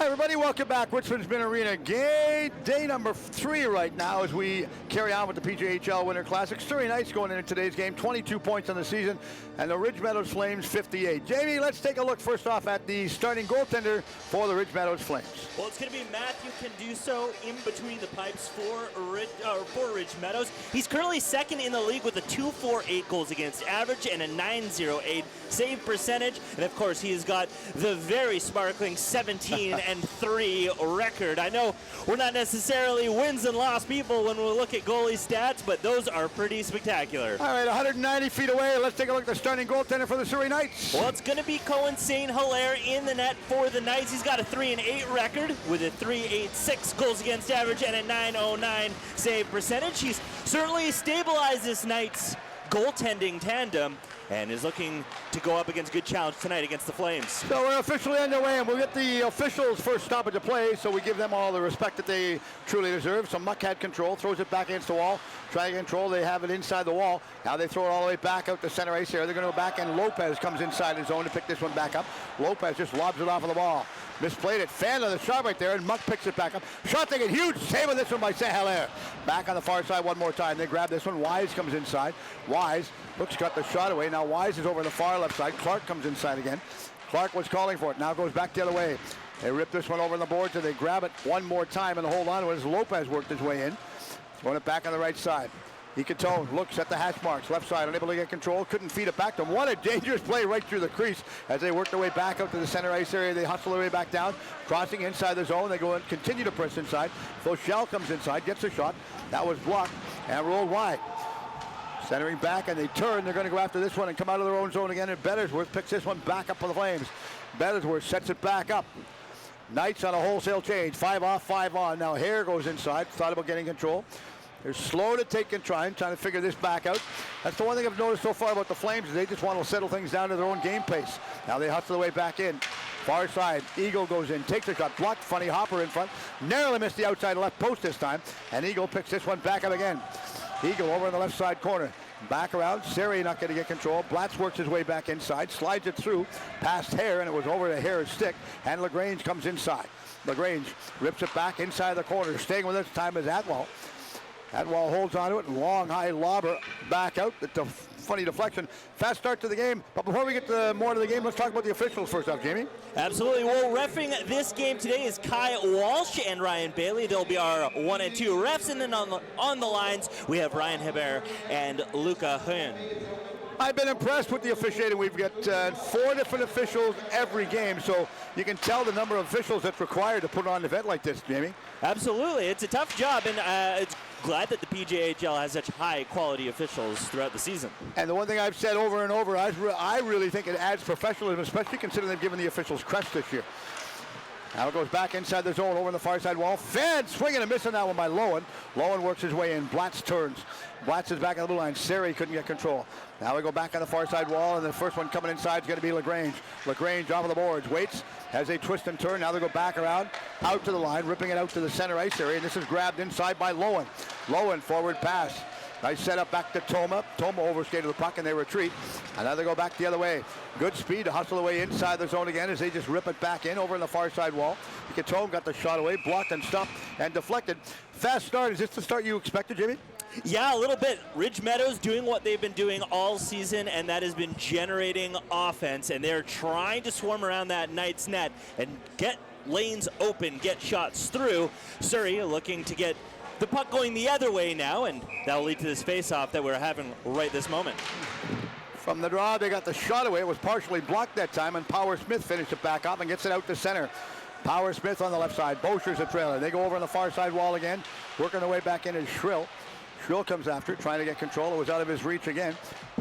Hi everybody, welcome back. Richmond's Bin Arena day number 3 right now as we carry on with the PJHL Winter Classic. Surrey Knights going into today's game, 22 points on the season, and the Ridge Meadows Flames 58. Jamie, let's take a look first off at the starting goaltender for the Ridge Meadows Flames. Well, it's going to be Matthew Canduso in between the pipes for Ridge Meadows. He's currently second in the league with a .248 goals against average and a .908 save percentage. And of course, he's got the very sparkling 17-3 record. I know we're not necessarily wins and loss people when we look at goalie stats, but those are pretty spectacular. All right, 190 feet away. Let's take a look at the starting goaltender for the Surrey Knights. Well, it's going to be Cohen St. Hilaire in the net for the Knights. He's got a 3-8 record with a .386 goals against average and a .909 save percentage. He's certainly stabilized this Knights goaltending tandem and is looking to go up against a good challenge tonight against the Flames. So we're officially underway, and we'll get the officials first stoppage of play, so we give them all the respect that they truly deserve. So Muck had control, throws it back against the wall, trying to control, they have it inside the wall. Now they throw it all the way back out to center ice here. They're going to go back, and Lopez comes inside his zone to pick this one back up. Lopez just lobs it off of the ball. Misplayed it, fan on the shot right there, and Muck picks it back up. Shot taken, huge save on this one by St. Hilaire. Back on the far side one more time. They grab this one. Wise comes inside. Wise looks, got the shot away. Now Wise is over on the far left side. Clark comes inside again. Clark was calling for it. Now goes back the other way. They rip this one over on the boards, and they grab it one more time and hold on to it as Lopez worked his way in. Throwing it back on the right side. Icatone looks at the hash marks, left side, unable to get control, couldn't feed it back to him. What a dangerous play right through the crease as they work their way back out to the center ice area. They hustle their way back down, crossing inside the zone. They go and continue to press inside. Fochel comes inside, gets a shot. That was blocked and rolled wide. Centering back, and they turn. They're going to go after this one and come out of their own zone again. And Bettersworth picks this one back up for the Flames. Bettersworth sets it back up. Knights on a wholesale change. 5 off, 5 on. Now Hare goes inside. Thought about getting control. They're slow to take and trying to figure this back out. That's the one thing I've noticed so far about the Flames is they just want to settle things down to their own game pace. Now they hustle their way back in. Far side, Eagle goes in, takes a shot, blocked, funny Hopper in front. Narrowly missed the outside left post this time, and Eagle picks this one back up again. Eagle over in the left side corner. Back around, Seri not going to get control. Blatz works his way back inside, slides it through, past Hare, and it was over to Hare's stick, and LaGrange comes inside. LaGrange rips it back inside the corner, staying with it this time is Atwell. Atwell holds onto it, long high lobber back out. It's a funny deflection. Fast start to the game, but before we get to more to the game, let's talk about the officials first off, Jamie. Absolutely. Well, reffing this game today is Kai Walsh and Ryan Bailey. They'll be our 1 and 2 refs, and then on the lines we have Ryan Hebert and Luca Huynh. I've been impressed with the officiating. We've got 4 different officials every game, so you can tell the number of officials that's required to put on an event like this, Jamie. Absolutely. It's a tough job, and it's glad that the PJHL has such high-quality officials throughout the season. And the one thing I've said over and over, I really think it adds professionalism, especially considering they've given the officials crest this year. Now it goes back inside the zone, over on the far side wall. Fed swinging and missing that one by Lowen. Lowen works his way in. Blatz turns. Blatz is back on the blue line. Seri couldn't get control. Now we go back on the far side wall, and the first one coming inside is going to be LaGrange. LaGrange off of the boards, waits, has a twist and turn. Now they go back around, out to the line, ripping it out to the center ice area, and this is grabbed inside by Lowen. Lowen, forward pass. Nice setup back to Toma. Toma overskated the puck, and they retreat. And now they go back the other way. Good speed to hustle away inside the zone again as they just rip it back in over on the far side wall. Katone got the shot away, blocked and stopped and deflected. Fast start. Is this the start you expected, Jimmy? Yeah, a little bit. Ridge Meadows doing what they've been doing all season, and that has been generating offense. And they're trying to swarm around that Knights net and get lanes open, get shots through. Surrey looking to get the puck going the other way now, and that'll lead to this face-off that we're having right this moment. From the draw, they got the shot away. It was partially blocked that time, and Power Smith finished it back off and gets it out to center. Power Smith on the left side. Bosher's a trailer. They go over on the far side wall again, working their way back in is Shrill. Shrill comes after it, trying to get control. It was out of his reach again,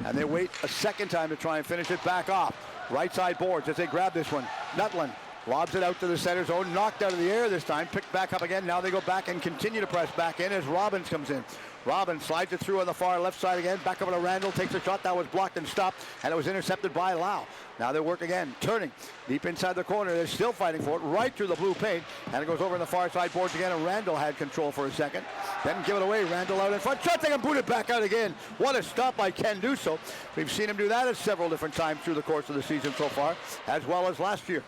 and they wait a second time to try and finish it back off. Right side boards as they grab this one. Nutlin lobs it out to the center zone, knocked out of the air this time, picked back up again. Now they go back and continue to press back in as Robbins comes in. Robbins slides it through on the far left side again. Back over to Randall. Takes a shot. That was blocked and stopped. And it was intercepted by Lau. Now they work again. Turning deep inside the corner. They're still fighting for it. Right through the blue paint. And it goes over in the far side boards again. And Randall had control for a second. Then give it away. Randall out in front. Shot taken. Booted back out again. What a stop by Ken Duso. We've seen him do that at several different times through the course of the season so far. As well as last year.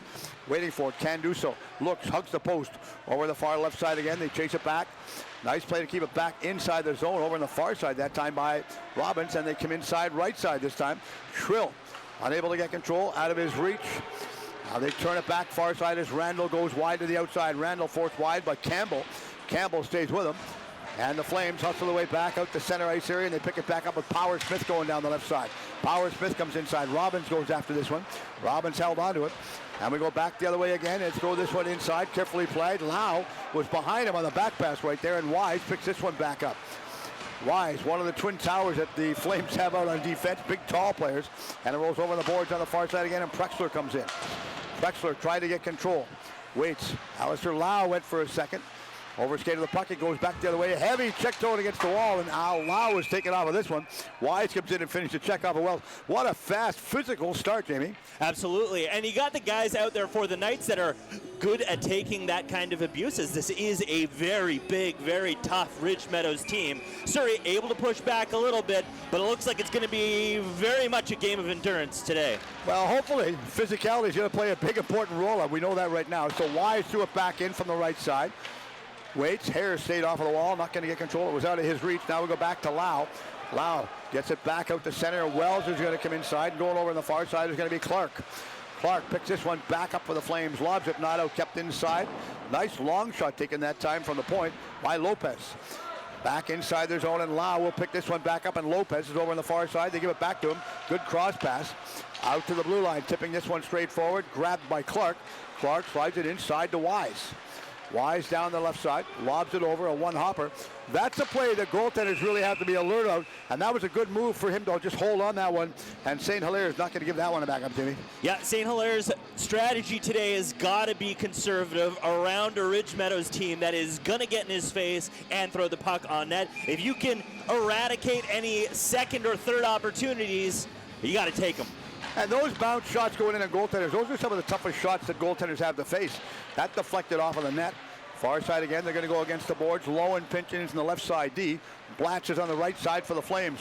Waiting for it. Ken Duso looks. Hugs the post. Over the far left side again. They chase it back. Nice play to keep it back inside the zone. Over on the far side that time by Robbins. And they come inside right side this time. Schrill unable to get control, out of his reach. Now they turn it back far side as Randall goes wide to the outside. Randall forced wide, but Campbell stays with him. And the Flames hustle their way back out the center ice area, and they pick it back up with Power Smith going down the left side. Power Smith comes inside. Robbins goes after this one. Robbins held onto it. And we go back the other way again and throw this one inside. Carefully played. Lau was behind him on the back pass right there, and Wise picks this one back up. Wise, one of the twin towers that the Flames have out on defense, big tall players, and it rolls over the boards on the far side again, and Prexler comes in. Prexler tried to get control, waits. Alistair Lau went for a second, overskated the puck, it goes back the other way, heavy check towed against the wall, and Lau was taken off of this one. Wise comes in and finishes the check off of Wells. What a fast physical start, Jamie. Absolutely, and you got the guys out there for the Knights that are good at taking that kind of abuse, as this is a very big, very tough Ridge Meadows team. Surrey able to push back a little bit, but it looks like it's going to be very much a game of endurance today. Well, hopefully physicality is going to play a big important role. We know that right now. So Wise threw it back in from the right side. Waits, Harris stayed off of the wall, not going to get control. It was out of his reach. Now we go back to Lau. Lau gets it back out to center. Wells is going to come inside. Going over on the far side is going to be Clark. Clark picks this one back up for the Flames. Lobs it, not out, kept inside. Nice long shot taken that time from the point by Lopez. Back inside their zone, and Lau will pick this one back up, and Lopez is over on the far side. They give it back to him. Good cross pass. Out to the blue line, tipping this one straight forward. Grabbed by Clark. Clark slides it inside to Wise. Wise down the left side, lobs it over, a one-hopper. That's a play that goaltenders really have to be alert of, and that was a good move for him to just hold on that one, and St. Hilaire is not going to give that one back up, Jimmy. Yeah, St. Hilaire's strategy today has got to be conservative around a Ridge Meadows team that is going to get in his face and throw the puck on net. If you can eradicate any second or third opportunities, you got to take them. And those bounce shots going in on goaltenders, those are some of the toughest shots that goaltenders have to face. That deflected off of the net. Far side again, they're going to go against the boards. Lowen pinches in the left side D. Blatch is on the right side for the Flames.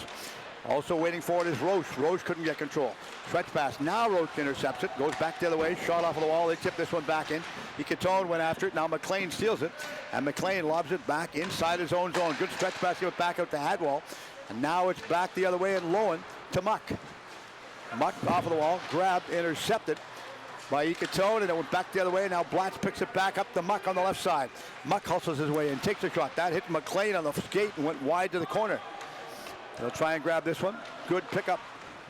Also waiting for it is Roche. Roche couldn't get control. Stretch pass. Now Roche intercepts it. Goes back the other way. Shot off of the wall. They tip this one back in. Icatone went after it. Now McLean steals it. And McLean lobs it back inside his own zone. Good stretch pass. Give it back out to Hadwell. And now it's back the other way and Lowen to Muck. Muck off of the wall. Grabbed, intercepted by Icatone, and it went back the other way. Now Blatch picks it back up to Muck on the left side. Muck hustles his way in, takes a shot. That hit McLean on the skate and went wide to the corner. They'll try and grab this one. Good pickup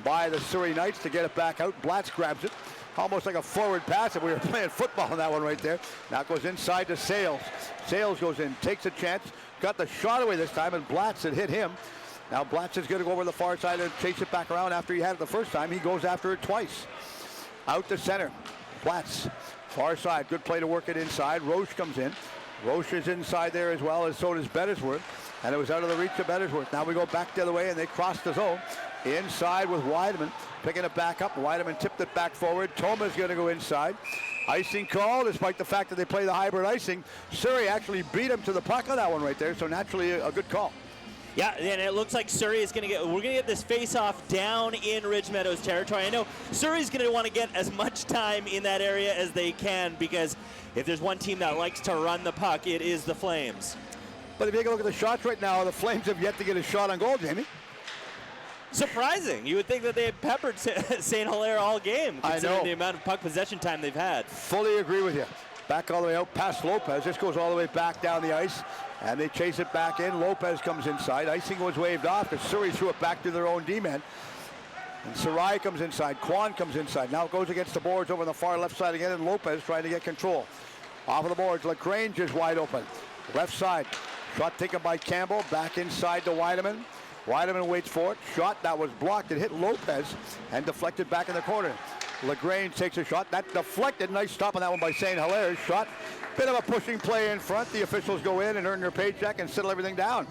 by the Surrey Knights to get it back out. Blatch grabs it. Almost like a forward pass if we were playing football on that one right there. Now it goes inside to Sales. Sales goes in, takes a chance. Got the shot away this time, and Blatch had hit him. Now Blatch is going to go over the far side and chase it back around after he had it the first time. He goes after it twice. Out to center. Blatch, far side. Good play to work it inside. Roche comes in. Roche is inside there as well, as so does Bettersworth. And it was out of the reach of Bettersworth. Now we go back the other way, and they cross the zone. Inside with Weideman. Picking it back up. Weideman tipped it back forward. Toma's going to go inside. Icing call, despite the fact that they play the hybrid icing. Surrey actually beat him to the puck on that one right there, so naturally a good call. Yeah, and it looks like Surrey is going to we're going to get this face-off down in Ridge Meadows territory. I know Surrey's going to want to get as much time in that area as they can, because if there's one team that likes to run the puck, it is the Flames. But if you take a look at the shots right now, the Flames have yet to get a shot on goal, Jamie. Surprising. You would think that they had peppered St. Hilaire all game, considering the amount of puck possession time they've had. Fully agree with you. Back all the way out past Lopez. This goes all the way back down the ice. And they chase it back in. Lopez comes inside. Icing was waved off because Surrey threw it back to their own D-man. And Sarai comes inside. Kwan comes inside. Now it goes against the boards over on the far left side again. And Lopez trying to get control. Off of the boards. LaGrange is wide open. Left side. Shot taken by Campbell. Back inside to Weideman. Weideman waits for it. Shot that was blocked. It hit Lopez and deflected back in the corner. LaGrange takes a shot. That deflected. Nice stop on that one by St. Hilaire. Shot. Bit of a pushing play in front. The officials go in and earn their paycheck and settle everything down.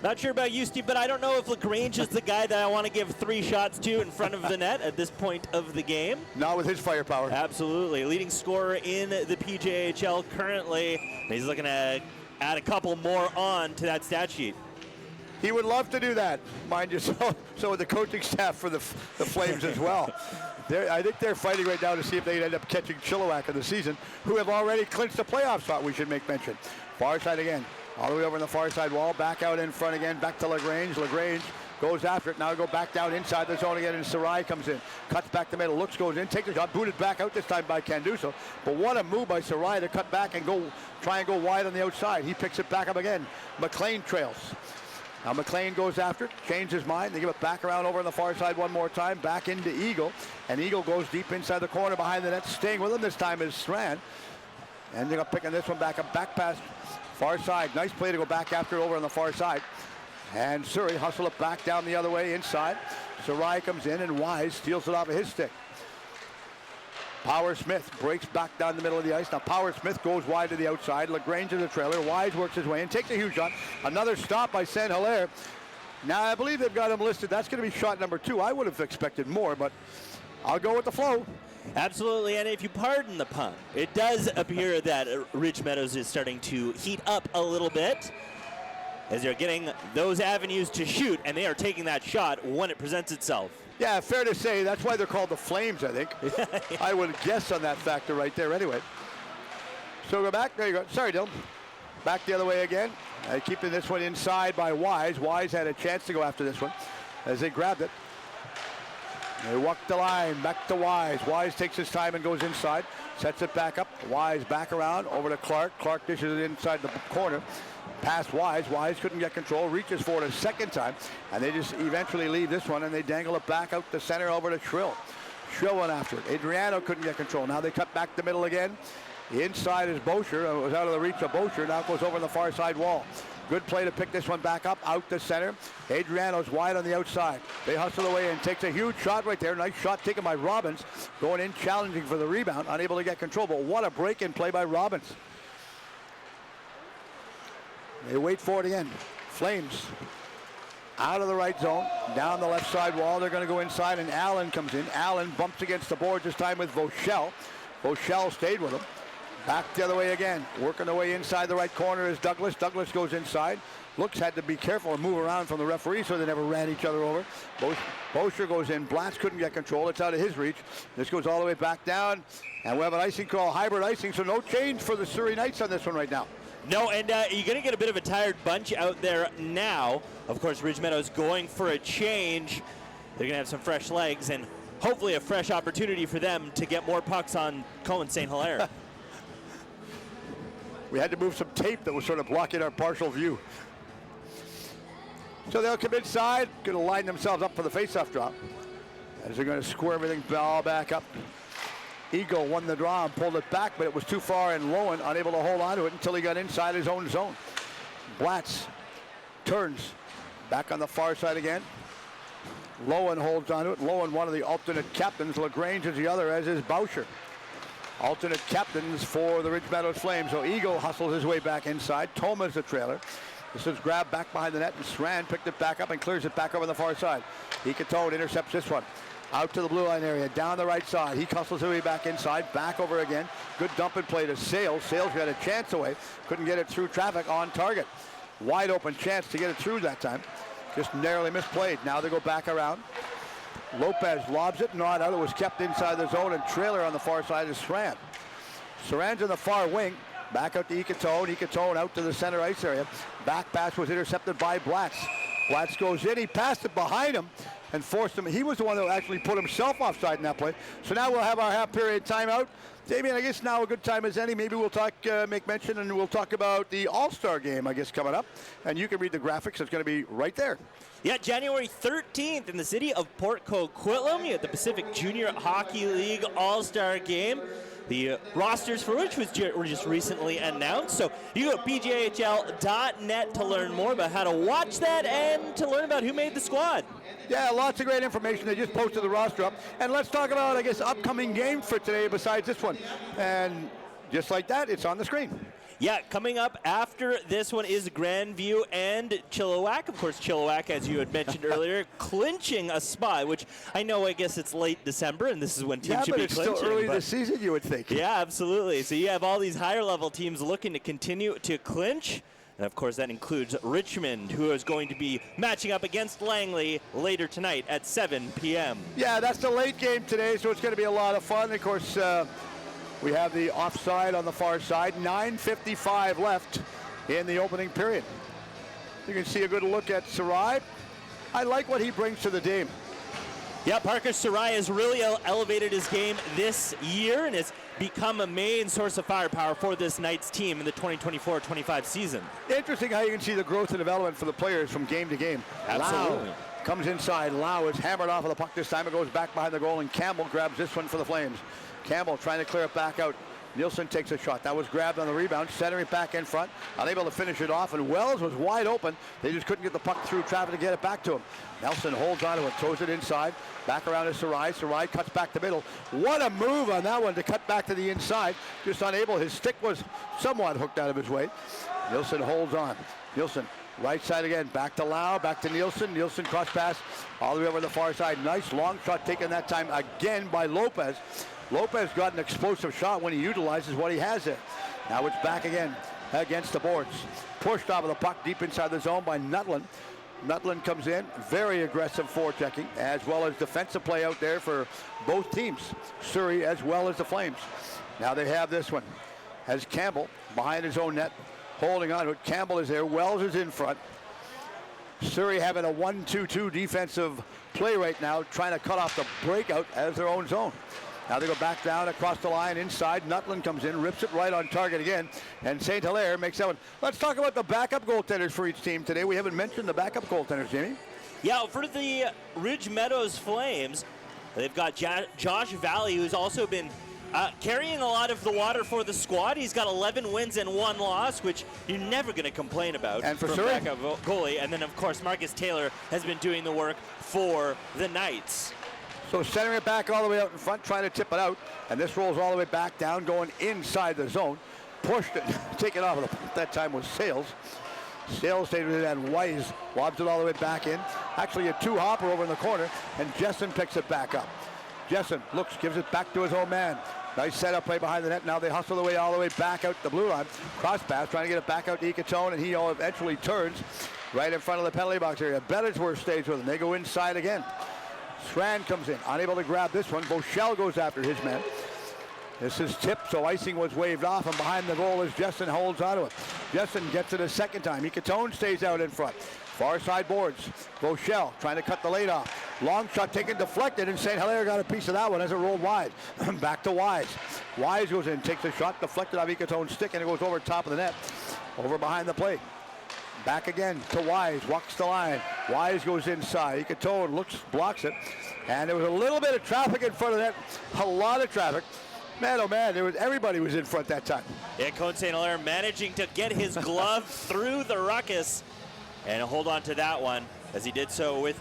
Not sure about you, Steve, but I don't know if LaGrange is the guy that I want to give 3 shots to in front of the net at this point of the game. Not with his firepower. Absolutely. Leading scorer in the PJHL currently. He's looking to add a couple more on to that stat sheet. He would love to do that, mind you. So would the coaching staff for the Flames as well. I think they're fighting right now to see if they end up catching Chilliwack in the season, who have already clinched a playoff spot, we should make mention. Far side again. All the way over on the far side wall, back out in front again, back to LaGrange. LaGrange goes after it. Now go back down inside the zone again, and Sarai comes in. Cuts back the middle, looks, goes in, takes a shot, booted back out this time by Canduso. But what a move by Sarai to cut back and try and go wide on the outside. He picks it back up again. McLean trails. Now McLean goes after it, changes his mind. They give it back around over on the far side one more time, back into Eagle. And Eagle goes deep inside the corner behind the net. Staying with him this time is Sran. Ending up picking this one back up, back pass. Far side, nice play to go back after it over on the far side. And Surrey hustle it back down the other way inside. Sarai comes in and Wise steals it off of his stick. Power Smith breaks back down the middle of the ice. Now Power Smith goes wide to the outside. LaGrange is the trailer. Wise works his way in, takes a huge shot. Another stop by St. Hilaire. Now I believe they've got him listed. That's going to be shot number 2. I would have expected more, but I'll go with the flow. Absolutely, and if you pardon the pun, it does appear that Ridge Meadows is starting to heat up a little bit as they're getting those avenues to shoot, and they are taking that shot when it presents itself. Yeah, fair to say. That's why they're called the Flames, I think. I would guess on that factor right there anyway. So go back. There you go. Sorry, Dylan. Back the other way again. Keeping this one inside by Wise. Wise had a chance to go after this one as they grabbed it. They walk the line, back to Wise. Wise takes his time and goes inside. Sets it back up. Wise back around, over to Clark. Clark dishes it inside the corner. Past Wise. Wise couldn't get control. Reaches for it a second time. And they just eventually leave this one, and they dangle it back out the center over to Shrill. Shrill went after it. Adriano couldn't get control. Now they cut back the middle again. Inside is Boucher. It was out of the reach of Boucher. Now it goes over the far side wall. Good play to pick this one back up, out the center. Adriano's wide on the outside. They hustle away and takes a huge shot right there. Nice shot taken by Robbins. Going in, challenging for the rebound. Unable to get control, but what a break-in play by Robbins. They wait for it again. Flames out of the right zone, down the left side wall. They're going to go inside, and Allen comes in. Allen bumps against the board this time with Vauchel. Vauchel stayed with him. Back the other way again. Working the way inside the right corner is Douglas. Douglas goes inside. Looks had to be careful and move around from the referee so they never ran each other over. Boucher goes in. Blatz couldn't get control. It's out of his reach. This goes all the way back down. And we have an icing call, hybrid icing, so no change for the Surrey Knights on this one right now. No, and you're going to get a bit of a tired bunch out there now. Of course, Ridge Meadows going for a change. They're going to have some fresh legs and hopefully a fresh opportunity for them to get more pucks on Cohen St. Hilaire. We had to move some tape that was sort of blocking our partial view. So they'll come inside, going to line themselves up for the faceoff drop. As they're going to square everything all back up. Eagle won the draw and pulled it back, but it was too far, and Lowen unable to hold on to it until he got inside his own zone. Blatz turns back on the far side again. Lowen holds on to it. Lowen, one of the alternate captains. LaGrange is the other, as is Boucher. Alternate captains for the Ridge Meadows Flames. So Eagle hustles his way back inside. Toma's the trailer. This is grabbed back behind the net, and Sran picked it back up and clears it back over the far side. Ikatone intercepts this one. Out to the blue line area, down the right side. He hustles his way back inside, back over again. Good dump and play to Sales. Sales got a chance away. Couldn't get it through traffic on target. Wide open chance to get it through that time. Just narrowly misplayed. Now they go back around. Lopez lobs it, not out. It was kept inside the zone, and trailer on the far side is Saran. Saran's in the far wing. Back out to Ikatone. Ikatone out to the center ice area. Back pass was intercepted by Blatz. Blatz goes in. He passed it behind him and forced him. He was the one that actually put himself offside in that play. So now we'll have our half-period timeout. Damien, I guess now a good time as any. Maybe we'll talk, make mention, and we'll talk about the All-Star game, I guess, coming up. And you can read the graphics. It's going to be right there. Yeah, January 13th in the city of Port Coquitlam, you have the Pacific Junior Hockey League All-Star Game. The rosters for which were just recently announced. So you go to pjhl.net to learn more about how to watch that and to learn about who made the squad. Yeah, lots of great information. They just posted the roster up. And let's talk about, I guess, upcoming games for today besides this one. And just like that, it's on the screen. Yeah, coming up after this one is Grandview and Chilliwack. Of course, Chilliwack, as you had mentioned earlier, clinching a spot, which I know, I guess it's late December, and this is when teams should be clinching. Yeah, but it's still early this season, you would think. Yeah, absolutely. So you have all these higher-level teams looking to continue to clinch. And, of course, that includes Richmond, who is going to be matching up against Langley later tonight at 7 p.m. Yeah, that's the late game today, so it's going to be a lot of fun. Of course, we have the offside on the far side. 9:55 left in the opening period. You can see a good look at Sarai. I like what he brings to the game. Yeah, Parker Sarai has really elevated his game this year and has become a main source of firepower for this Knights team in the 2024-25 season. Interesting how you can see the growth and development for the players from game to game. Absolutely. Lau comes inside. Lau is hammered off of the puck this time. It goes back behind the goal, and Campbell grabs this one for the Flames. Campbell trying to clear it back out. Nielsen takes a shot. That was grabbed on the rebound, centering it back in front, unable to finish it off, and Wells was wide open. They just couldn't get the puck through traffic to get it back to him. Nelson holds on to it, throws it inside, back around to Sarai. Sarai cuts back the middle. What a move on that one to cut back to the inside. Just unable. His stick was somewhat hooked out of his way. Nielsen holds on. Nielsen, right side again, back to Lau, back to Nielsen. Nielsen cross pass all the way over the far side. Nice long shot taken that time again by Lopez. Lopez got an explosive shot when he utilizes what he has there. Now it's back again against the boards. Pushed off of the puck deep inside the zone by Nutlin. Nutlin comes in, very aggressive forechecking, as well as defensive play out there for both teams, Surrey as well as the Flames. Now they have this one as Campbell behind his own net, holding on to it. Campbell is there, Wells is in front. Surrey having a 1-2-2 defensive play right now, trying to cut off the breakout as their own zone. Now they go back down across the line inside. Nutlin comes in, rips it right on target again, and St. Hilaire makes that one. Let's talk about the backup goaltenders for each team today. We haven't mentioned the backup goaltenders, Jamie. Yeah, for the Ridge Meadows Flames, they've got Josh Valley, who's also been carrying a lot of the water for the squad. He's got 11 wins and 1 loss, which you're never going to complain about. And for Surrey, backup goalie. And then, of course, Marcus Taylor has been doing the work for the Knights. So centering it back all the way out in front, trying to tip it out. And this rolls all the way back down, going inside the zone. Pushed it, taken off of the puck. That time was Sales. Sales stayed with it, and Wise lobs it all the way back in. Actually a 2-hopper over in the corner, and Jessen picks it back up. Jessen looks, gives it back to his own man. Nice setup play behind the net. Now they hustle their way all the way back out the blue line. Cross pass, trying to get it back out to Icatone, and he eventually turns right in front of the penalty box area. Bellingsworth stays with him. They go inside again. Strand comes in, unable to grab this one. Bochelle goes after his man. This is tipped, so icing was waved off, and behind the goal is Jessen holds onto it. Jessen gets it a second time. Icatone stays out in front. Far side boards. Bochelle trying to cut the lane off. Long shot taken, deflected, and St. Hilaire got a piece of that one as it rolled wide. Back to Wise. Wise goes in, takes a shot, deflected off Icatone's stick, and it goes over top of the net. Over behind the plate. Back again to Wise, walks the line. Wise goes inside. Icatone looks, blocks it. And there was a little bit of traffic in front of that. A lot of traffic. Man, oh man, everybody was in front that time. Yeah, Cone St. Hilaire managing to get his glove through the ruckus and hold on to that one as he did so with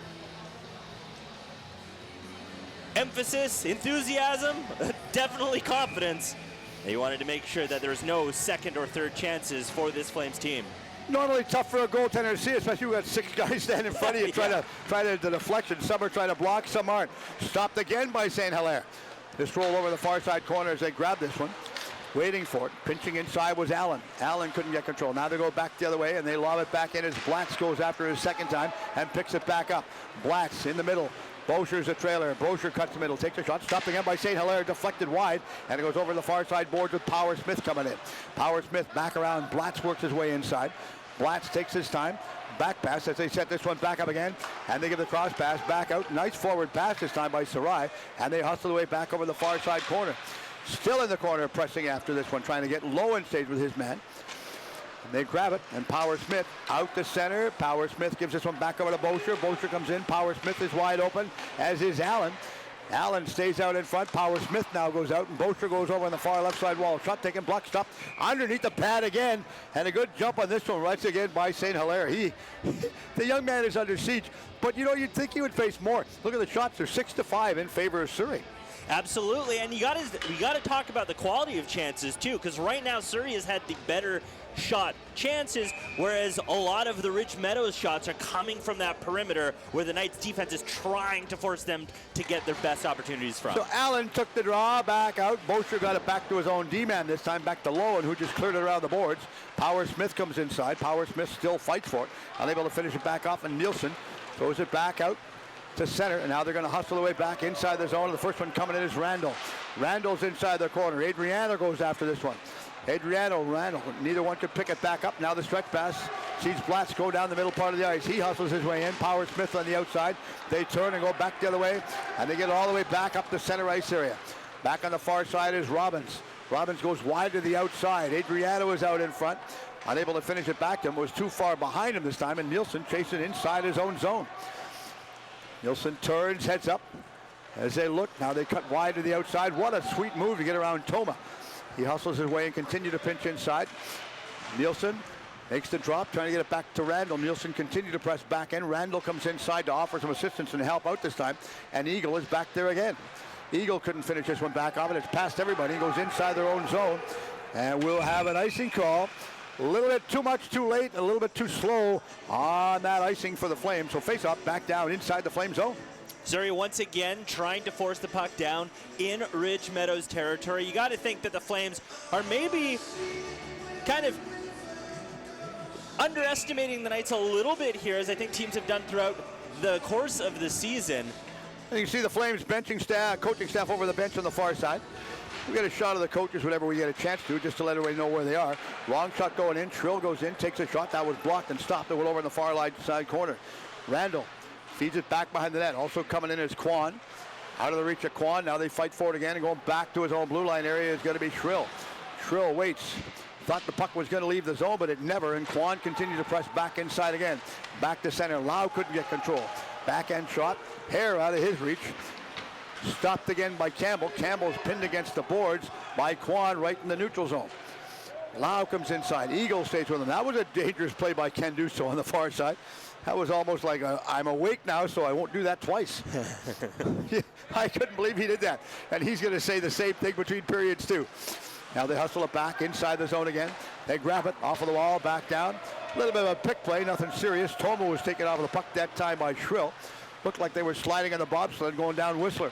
emphasis, enthusiasm, definitely confidence. He wanted to make sure that there's no second or third chances for this Flames team. Normally tough for a goaltender to see, especially when you've got 6 guys standing in front of you trying to the deflection. Some are trying to block, some aren't. Stopped again by St. Hilaire. This roll over the far side corner as they grab this one. Waiting for it. Pinching inside was Allen. Allen couldn't get control. Now they go back the other way, and they lob it back in as Blatz goes after his second time and picks it back up. Blatz in the middle. Bosher's a trailer. Bosher cuts the middle, takes a shot, stopped again by St. Hilaire, deflected wide, and it goes over the far side boards with Power Smith coming in. Power Smith back around. Blatz works his way inside. Blatz takes his time. Back pass as they set this one back up again, and they give the cross pass back out. Nice forward pass this time by Sarai, and they hustle the way back over the far side corner. Still in the corner, pressing after this one, trying to get low and stays with his man. And they grab it, and Power Smith out the center. Power Smith gives this one back over to Bosher. Bosher comes in. Power Smith is wide open, as is Allen. Allen stays out in front. Power Smith now goes out, and Bosher goes over on the far left side wall. Shot taken, block stop underneath the pad again, and a good jump on this one once again by St. Hilaire. The young man is under siege, but you know, you'd think he would face more. Look at the shots. They're 6-5 in favor of Surrey. Absolutely, and you got to talk about the quality of chances too, because right now Surrey has had the better shot chances, whereas a lot of the Ridge Meadows shots are coming from that perimeter where the Knights defense is trying to force them to get their best opportunities from. So Allen took the draw back out. Boucher got it back to his own D-man this time, back to Lowen, who just cleared it around the boards. Power Smith comes inside. Power Smith still fights for it, unable to finish it back off, and Nielsen throws it back out to center, and now they're going to hustle their way back inside the zone. And the first one coming in is Randall. Randall's inside the corner. Adriano goes after this one. Randall, neither one could pick it back up. Now the stretch pass sees Blatz go down the middle part of the ice. He hustles his way in. Power Smith on the outside. They turn and go back the other way, and they get all the way back up the center ice area. Back on the far side is Robbins. Robbins goes wide to the outside. Adriano is out in front, unable to finish it back to him. Was too far behind him this time, and Nielsen chasing inside his own zone. Nielsen turns, heads up as they look. Now they cut wide to the outside. What a sweet move to get around Toma. He hustles his way and continue to pinch inside. Nielsen makes the drop, trying to get it back to Randall. Nielsen continue to press back in. Randall comes inside to offer some assistance and help out this time. And Eagle is back there again. Eagle couldn't finish this one back off it. It's past everybody. He goes inside their own zone. And we'll have an icing call. A little bit too much too late, a little bit too slow on that icing for the Flames. So face off back down inside the Flame zone. Surrey once again trying to force the puck down in Ridge Meadows territory. You got to think that the Flames are maybe kind of underestimating the Knights a little bit here, as I think teams have done throughout the course of the season. And you can see the Flames benching staff, coaching staff over the bench on the far side. We get a shot of the coaches whenever we get a chance to, just to let everybody know where they are. Long shot going in. Trill goes in, takes a shot. That was blocked and stopped. It went over in the far side corner. Randall feeds it back behind the net. Also coming in is Kwan. Out of the reach of Kwan. Now they fight for it again, and going back to his own blue line area is going to be Trill. Trill waits. Thought the puck was going to leave the zone, but it never. And Kwan continued to press back inside again. Back to center. Lau couldn't get control. Backhand shot. Hare out of his reach. Stopped again by Campbell. Campbell's pinned against the boards by Kwan right in the neutral zone. Lau comes inside. Eagle stays with him. That was a dangerous play by Ken Duso on the far side. That was almost like I'm awake now, so I won't do that twice. I couldn't believe he did that. And he's going to say the same thing between periods, too. Now they hustle it back inside the zone again. They grab it off of the wall, back down. A little bit of a pick play, nothing serious. Toma was taken off of the puck that time by Shrill. Looked like they were sliding on the bobsled going down Whistler.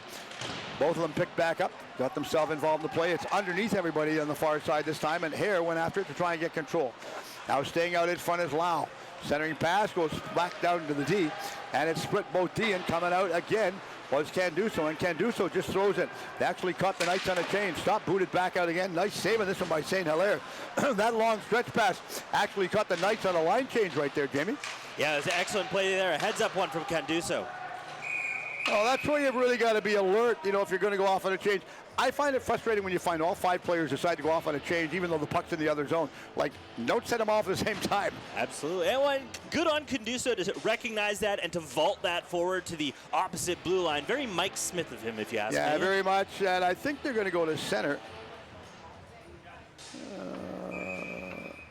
Both of them picked back up, got themselves involved in the play. It's underneath everybody on the far side this time, and Hare went after it to try and get control. Now staying out in front is Lau. Centering pass goes back down to the D, and it's split both D, and coming out again was Canduso, and Canduso just throws it. They actually caught the Knights on a chain. Stop, booted back out again. Nice saving this one by St. Hilaire. That long stretch pass actually caught the Knights on a line change right there, Jamie. Yeah, it was an excellent play there. A heads-up one from Canduso. Oh, that's where you've really got to be alert, you know, if you're going to go off on a change. I find it frustrating when you find all five players decide to go off on a change, even though the puck's in the other zone. Like, don't set them off at the same time. Absolutely. And good on Canduso to recognize that and to vault that forward to the opposite blue line. Very Mike Smith of him, if you ask me. Yeah, very much. And I think they're going to go to center.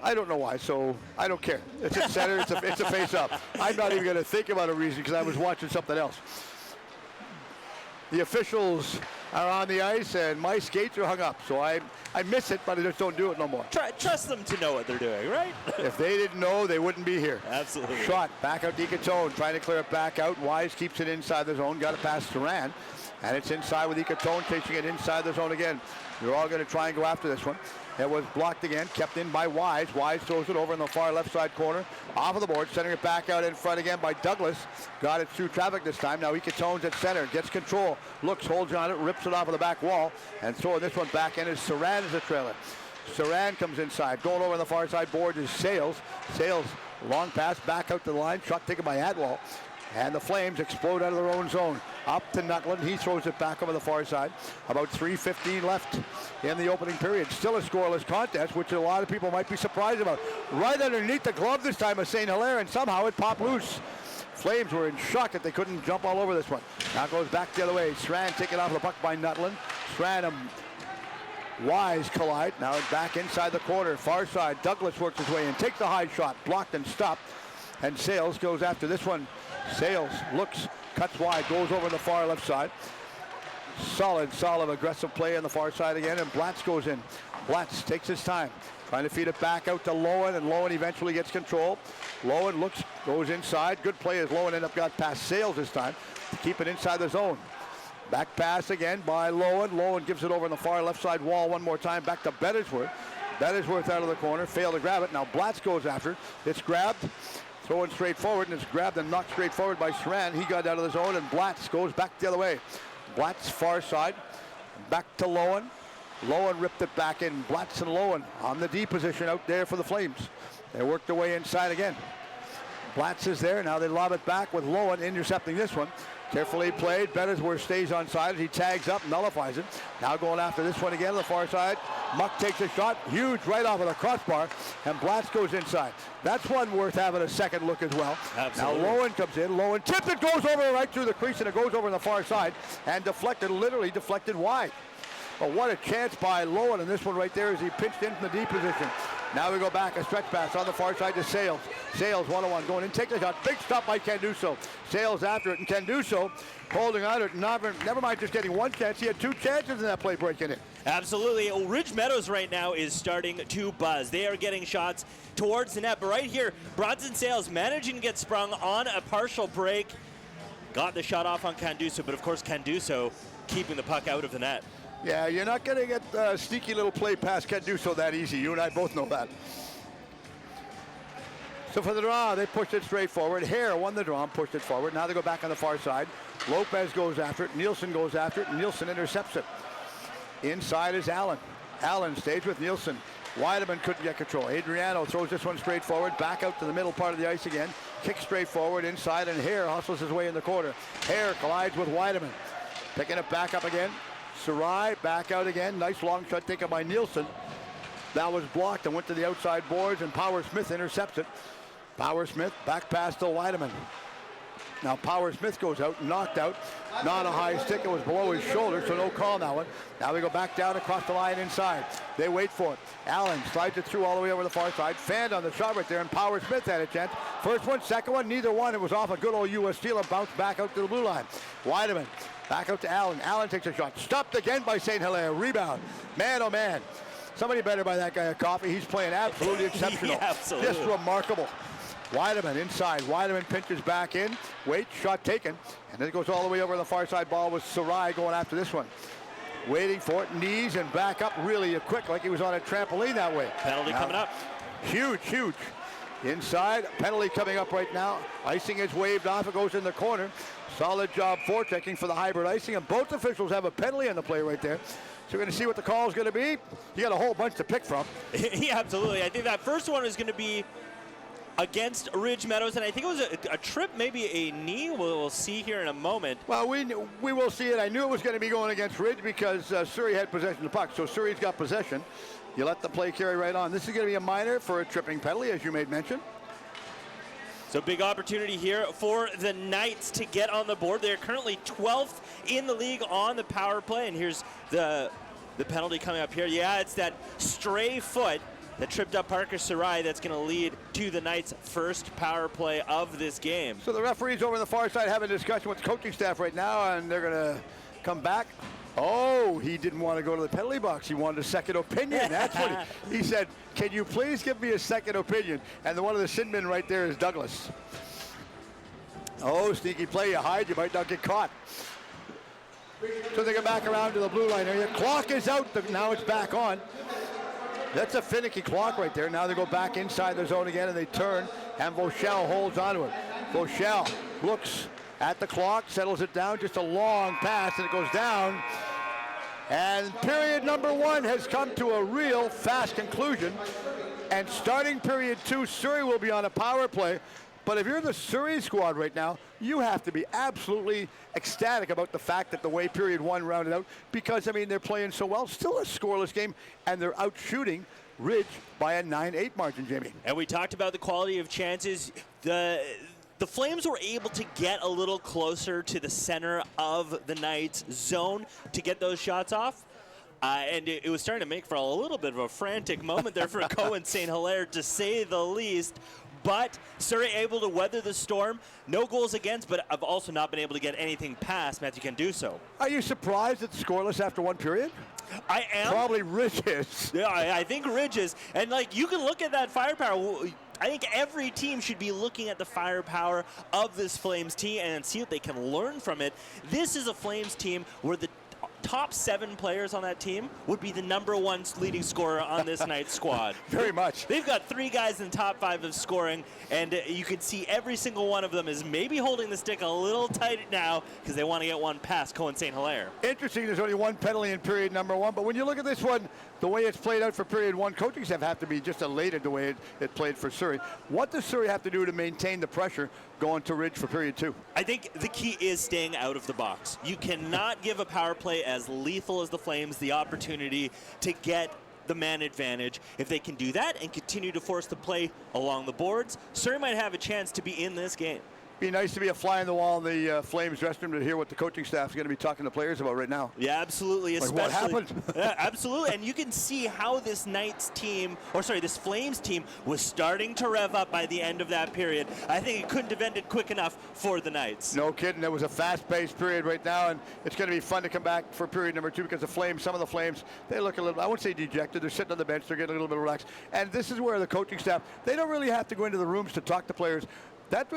I don't know why, so I don't care. It's a center. It's a face-up. I'm not even going to think about a reason because I was watching something else. The officials are on the ice, and my skates are hung up. So I miss it, but I just don't do it no more. Trust them to know what they're doing, right? If they didn't know, they wouldn't be here. Absolutely. Shot back out Icatone, trying to clear it back out. Wise keeps it inside the zone. Got it past Duran, and it's inside with Icatone, chasing it inside the zone again. They're all going to try and go after this one. It was blocked again, kept in by Wise. Wise throws it over in the far left side corner, off of the board, sending it back out in front again by Douglas. Got it through traffic this time. Now Icatone's at center, gets control, looks, holds on it, rips it off of the back wall, and throwing this one back in is Saran as a trailer. Saran comes inside. Going over on the far side board is Sales. Sales, long pass back out to the line, shot taken by Atwell. And the Flames explode out of their own zone. Up to Nutlin. He throws it back over the far side. About 3:15 left in the opening period. Still a scoreless contest, which a lot of people might be surprised about. Right underneath the glove this time of St. Hilaire, and somehow it popped loose. Flames were in shock that they couldn't jump all over this one. Now it goes back the other way. Strand taken off the puck by Nutlin. Strand and Wise collide. Now back inside the corner. Far side. Douglas works his way in. Takes the high shot. Blocked and stopped. And Sales goes after this one. Sales looks, cuts wide, goes over the far left side. Solid aggressive play on the far side again, and Blatz goes in. Blatz takes his time, trying to feed it back out to Lowen, and Lowen eventually gets control. Lowen goes inside. Good play as Lowen ended up got past Sales this time to keep it inside the zone. Back pass again by Lowen. Lowen gives it over on the far left side wall one more time, back to Bettersworth. Bettersworth out of the corner, failed to grab it. Now Blatz goes after it. It's grabbed, throwing straight forward, and it's grabbed and knocked straight forward by Saran. He got out of the zone, and Blatz goes back the other way. Blatz far side, back to Lowen. Lowen ripped it back in. Blatz and Lowen on the D position out there for the Flames. They worked their way inside again. Blatz is there. Now they lob it back with Lowen intercepting this one. Carefully played. Bettersworth stays on side. He tags up, nullifies it. Now going after this one again on the far side. Muck takes a shot. Huge right off of the crossbar. And Blatz goes inside. That's one worth having a second look as well. Absolutely. Now Lowen comes in. Lowen tipped it, goes over right through the crease, and it goes over on the far side. And deflected, literally deflected wide. But what a chance by Lowen, and this one right there as he pitched in from the D position. Now we go back, a stretch pass on the far side to Sales. Sales one-on-one going in, take the shot. Big stop by Canduso. Sales after it, and Canduso holding on to it. Never mind just getting one chance. He had two chances in that play breaking it. Absolutely. Ridge Meadows right now is starting to buzz. They are getting shots towards the net. But right here, Bronson Sales managing to get sprung on a partial break. Got the shot off on Canduso, but of course Canduso keeping the puck out of the net. Yeah, you're not going to get a sneaky little play past Canduso that easy. You and I both know that. So for the draw, they pushed it straight forward. Hare won the draw and pushed it forward. Now they go back on the far side. Lopez goes after it. Nielsen goes after it. Nielsen intercepts it. Inside is Allen. Allen stays with Nielsen. Weideman couldn't get control. Adriano throws this one straight forward. Back out to the middle part of the ice again. Kick straight forward inside, and Hare hustles his way in the corner. Hare collides with Weideman. Picking it back up again. Sarai back out again. Nice long shot taken by Nielsen. That was blocked and went to the outside boards, and Power Smith intercepts it. Power Smith back pass to Weideman. Now Power Smith goes out, knocked out. Not a high stick, it was below his shoulder, so no call now. Now we go back down across the line inside. They wait for it. Allen slides it through all the way over the far side. Fanned on the shot right there, and Power Smith had a chance. First one, second one, neither one. It was off a good old U.S. steal and bounced back out to the blue line. Weideman back out to Allen. Allen takes a shot. Stopped again by St. Hilaire. Rebound. Man, oh man. Somebody better buy that guy a coffee. He's playing absolutely exceptional. Yeah, absolutely. Just remarkable. Weideman inside. Weideman pinches back in. Wait, shot taken. And then it goes all the way over on the far side. Ball with Sarai going after this one. Waiting for it. Knees and back up really quick, like he was on a trampoline that way. Penalty coming up. Huge. Inside. Penalty coming up right now. Icing is waved off. It goes in the corner. Solid job forechecking for the hybrid icing. And both officials have a penalty on the play right there. So we're going to see what the call is going to be. You got a whole bunch to pick from. Yeah, absolutely. I think that first one is going to be against Ridge Meadows, and I think it was a trip, maybe a knee. We'll see here in a moment. Well, we will see it. I knew it was going to be going against Ridge because Surrey had possession of the puck. So Surrey's got possession. You let the play carry right on. This is going to be a minor for a tripping penalty, as you made mention. So big opportunity here for the Knights to get on the board. They're currently 12th in the league on the power play, and here's the penalty coming up here. Yeah, it's that stray foot that tripped up Parker Sarai that's going to lead to the Knights' first power play of this game. So the referees over on the far side having a discussion with the coaching staff right now, and they're going to come back. Oh, he didn't want to go to the penalty box. He wanted a second opinion. That's what he said. Can you please give me a second opinion? And one of the Sinmen right there is Douglas. Oh, sneaky play. You hide, you might not get caught. So they go back around to the blue line area. Clock is out. Now it's back on. That's a finicky clock right there. Now they go back inside the zone again, and they turn, and Vauchel holds onto it. Vauchel looks at the clock, settles it down, just a long pass, and it goes down. And period number one has come to a real fast conclusion. And starting period two, Surrey will be on a power play. But if you're the Surrey squad right now, you have to be absolutely ecstatic about the fact that the way period one rounded out, because, I mean, they're playing so well. Still a scoreless game, and they're out shooting Ridge by a 9-8 margin, Jamie. And we talked about the quality of chances. The Flames were able to get a little closer to the center of the Knights' zone to get those shots off. And it was starting to make for a little bit of a frantic moment there for Cohen St. Hilaire, to say the least. but Surrey able to weather the storm. No goals against, but I've also not been able to get anything past Matthew Canduso. Are you surprised it's scoreless after one period? I am. Probably Ridges. Yeah, I think Ridges. And, like, you can look at that firepower. I think every team should be looking at the firepower of this Flames team and see what they can learn from it. This is a Flames team where the top 7 players on that team would be the #1 leading scorer on this night's squad. Very much. They've got 3 guys in the top 5 of scoring, and you can see every single one of them is maybe holding the stick a little tight now because they want to get one past Cohen St. Hilaire. Interesting, there's only one penalty in period number 1, but when you look at this one, the way it's played out for period 1, coaching staff have to be just elated the way it played for Surrey. What does Surrey have to do to maintain the pressure going to Ridge for period 2? I think the key is staying out of the box. You cannot give a power play as lethal as the Flames the opportunity to get the man advantage. If they can do that and continue to force the play along the boards, Surrey might have a chance to be in this game. Be nice to be a fly on the wall in the Flames dressing room to hear what the coaching staff is going to be talking to players about right now. Yeah, absolutely. Like, what happened? Yeah, absolutely. And you can see how this this Flames team was starting to rev up by the end of that period. I think it couldn't have ended quick enough for the Knights. No kidding. It was a fast-paced period right now, and it's going to be fun to come back for period number 2 because some of the Flames, they look a little, I wouldn't say dejected. They're sitting on the bench. They're getting a little bit relaxed. And this is where the coaching staff, they don't really have to go into the rooms to talk to players. That's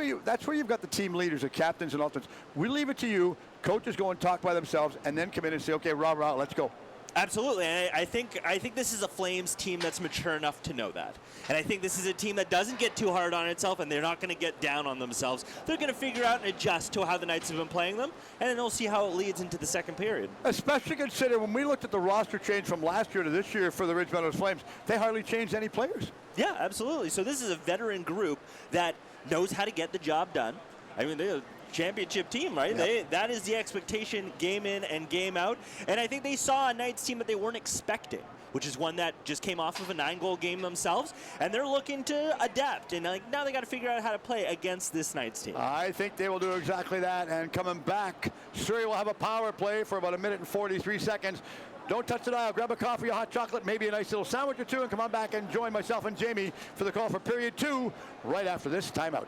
where you've got the team leaders, the captains and alternates. We leave it to you. Coaches go and talk by themselves and then come in and say, okay, rah, rah, let's go. Absolutely, and I think this is a Flames team that's mature enough to know that. And I think this is a team that doesn't get too hard on itself, and they're not going to get down on themselves. They're going to figure out and adjust to how the Knights have been playing them, and then they'll see how it leads into the second period. Especially consider when we looked at the roster change from last year to this year for the Ridge Meadows Flames, they hardly changed any players. Yeah, absolutely. So this is a veteran group that knows how to get the job done. I mean, they're a championship team, right? Yep. That is the expectation game in and game out. And I think they saw a Knights team that they weren't expecting, which is one that just came off of a 9-goal game themselves. And they're looking to adapt. And now they got to figure out how to play against this Knights team. I think they will do exactly that. And coming back, Surrey will have a power play for about 1 minute and 43 seconds. Don't touch the dial. Grab a coffee, a hot chocolate, maybe a nice little sandwich or two, and come on back and join myself and Jamie for the call for period 2 right after this timeout.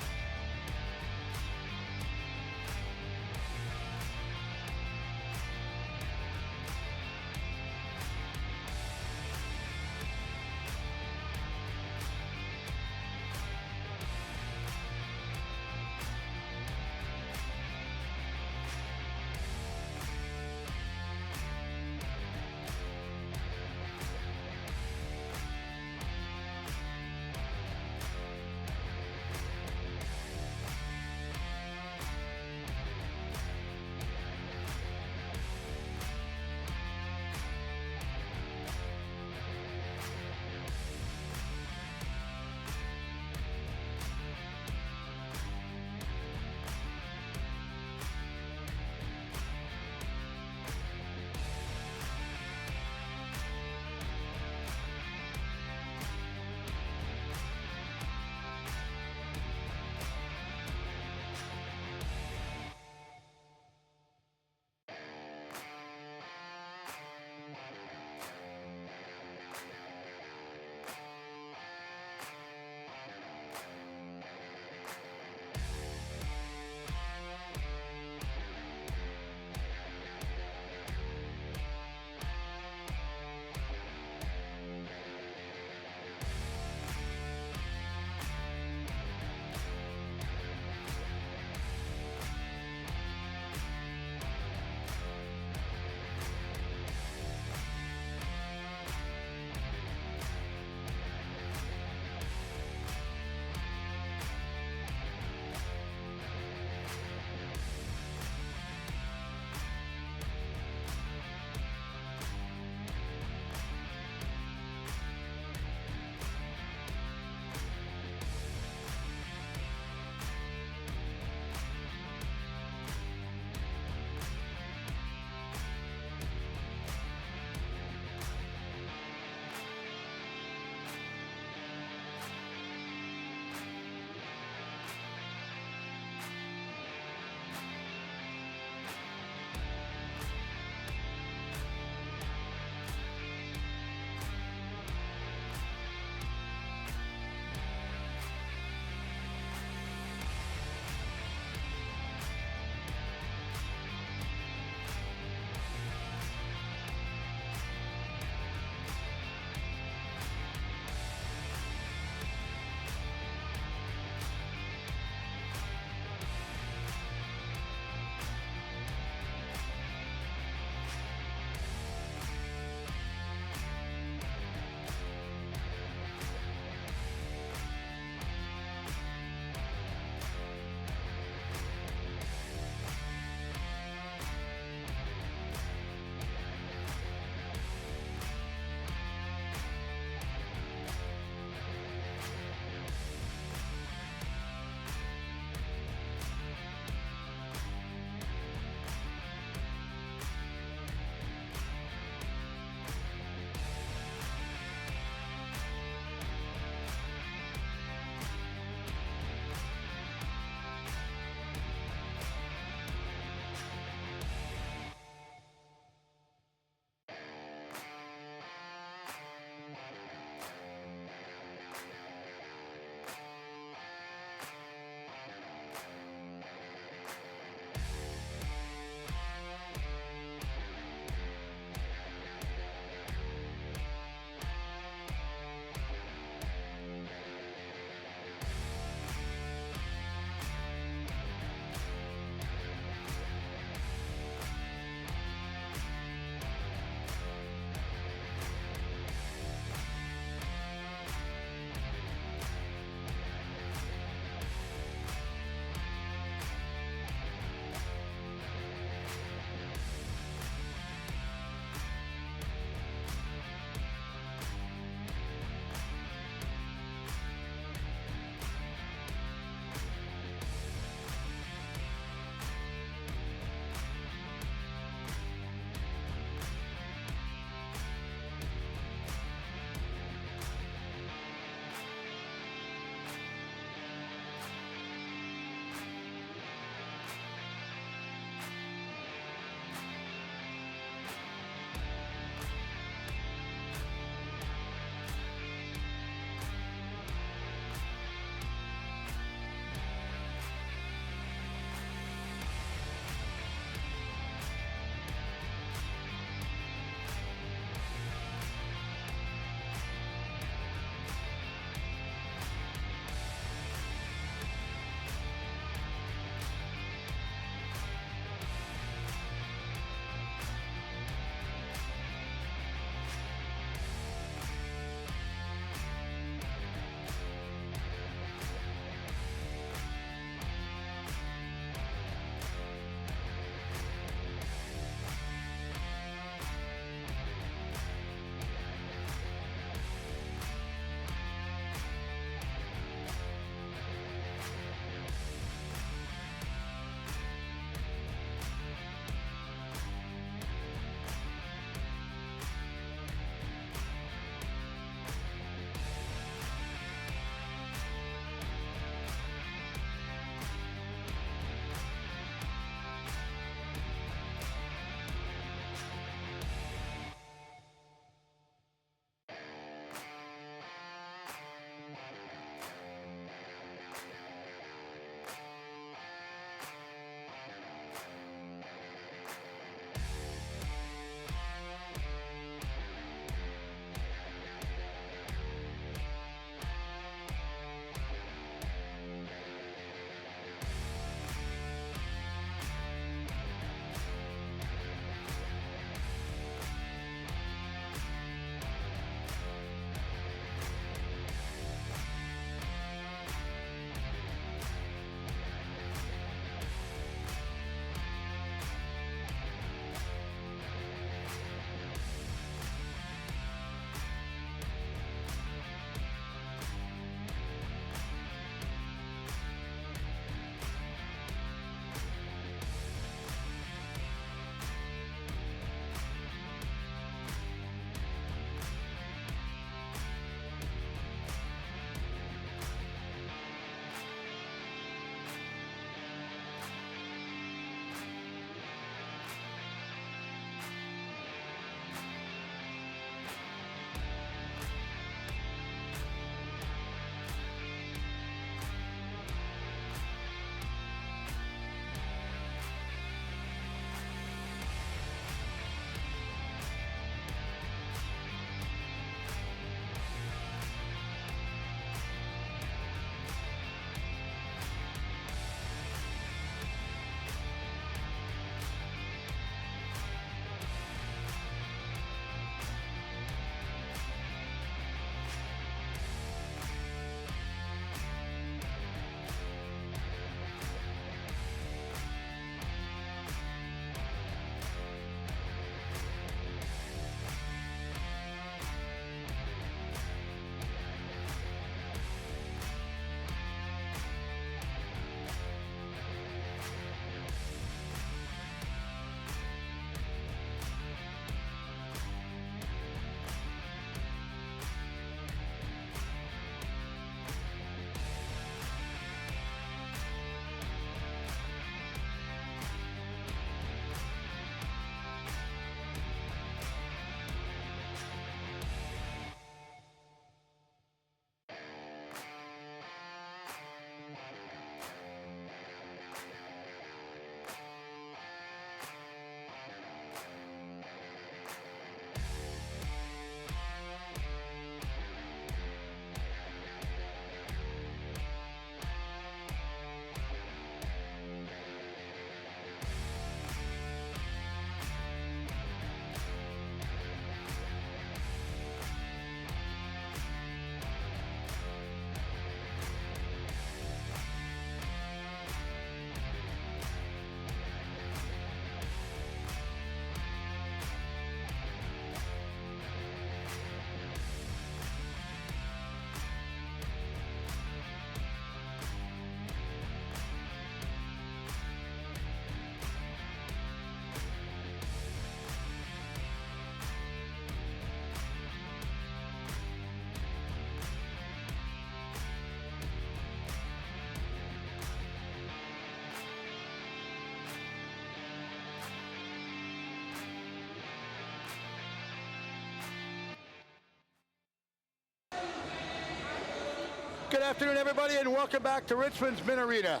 Good afternoon, everybody, and welcome back to Richmond's Min Arena.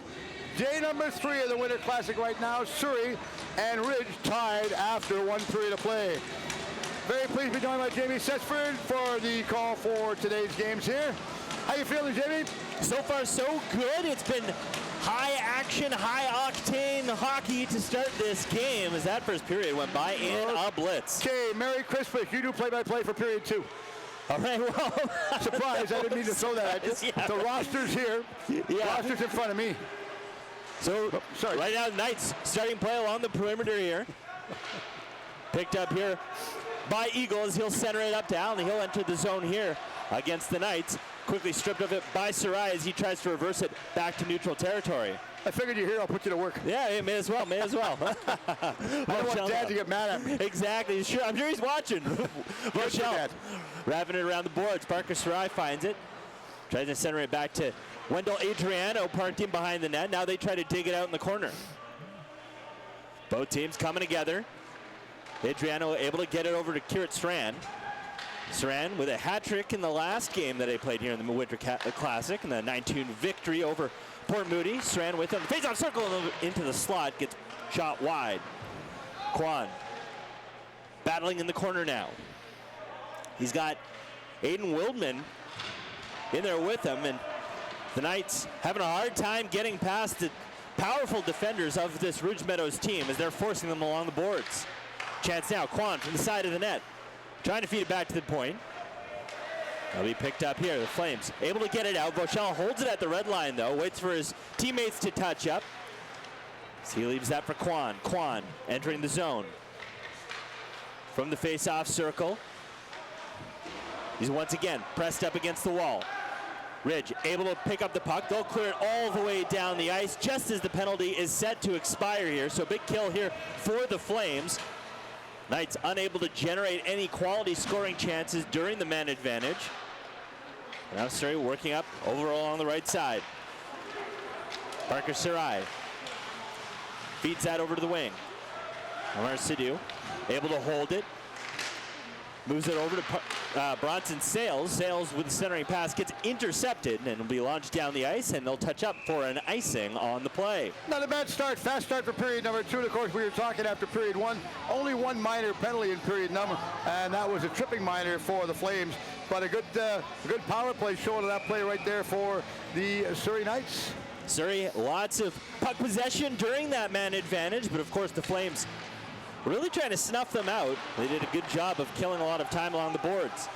Day number 3 of the Winter Classic right now. Surrey and Ridge tied after 1 period of play. Very pleased to be joined by Jamie Setsford for the call for today's games here. How you feeling, Jamie? So far, so good. It's been high action, high octane hockey to start this game as that first period went by in a blitz. Okay, Merry Christmas. You do play-by-play for period 2. All right, well. Surprise, I didn't mean to throw that at you. Yeah. The roster's here. Yeah. Roster's in front of me. So, sorry. right now, Knights starting play along the perimeter here. Picked up here by Eagles. He'll center it up to Allen. He'll enter the zone here against the Knights. Quickly stripped of it by Sarai as he tries to reverse it back to neutral territory. I figured you're here, I'll put you to work. Yeah, it may as well, may as well. I don't want Dad to get mad at me. Exactly, sure. I'm sure he's watching. Rochelle wrapping it around the boards. Parker Sarai finds it. Tries to center it back to Wendell Adriano, parked in behind the net. Now they try to dig it out in the corner. Both teams coming together. Adriano able to get it over to Kirit Strand. Strand with a hat trick in the last game that they played here in the Winter Classic, and the 9-2 victory over Port Moody. Strand with him. Face-off circle into the slot. Gets shot wide. Kwan battling in the corner now. He's got Aiden Wildman in there with him, and the Knights having a hard time getting past the powerful defenders of this Ridge Meadows team as they're forcing them along the boards. Chance now, Kwan from the side of the net. Trying to feed it back to the point. That'll be picked up here. The Flames able to get it out. Vauchel holds it at the red line, though. Waits for his teammates to touch up. So he leaves that for Kwan. Kwan entering the zone. From the face-off circle. He's once again pressed up against the wall. Ridge able to pick up the puck. They'll clear it all the way down the ice just as the penalty is set to expire here. So big kill here for the Flames. Knights unable to generate any quality scoring chances during the man advantage. Now Surrey working up overall on the right side. Parker Sarai feeds that over to the wing. Omar Sidhu able to hold it. Moves it over to Bronson Sales. Sales with the centering pass gets intercepted and will be launched down the ice, and they'll touch up for an icing on the play. Not a bad start. Fast start for period number 2. And of course, we were talking after period 1. Only one minor penalty in period number, and that was a tripping minor for the Flames. But a good power play showing that play right there for the Surrey Knights. Surrey, lots of puck possession during that man advantage, but of course the Flames really trying to snuff them out. They did a good job of killing a lot of time along the boards.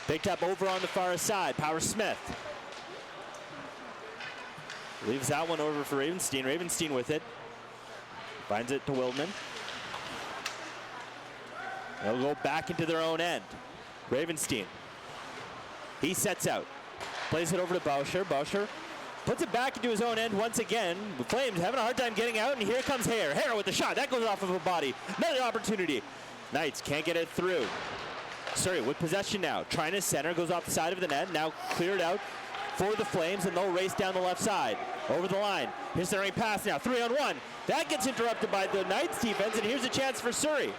Picked up over on the far side. Power Smith leaves that one over for Ravenstein. Ravenstein with it. Finds it to Wildman. They'll go back into their own end. Ravenstein. He sets out. Plays it over to Boucher. Boucher puts it back into his own end once again. The Flames having a hard time getting out, and here comes Hare. Hare with the shot. That goes off of a body. Another opportunity. Knights can't get it through. Surrey with possession now. Trying to center. Goes off the side of the net. Now cleared out for the Flames, and they'll race down the left side. Over the line. Here's centering pass now. 3-on-1. That gets interrupted by the Knights defense, and here's a chance for Surrey.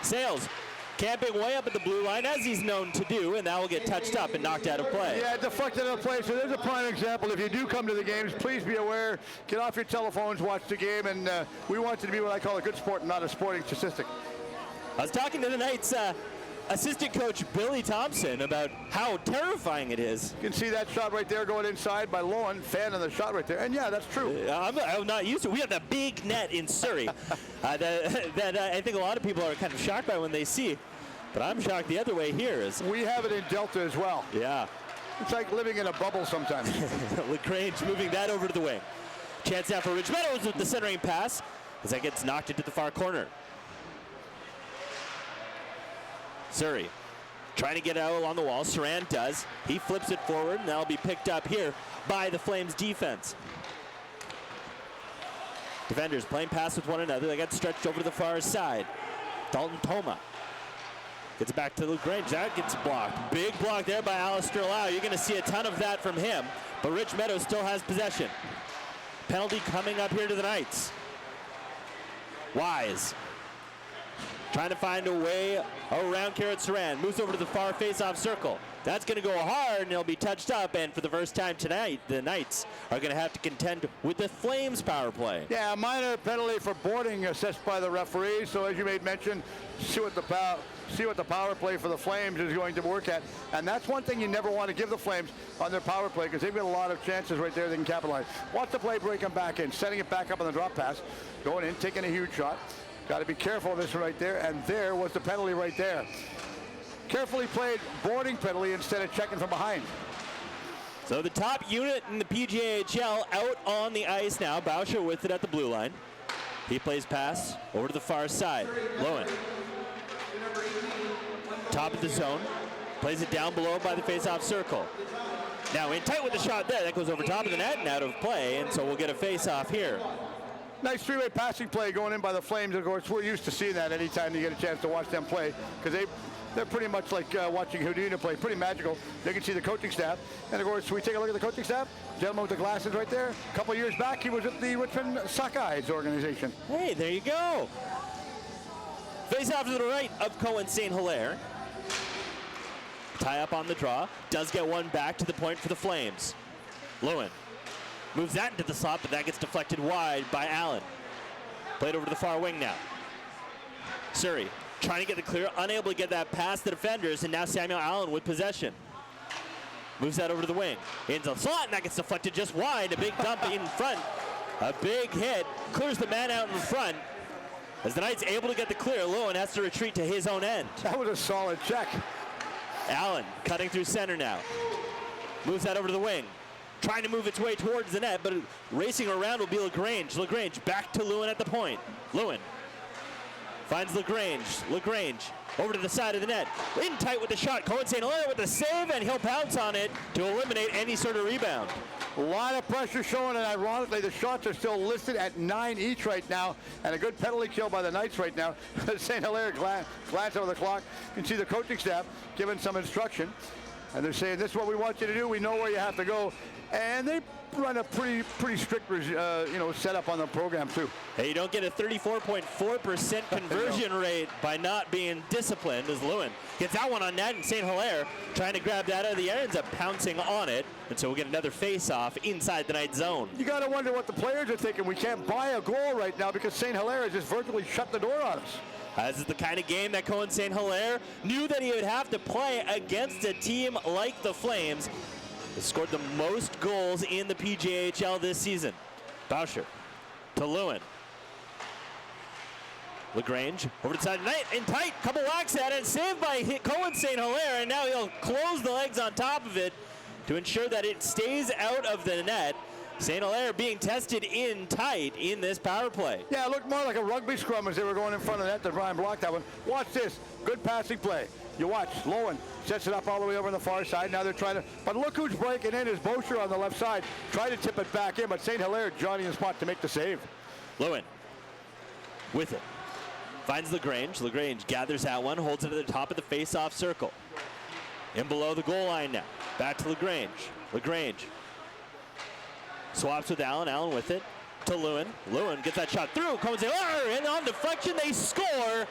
Sales camping way up at the blue line, as he's known to do, and that will get touched up and knocked out of play. Yeah, deflected out of play. So there's a prime example. If you do come to the games, please be aware. Get off your telephones, watch the game, and we want you to be what I call a good sport and not a sporting statistic. I was talking to the Knights assistant coach Billy Thompson about how terrifying it is. You can see that shot right there going inside by Lohan, fan of the shot right there. And yeah, that's true. I'm not used to it. We have that big net in Surrey that I think a lot of people are kind of shocked by when they see. But I'm shocked the other way here. We have it in Delta as well. Yeah. It's like living in a bubble sometimes. LaGrange moving that over to the wing. Chance now for Ridge Meadows with the centering pass as that gets knocked into the far corner. Surrey trying to get it out along the wall. Saran does. He flips it forward, and that'll be picked up here by the Flames defense. Defenders playing pass with one another. They got stretched over to the far side. Dalton Toma gets it back to LaGrange. That gets blocked. Big block there by Alistair Lau. You're going to see a ton of that from him. But Ridge Meadows still has possession. Penalty coming up here to the Knights. Wise trying to find a way around Carrot Saran. Moves over to the far face-off circle. That's going to go hard, and it'll be touched up. And for the first time tonight, the Knights are going to have to contend with the Flames power play. Yeah, a minor penalty for boarding assessed by the referee. So as you made mention, see what the power play for the Flames is going to work at. And that's one thing you never want to give the Flames on their power play, because they've got a lot of chances right there they can capitalize. Watch the play break them back in, setting it back up on the drop pass, going in, taking a huge shot. Got to be careful of this right there, and there was the penalty right there. Carefully played boarding penalty instead of checking from behind. So the top unit in the PJHL out on the ice now. Boucher with it at the blue line. He plays pass over to the far side. Lowen. Top of the zone. Plays it down below by the face-off circle. Now in tight with the shot there. That goes over top of the net and out of play, and so we'll get a face-off here. Nice three-way passing play going in by the Flames. Of course, we're used to seeing that anytime you get a chance to watch them play, because they're pretty much like watching Houdini play, pretty magical. You can see the coaching staff. And of course, we take a look at the coaching staff. Gentleman with the glasses right there. A couple years back, he was at the Richmond Sockeyes organization. Hey, there you go. Face off to the right of Cohen St. Hilaire. Tie up on the draw. Does get one back to the point for the Flames. Lewin moves that into the slot, but that gets deflected wide by Allen. Played over to the far wing now. Surrey trying to get the clear, unable to get that past the defenders, and now Samuel Allen with possession. Moves that over to the wing. Into the slot, and that gets deflected just wide. A big dump in front. A big hit. Clears the man out in front. As the Knights able to get the clear, Lowen has to retreat to his own end. That was a solid check. Allen cutting through center now. Moves that over to the wing. Trying to move its way towards the net, but racing around will be LaGrange. LaGrange back to Lewin at the point. Lewin finds LaGrange. LaGrange over to the side of the net. In tight with the shot. Cohen St. Hilaire with the save, and he'll pounce on it to eliminate any sort of rebound. A lot of pressure showing, and ironically, the shots are still listed at 9 each right now, and a good penalty kill by the Knights right now. St. Hilaire glance over the clock. You can see the coaching staff giving some instruction, and they're saying, this is what we want you to do. We know where you have to go. And they run a pretty strict setup on the program too. Hey, you don't get a 34.4% conversion rate by not being disciplined, as Lewin gets that one on net, and St. Hilaire trying to grab that out of the air, ends up pouncing on it, and so we'll get another face-off inside the Knights zone. You got to wonder what the players are thinking. We can't buy a goal right now because St. Hilaire has just virtually shut the door on us. This is the kind of game that Cohen St. Hilaire knew that he would have to play against a team like the Flames. He scored the most goals in the PJHL this season. Boucher to Lewin. LaGrange over to the side of the net, in tight, couple whacks at it, saved by Cohen St. Hilaire, and now he'll close the legs on top of it to ensure that it stays out of the net. St. Hilaire being tested in tight in this power play. Yeah, it looked more like a rugby scrum as they were going in front of the net that Ryan blocked that one. Watch this, good passing play. You watch, Lowen sets it up all the way over on the far side. Now they're trying to, but look who's breaking in is Boucher on the left side. Try to tip it back in, but St. Hilaire Johnny in the spot to make the save. Lowen with it. Finds LaGrange. LaGrange gathers that one, holds it at the top of the face-off circle. In below the goal line now. Back to LaGrange. LaGrange swaps with Allen. Allen with it to Lewin. Lewin gets that shot through. Comes in, and on deflection they score.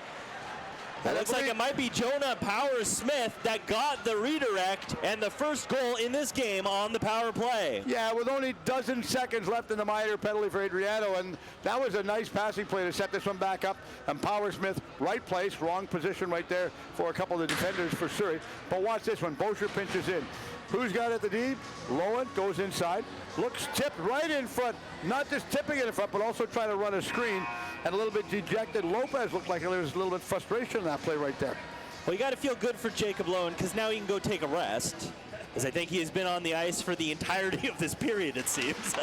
It looks like it might be Jonah Power-Smith that got the redirect and the first goal in this game on the power play. Yeah, with only a dozen seconds left in the minor penalty for Adriano, and that was a nice passing play to set this one back up. And Power-Smith, right place, wrong position right there for a couple of the defenders for Surrey. But watch this one, Boucher pinches in. Who's got it at the D? Lowen goes inside, looks tipped right in front, not just tipping it in front, but also trying to run a screen, and a little bit dejected. Lopez looked like there was a little bit of frustration in that play right there. Well, you got to feel good for Jacob Lowen, because now he can go take a rest, as I think he has been on the ice for the entirety of this period, it seems.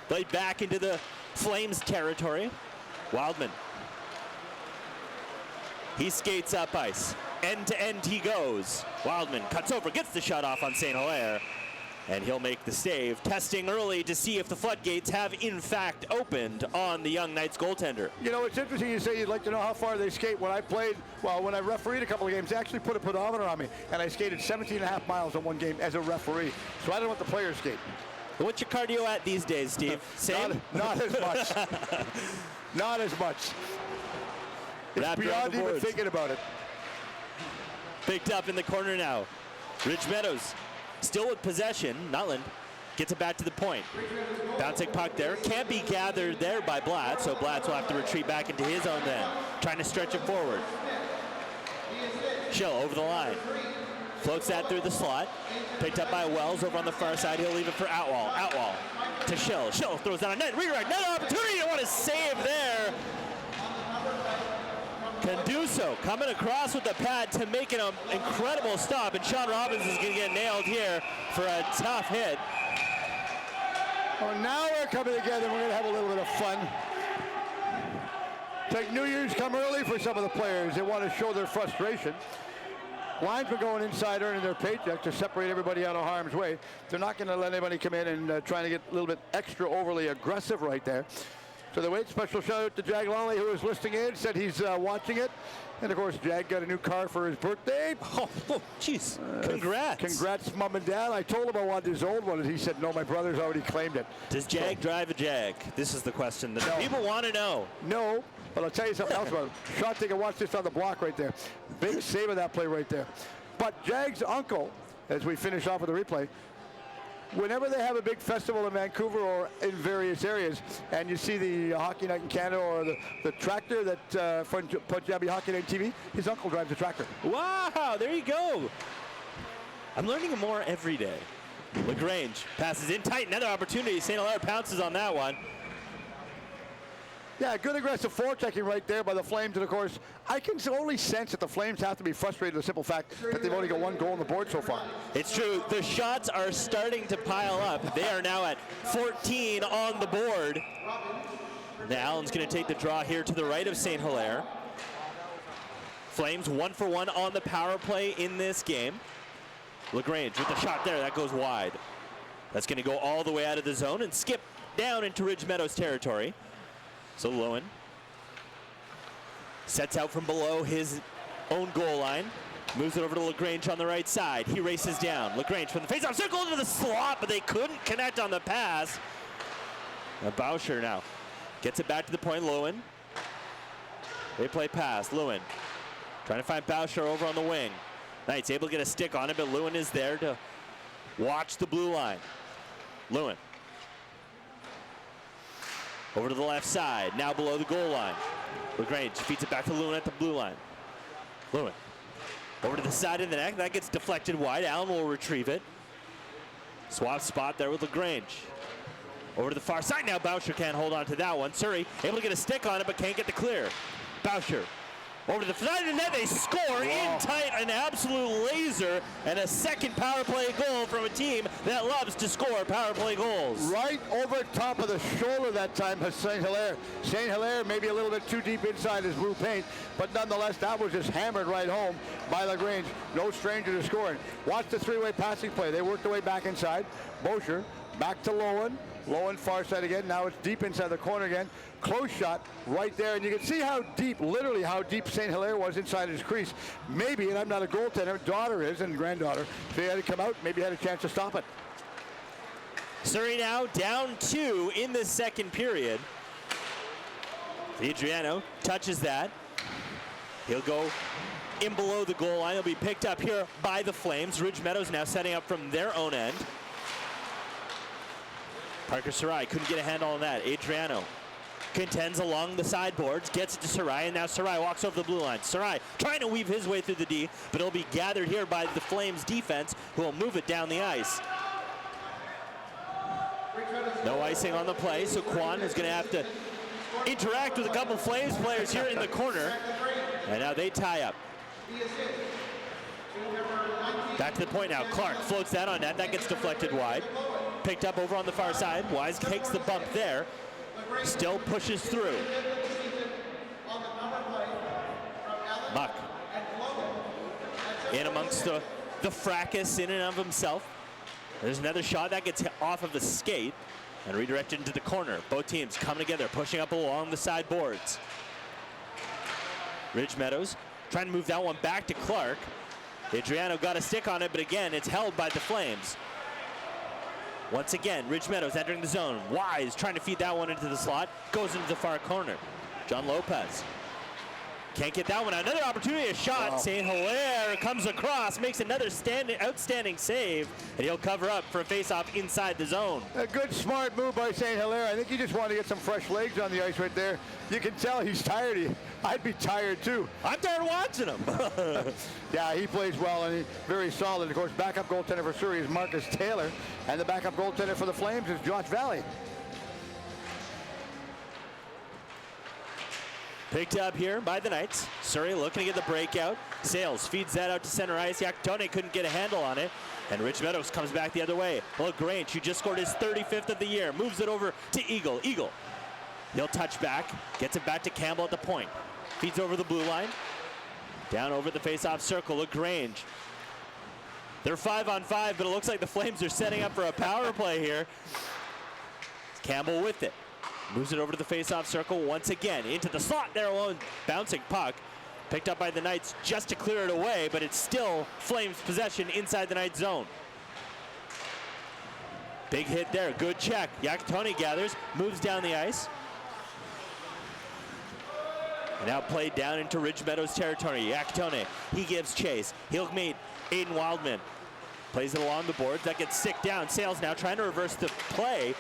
Played back into the Flames territory. Wildman. He skates up ice. End to end he goes. Wildman cuts over, gets the shot off on St. Hilaire, and he'll make the save. Testing early to see if the floodgates have in fact opened on the Young Knights goaltender. You know, it's interesting you say you'd like to know how far they skate. When I played, well, when I refereed a couple of games, they actually put a pedometer on me, and I skated 17.5 miles in one game as a referee. So I don't know what the players skate. What's your cardio at these days, Steve? Same? Not as much. Not as much. Wrapped around beyond the even boards. thinking about it. Picked up in the corner now. Ridge Meadows still with possession. Nutland gets it back to the point. Bouncing puck there. Can't be gathered there by Blatz, so Blatz will have to retreat back into his own end. Trying to stretch it forward. Schill over the line. Floats that through the slot. Picked up by Wells over on the far side. He'll leave it for Outwall. Outwall to Schill. Schill throws down a net. Redirect. Net opportunity. What a save there. Canduso coming across with the pad to make an incredible stop, and Sean Robbins is going to get nailed here for a tough hit. Well, now we're coming together. We're going to have a little bit of fun. It's like New Year's come early for some of the players. They want to show their frustration. Linesmen going inside earning their paycheck to separate everybody out of harm's way. They're not going to let anybody come in and trying to get a little bit extra overly aggressive right there. So they wait. Special shout out to Jag Longley, who is listening in, said he's watching it. And of course, Jag got a new car for his birthday. Oh, jeez. Congrats. Congrats, Mom and Dad. I told him I wanted his old one, and he said, no, my brother's already claimed it. Does Jag drive a Jag? This is the question that people want to know. No, but I'll tell you something else about it. Shot, take a watch this on the block right there. Big save of that play right there. But Jag's uncle, as we finish off with the replay, whenever they have a big festival in Vancouver or in various areas, and you see the Hockey Night in Canada or the tractor that from Punjabi Hockey Night TV, his uncle drives the tractor. Wow, there you go. I'm learning more every day. LaGrange passes in tight. Another opportunity. St. Hilaire pounces on that one. Yeah, good aggressive forechecking right there by the Flames. And, of course, I can only sense that the Flames have to be frustrated with the simple fact that they've only got one goal on the board so far. It's true. The shots are starting to pile up. They are now at 14 on the board. Now Allen's going to take the draw here to the right of St. Hilaire. Flames 1 for 1 on the power play in this game. LaGrange with the shot there. That goes wide. That's going to go all the way out of the zone and skip down into Ridge Meadows territory. So Lowen sets out from below his own goal line. Moves it over to LaGrange on the right side. He races down. LaGrange from the faceoff circle into the slot, but they couldn't connect on the pass. Now Boucher now gets it back to the point. Lowen. They play pass. Lewin trying to find Boucher over on the wing. Knight's able to get a stick on it, but Lewin is there to watch the blue line. Lewin. Over to the left side, now below the goal line. LaGrange feeds it back to Lewin at the blue line. Lewin over to the side of the net. That gets deflected wide. Allen will retrieve it. Swap spot there with LaGrange. Over to the far side now. Boucher can't hold on to that one. Surrey able to get a stick on it, but can't get the clear. Boucher over to the side of the net. They score in tight. An absolute laser and a second power play goal from a team that loves to score power play goals. Right over top of the shoulder that time has St. Hilaire. St. Hilaire maybe a little bit too deep inside his blue paint, but nonetheless that was just hammered right home by LaGrange. No stranger to scoring. Watch the three-way passing play. They worked their way back inside. Boucher back to Lowen. Lowen far side again. Now it's deep inside the corner again. Close shot right there, and you can see how deep, literally how deep St. Hilaire was inside his crease. Maybe, and I'm not a goaltender, daughter is, and granddaughter, if he had to come out, maybe had a chance to stop it. Surrey now down 2 in the second period. Adriano touches that. He'll go in below the goal line. He'll be picked up here by the Flames. Ridge Meadows now setting up from their own end. Parker Sarai couldn't get a handle on that. Adriano contends along the sideboards, gets it to Sarai, and now Sarai walks over the blue line. Sarai trying to weave his way through the D, but it'll be gathered here by the Flames defense, who will move it down the ice. No icing on the play, so Kwan is going to have to interact with a couple Flames players here in the corner, and now they tie up. Back to the point now. Clark floats that on net. That gets deflected wide. Picked up over on the far side. Wise takes the bump there. Still pushes through. Muck in amongst the fracas in and of himself. There's another shot that gets off of the skate and redirected into the corner. Both teams coming together, pushing up along the side boards. Ridge Meadows trying to move that one back to Clark. Adriano got a stick on it, but again, it's held by the Flames. Once again, Ridge Meadows entering the zone. Wise trying to feed that one into the slot. Goes into the far corner. John Lopez Can't get that one. Another opportunity, a shot. Wow. St. Hilaire comes across, makes another outstanding save, and he'll cover up for a face-off inside the zone. A good, smart move by St. Hilaire. I think he just wanted to get some fresh legs on the ice right there. You can tell he's tired. I'd be tired too. I'm tired watching him. Yeah, he plays well and he's very solid. Of course, backup goaltender for Surrey is Marcus Taylor, and the backup goaltender for the Flames is Josh Valley. Picked up here by the Knights. Surrey looking to get the breakout. Sales feeds that out to center ice. Yaktone couldn't get a handle on it. And Rich Meadows comes back the other way. LaGrange, who just scored his 35th of the year, moves it over to Eagle. Eagle, he'll touch back, gets it back to Campbell at the point. Feeds over the blue line. Down over the face-off circle, LaGrange. They're 5-on-5, but it looks like the Flames are setting up for a power play here. Campbell with it. Moves it over to the face-off circle once again. Into the slot there alone. Bouncing puck. Picked up by the Knights just to clear it away, but it's still Flames possession inside the Knights zone. Big hit there. Good check. Yaktone gathers. Moves down the ice. And now played down into Ridge Meadows territory. Yaktone, he gives chase. He'll meet Aiden Wildman. Plays it along the boards. That gets sick down. Sales now trying to reverse the play.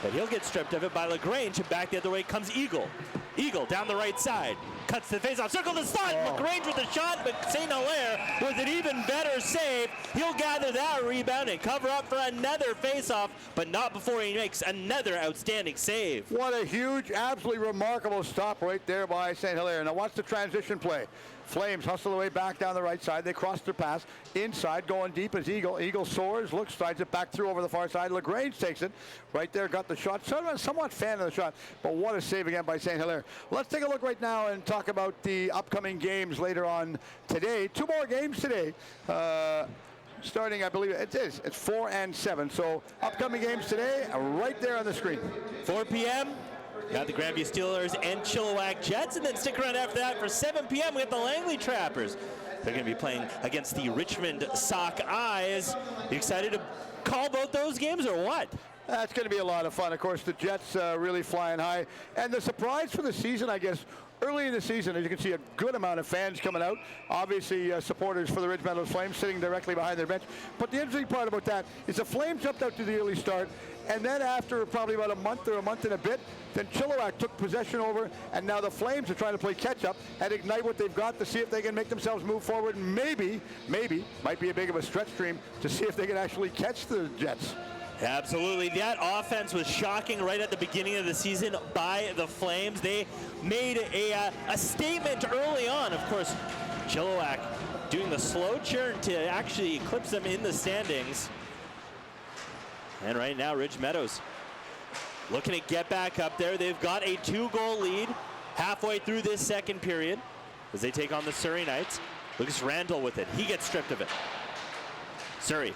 But he'll get stripped of it by LaGrange, and back the other way comes Eagle. Eagle down the right side. Cuts the face-off, circle the slot. LaGrange with the shot, but St. Hilaire with an even better save. He'll gather that rebound and cover up for another face-off, but not before he makes another outstanding save. What a huge, absolutely remarkable stop right there by St. Hilaire. Now watch the transition play. Flames hustle their way back down the right side. They cross their pass. Inside, going deep is Eagle. Eagle soars, looks, slides it back through over the far side. LaGrange takes it. Right there, got the shot. Somewhat fan of the shot, but what a save again by St. Hilaire. Let's take a look right now and talk about the upcoming games later on today. 2 more games today. Starting, I believe, it's 4 and 7. So upcoming games today, right there on the screen. 4 p.m. Got the Grandview Steelers and Chilliwack Jets, and then stick around after that for 7 p.m. We got the Langley Trappers. They're going to be playing against the Richmond Sockeyes. You excited to call both those games or what? That's going to be a lot of fun. Of course, the Jets really flying high. And the surprise for the season, I guess, early in the season, as you can see, a good amount of fans coming out. Obviously, supporters for the Ridge Meadows Flames sitting directly behind their bench. But the interesting part about that is the Flames jumped out to the early start. And then after probably about a month or a month and a bit, then Chilliwack took possession over, and now the Flames are trying to play catch-up and ignite what they've got to see if they can make themselves move forward. And maybe, might be a big of a stretch stream to see if they can actually catch the Jets. Absolutely. That offense was shocking right at the beginning of the season by the Flames. They made a statement early on. Of course, Chilliwack doing the slow churn to actually eclipse them in the standings. And right now, Ridge Meadows looking to get back up there. They've got a 2-goal lead halfway through this second period as they take on the Surrey Knights. Lucas Randall with it. He gets stripped of it. Surrey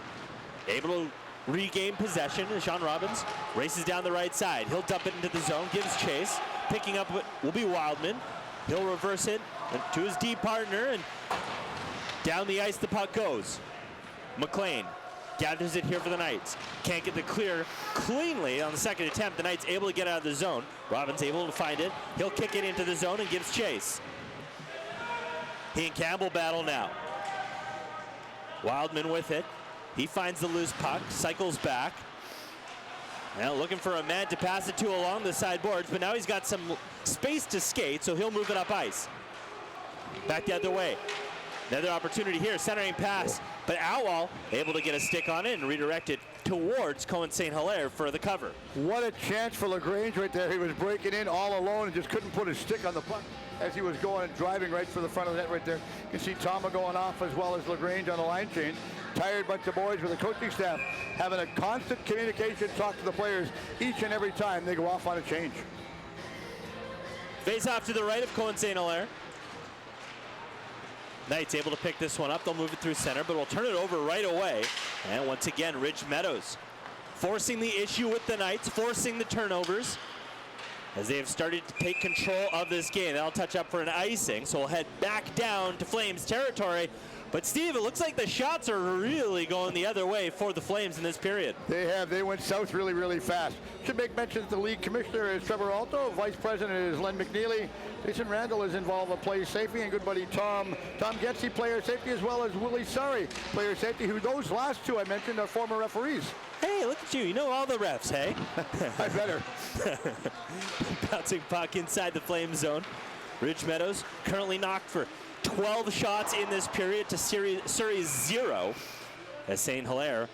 able to regain possession. Sean Robbins races down the right side. He'll dump it into the zone, gives chase. Picking up will be Wildman. He'll reverse it to his D partner, and down the ice the puck goes. McLean gathers it here for the Knights. Can't get the clear cleanly on the second attempt. The Knights able to get out of the zone. Robbins able to find it. He'll kick it into the zone and gives chase. He and Campbell battle now. Wildman with it. He finds the loose puck, cycles back. Now looking for a man to pass it to along the side boards, but now he's got some space to skate, so he'll move it up ice. Back the other way. Another opportunity here, centering pass, but Outwall able to get a stick on it and redirect it towards Cohen St. Hilaire for the cover. What a chance for LaGrange right there. He was breaking in all alone and just couldn't put his stick on the puck as he was going and driving right for the front of the net right there. You can see Tama going off as well as LaGrange on the line change. Tired bunch of boys with the coaching staff having a constant communication talk to the players each and every time they go off on a change. Face off to the right of Cohen St. Hilaire. Knights able to pick this one up. They'll move it through center, but we'll turn it over right away. And once again, Ridge Meadows forcing the issue with the Knights, forcing the turnovers as they have started to take control of this game. That'll touch up for an icing, so we'll head back down to Flames territory But Steve, it looks like the shots are really going the other way for the Flames in this period. They have. They went south really, really fast. Should make mention that the league commissioner is Trevor Alto, vice president is Len McNeely. Jason Randall is involved with player safety, and good buddy Tom Getzy, player safety, as well as Willie Surrey, player safety, who those last two I mentioned are former referees. Hey, look at you. You know all the refs, hey? I better. Bouncing puck inside the Flame zone. Ridge Meadows currently knocked for 12 shots in this period to Surrey's 0. As St. Hilaire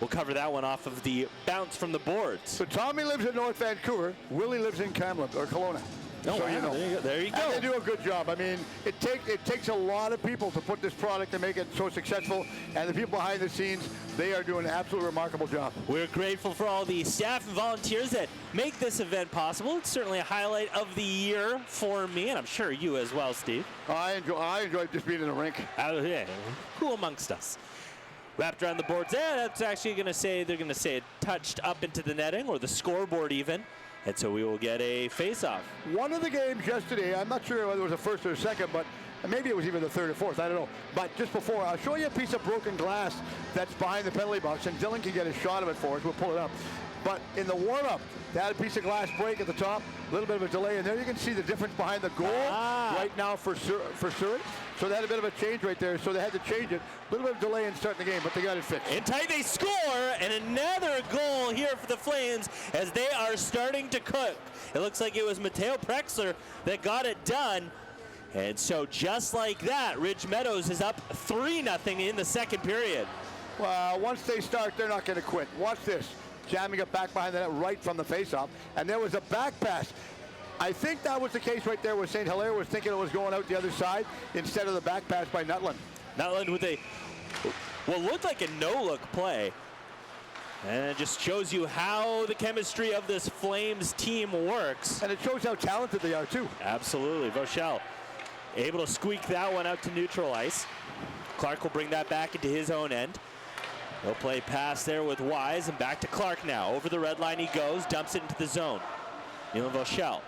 will cover that one off of the bounce from the boards. So Tommy lives in North Vancouver. Willie lives in Kamloops or Kelowna. Oh, so wow. you know. There you go. And they do a good job. I mean, it takes a lot of people to put this product and make it so successful. And the people behind the scenes, they are doing an absolutely remarkable job. We're grateful for all the staff and volunteers that make this event possible. It's certainly a highlight of the year for me, and I'm sure you as well, Steve. I enjoy just being in the rink. Yeah. Who amongst us? Wrapped around the boards there. That's actually going to say, they're going to say it touched up into the netting or the scoreboard even. And so we will get a face-off. One of the games yesterday, I'm not sure whether it was the first or the second, but maybe it was even the third or fourth, I don't know. But just before, I'll show you a piece of broken glass that's behind the penalty box, and Dylan can get a shot of it for us. We'll pull it up. But in the warm-up, they had a piece of glass break at the top, a little bit of a delay, and there you can see the difference behind the goal right now for Surrey. So they had a bit of a change right there, so they had to change it. A little bit of delay in starting the game, but they got it fixed. In tight, they score, and another goal here for the Flames as they are starting to cook. It looks like it was Mateo Prexler that got it done. And so just like that, Ridge Meadows is up 3-0 in the second period. Well, once they start, they're not going to quit. Watch this. Jamming it back behind the net right from the faceoff. And there was a back pass. I think that was the case right there where St. Hilaire was thinking it was going out the other side instead of the back pass by Nutland. Nutland with what looked like a no-look play. And it just shows you how the chemistry of this Flames team works. And it shows how talented they are, too. Absolutely. Vauchel able to squeak that one out to neutral ice. Clark will bring that back into his own end. He'll play pass there with Wise, and back to Clark now. Over the red line he goes, dumps it into the zone. Neil Vauchel.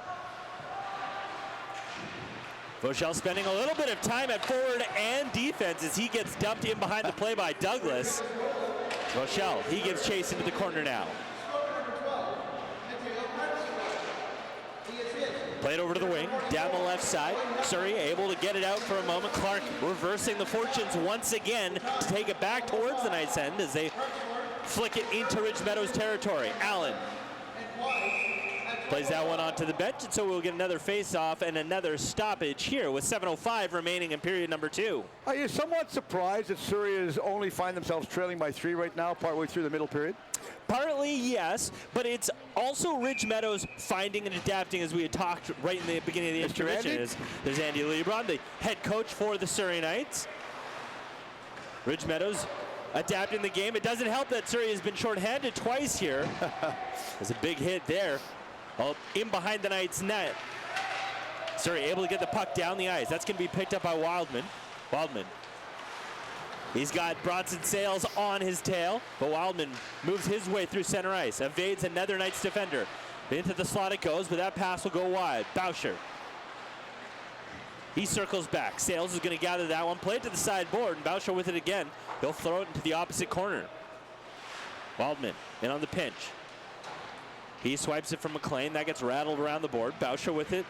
Vauchel spending a little bit of time at forward and defense as he gets dumped in behind the play by Douglas. Vauchel, he gives chase into the corner now. Played over to the wing, down the left side. Surrey able to get it out for a moment. Clark reversing the fortunes once again to take it back towards the night's end as they flick it into Ridge Meadows territory. Allen plays that one onto the bench, and so we'll get another face-off and another stoppage here with 7:05 remaining in period number 2. Are you somewhat surprised that Surrey is only find themselves trailing by 3 right now, partway through the middle period? Partly, yes, but it's also Ridge Meadows finding and adapting, as we had talked right in the beginning of the intermission. There's Andy Lebron, the head coach for the Surrey Knights. Ridge Meadows adapting the game. It doesn't help that Surrey has been shorthanded twice here. There's a big hit there. In behind the Knights' net. Surrey able to get the puck down the ice. That's going to be picked up by Wildman. He's got Bronson Sales on his tail, but Wildman moves his way through center ice, evades another Knights defender. Into the slot it goes, but that pass will go wide. Boucher. He circles back. Sales is going to gather that one, play it to the sideboard, and Boucher with it again. He'll throw it into the opposite corner. Wildman in on the pinch. He swipes it from McLean. That gets rattled around the board. Boucher with it.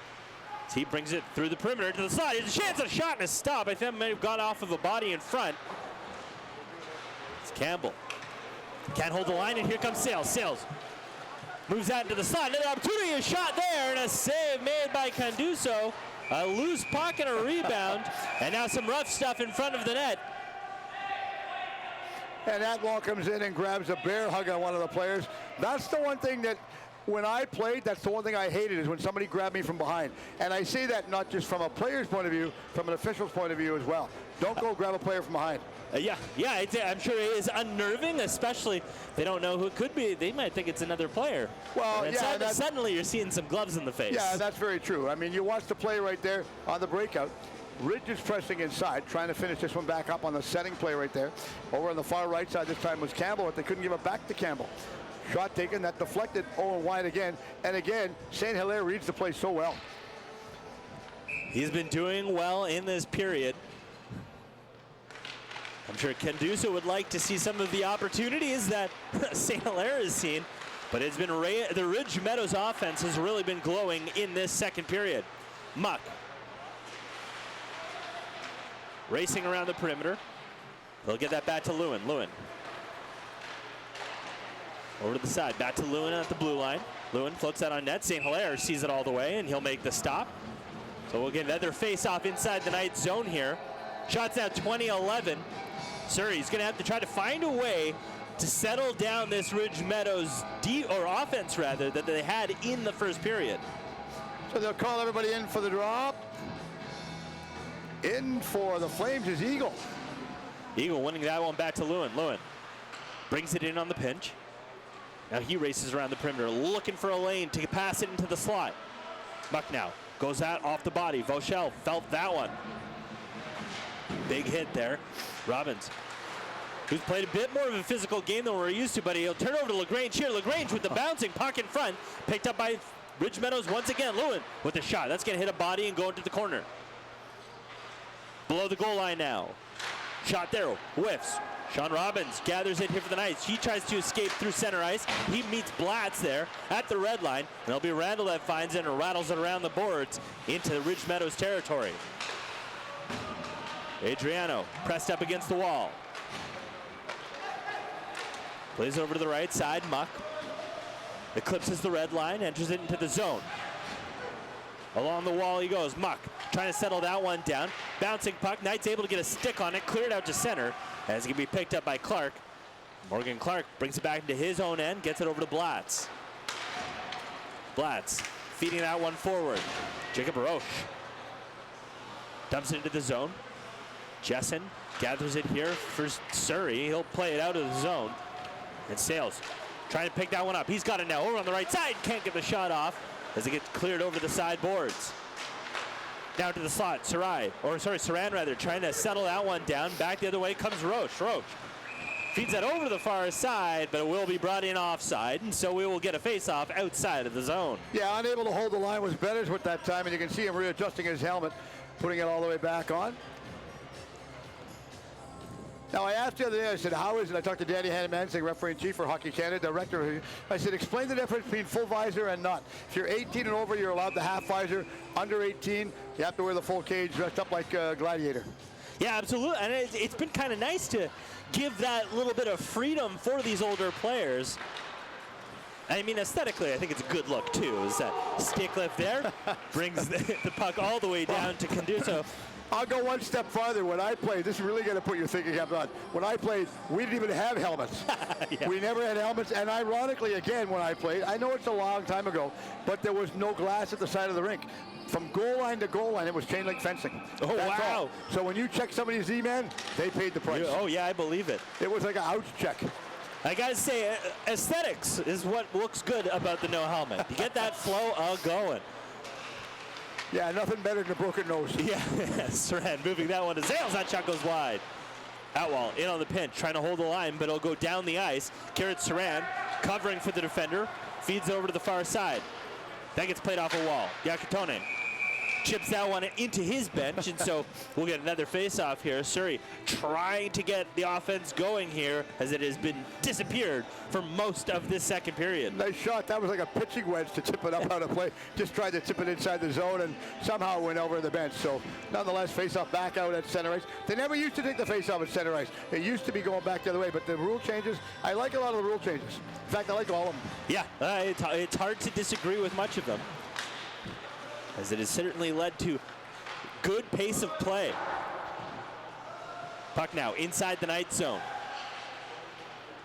He brings it through the perimeter to the side. There's a chance at a shot and a stop. I think that may have gone off of a body in front. It's Campbell. Can't hold the line, and here comes Sales. Sales moves that into the slot. Another opportunity, a shot there, and a save made by Canduso. A loose puck and a rebound, and now some rough stuff in front of the net. And Atwell comes in and grabs a bear hug on one of the players. That's the one thing that when I played, that's the one thing I hated, is when somebody grabbed me from behind. And I say that not just from a player's point of view, from an official's point of view as well. Don't go grab a player from behind. Yeah, I'm sure it is unnerving, especially if they don't know who it could be. They might think it's another player. Well, yeah. Suddenly you're seeing some gloves in the face. Yeah, that's very true. I mean, you watch the play right there on the breakout. Ridge is pressing inside, trying to finish this one back up on the setting play right there. Over on the far right side this time was Campbell, but they couldn't give it back to Campbell. Shot taken, that deflected, Owen wide again. And again, St. Hilaire reads the play so well. He's been doing well in this period. I'm sure Kenduso would like to see some of the opportunities that St. Hilaire has seen, but it's been the Ridge Meadows offense has really been glowing in this second period. Muck racing around the perimeter. They'll get that back to Lewin. Lewin over to the side, back to Lewin at the blue line. Lewin floats that on net. St. Hilaire sees it all the way, and he'll make the stop. So we'll get another face-off inside the Knight zone here. Shots now 20-11. Surrey's going to have to try to find a way to settle down this Ridge Meadows offense rather that they had in the first period. So they'll call everybody in for the drop. In for the Flames is Eagle. Eagle winning that one back to Lewin. Lewin brings it in on the pinch. Now he races around the perimeter looking for a lane to pass it into the slot. Muck now goes out off the body. Vauchel felt that one. Big hit there. Robbins, who's played a bit more of a physical game than we're used to, but he'll turn over to LaGrange here. LaGrange with the bouncing puck in front. Picked up by Ridge Meadows once again. Lewin with the shot. That's going to hit a body and go into the corner. Below the goal line now. Shot there. Whiffs. Sean Robbins gathers it here for the Knights. He tries to escape through center ice. He meets Blatz there at the red line. And it'll be Randall that finds it and rattles it around the boards into Ridge Meadows territory. Adriano pressed up against the wall. Plays over to the right side. Muck eclipses the red line, enters it into the zone. Along the wall he goes. Muck trying to settle that one down. Bouncing puck. Knight's able to get a stick on it. Cleared out to center. As it can be picked up by Clark. Morgan Clark brings it back into his own end. Gets it over to Blatz. Blatz feeding that one forward. Jacob Roche dumps it into the zone. Jessen gathers it here for Surrey. He'll play it out of the zone. And Sales trying to pick that one up. He's got it now over on the right side. Can't get the shot off as it gets cleared over the side boards. Down to the slot. Saran rather, trying to settle that one down. Back the other way comes Roche. Roche feeds that over to the far side, but it will be brought in offside, and so we will get a face-off outside of the zone. Yeah, unable to hold the line was Betters with that time, and you can see him readjusting his helmet, putting it all the way back on. Now, I asked the other day, I said, how is it? I talked to Danny Hanneman, referee-in-chief for Hockey Canada, director. I said, explain the difference between full visor and not. If you're 18 and over, you're allowed the half visor. Under 18, you have to wear the full cage, dressed up like a gladiator. Yeah, absolutely. And it's been kind of nice to give that little bit of freedom for these older players. I mean, aesthetically, I think it's a good look, too. Is that stick lift there brings the puck all the way down to Kenduso. I'll go one step farther. When I played, this is really going to put your thinking cap on. When I played, we didn't even have helmets. Yeah. We never had helmets. And ironically, again, when I played, I know it's a long time ago, but there was no glass at the side of the rink. From goal line to goal line, it was chain link fencing. Oh, That's wow. all. So when you check somebody's Z-man, they paid the price. Oh, yeah, I believe it. It was like a ouch check. I got to say, aesthetics is what looks good about the no helmet. You get that flow going. Yeah, nothing better than a broken nose. Yeah, Saran moving that one to Zales. That shot goes wide. Atwall in on the pinch, trying to hold the line, but it'll go down the ice. Garrett Saran covering for the defender, feeds it over to the far side. That gets played off a wall. Yakatone chips that one into his bench, and so we'll get another face-off here. Surrey trying to get the offense going here as it has been disappeared for most of this second period. Nice shot. That was like a pitching wedge to tip it up out of play. Just tried to tip it inside the zone and somehow went over the bench. So nonetheless, face-off back out at center ice. They never used to take the face-off at center ice. It used to be going back the other way, but the rule changes, I like a lot of the rule changes. In fact, I like all of them. Yeah, it's hard to disagree with much of them, as it has certainly led to good pace of play. Puck now inside the Knight zone.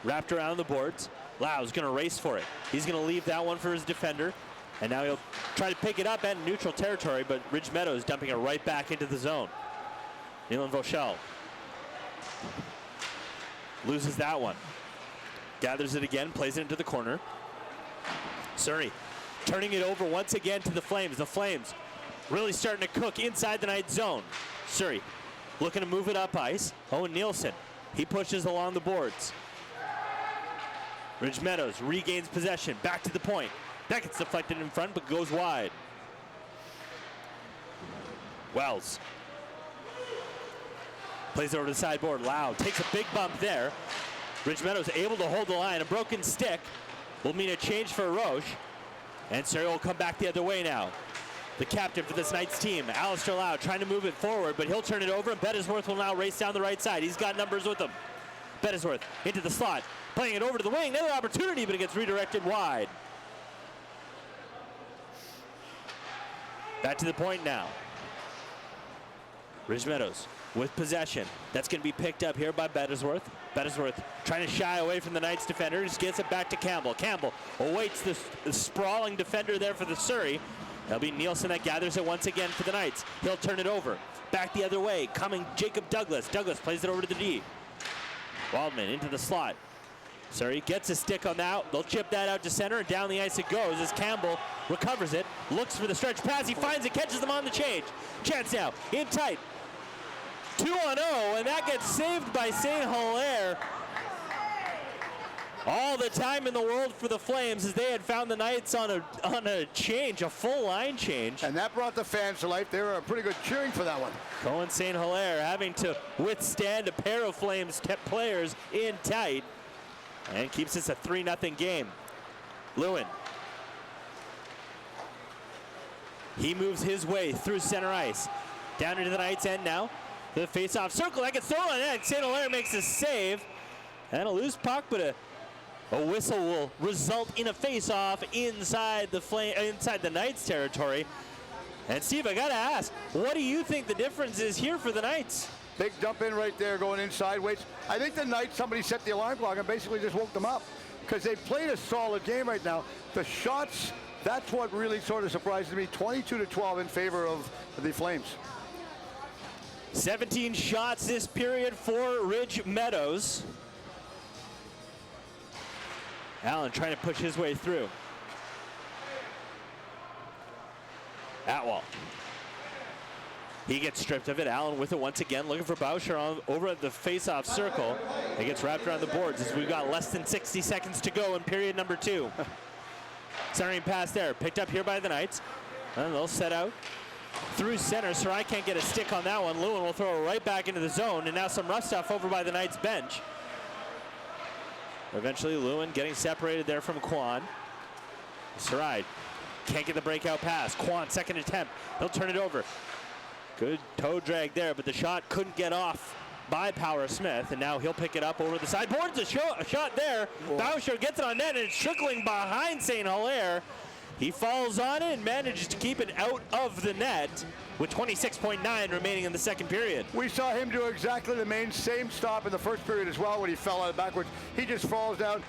Wrapped around the boards. Lau's going to race for it. He's going to leave that one for his defender. And now he'll try to pick it up at neutral territory, but Ridge Meadows dumping it right back into the zone. Nealon Vauchel loses that one. Gathers it again, plays it into the corner. Surrey turning it over once again to the Flames. The Flames really starting to cook inside the Knight zone. Surrey looking to move it up ice. Owen Nielsen, he pushes along the boards. Ridge Meadows regains possession, back to the point. That gets deflected in front, but goes wide. Wells Plays it over to the sideboard. Lau takes a big bump there. Ridge Meadows able to hold the line. A broken stick will mean a change for Roche. And Surrey will come back the other way now. The captain for this Knights team, Alistair Lau, trying to move it forward, but he'll turn it over, and Bettisworth will now race down the right side. He's got numbers with him. Bettisworth into the slot, playing it over to the wing. Another opportunity, but it gets redirected wide. Back to the point now. Ridge Meadows with possession. That's going to be picked up here by Bettisworth. Bettisworth trying to shy away from the Knights defender. Just gets it back to Campbell. Campbell awaits the sprawling defender there for the Surrey. That'll be Nielsen that gathers it once again for the Knights. He'll turn it over. Back the other way. Coming Jacob Douglas. Douglas plays it over to the D. Waldman into the slot. Surrey gets a stick on that. They'll chip that out to center, and down the ice it goes as Campbell recovers it. Looks for the stretch pass. He finds it, catches them on the change. Chance now in tight. 2-on-0, and that gets saved by St. Hilaire. All the time in the world for the Flames as they had found the Knights on a change, a full line change. And that brought the fans to life. They were pretty good cheering for that one. Cohen St. Hilaire having to withstand a pair of Flames players in tight and keeps this a 3-0 game. Lewin. He moves his way through center ice. Down into the Knights end now. The face-off circle, that gets thrown on net. St. Hilaire makes a save. And a loose puck, but a whistle will result in a face-off inside the Knights territory. And Steve, I gotta ask, what do you think the difference is here for the Knights? Big dump in right there going inside. Waits. I think the Knights, somebody set the alarm clock and basically just woke them up because they played a solid game right now. The shots, that's what really sort of surprises me. 22-12 in favor of the Flames. 17 shots this period for Ridge Meadows. Allen trying to push his way through. Atwell. He gets stripped of it. Allen with it once again, looking for Boucher over at the face-off circle. It gets wrapped around the boards as we've got less than 60 seconds to go in period number 2. Centering pass there, picked up here by the Knights. And they'll set out through center. Sarai can't get a stick on that one. Lewin will throw it right back into the zone, and now some rough stuff over by the Knights bench. Eventually Lewin getting separated there from Kwan. Sarai can't get the breakout pass. Kwan, second attempt. He'll turn it over. Good toe drag there, but the shot couldn't get off by Power Smith, and now he'll pick it up over the sideboards. A shot there. Boucher gets it on net, and it's trickling behind St. Hilaire. He falls on it and manages to keep it out of the net with 26.9 remaining in the second period. We saw him do exactly the same stop in the first period as well when he fell out backwards. He just falls down,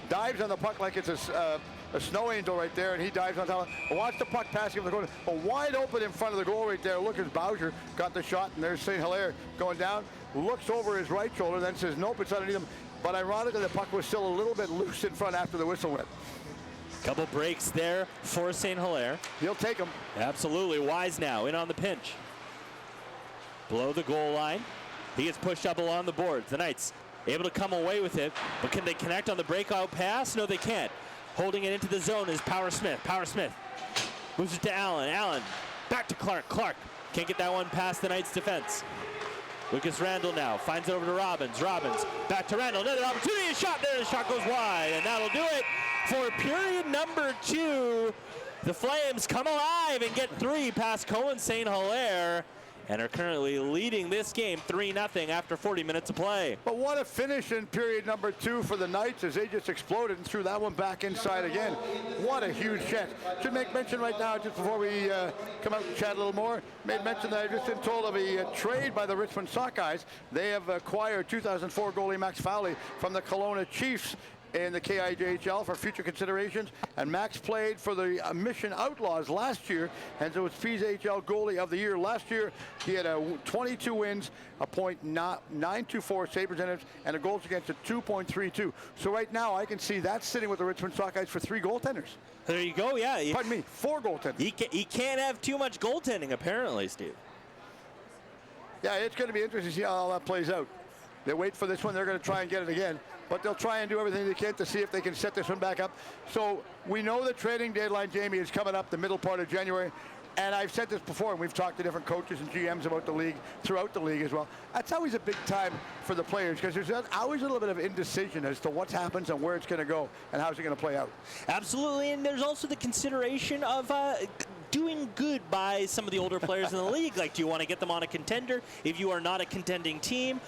dives on the puck like it's a snow angel right there, and he dives on top of it. Watch the puck passing over the corner. Wide open in front of the goal right there. Look as Boucher got the shot, and there's St. Hilaire going down, looks over his right shoulder, then says, nope, it's underneath him. But ironically, the puck was still a little bit loose in front after the whistle went. Couple breaks there for St. Hilaire. He'll take them. Absolutely. Wise now in on the pinch. Below the goal line. He gets pushed up along the boards. The Knights able to come away with it, but can they connect on the breakout pass? No, they can't. Holding it into the zone is Power Smith. Power Smith moves it to Allen. Allen back to Clark. Clark can't get that one past the Knights defense. Lucas Randall now finds it over to Robbins. Robbins back to Randall. Another opportunity. A shot there. The shot goes wide, and that'll do it for period number 2. The Flames come alive and get 3 past Cohen St. Hilaire and are currently leading this game 3-0 after 40 minutes of play. But what a finish in period number 2 for the Knights as they just exploded and threw that one back inside again. What a huge chance. Should make mention right now, just before we come out and chat a little more, made mention that I've just been told of a trade by the Richmond Sockeyes. They have acquired 2004 goalie Max Fowley from the Kelowna Chiefs in the KIJHL for future considerations, and Max played for the Mission Outlaws last year, and so it's PHL goalie of the year. Last year he had 22 wins, a .924 save percentage, and a goals against of 2.32. So right now I can see that sitting with the Richmond Sockeyes for 3 goaltenders. There you go. Yeah. Pardon me, 4 goaltenders. He can't have too much goaltending apparently, Steve. Yeah, it's going to be interesting to see how all that plays out. They wait for this one, they're going to try and get it again, but they'll try and do everything they can to see if they can set this one back up. So we know the trading deadline, Jamie, is coming up the middle part of January. And I've said this before, and we've talked to different coaches and GMs about the league, throughout the league as well. That's always a big time for the players because there's always a little bit of indecision as to what happens and where it's going to go and how's it going to play out. Absolutely, and there's also the consideration of doing good by some of the older players in the league. Like, do you want to get them on a contender? If you are not a contending team,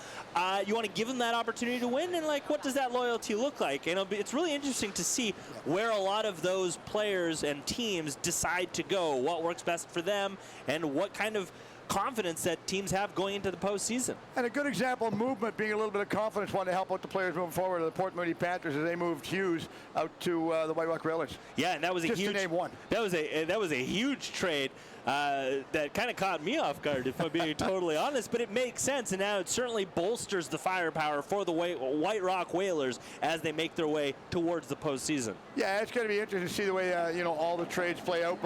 you want to give them that opportunity to win, and like, what does that loyalty look like? And it's really interesting to see where a lot of those players and teams decide to go, what works best for them, and what kind of confidence that teams have going into the postseason. And a good example of movement being a little bit of confidence, one to help out the players moving forward, the Port Moody Panthers as they moved Hughes out to the White Rock Railers. Yeah, and that was a Just huge. to name one. That was a huge trade. That kind of caught me off guard, if I'm being totally honest, but it makes sense, and now it certainly bolsters the firepower for the White Rock Whalers as they make their way towards the postseason. Yeah, it's going to be interesting to see the way all the trades play out.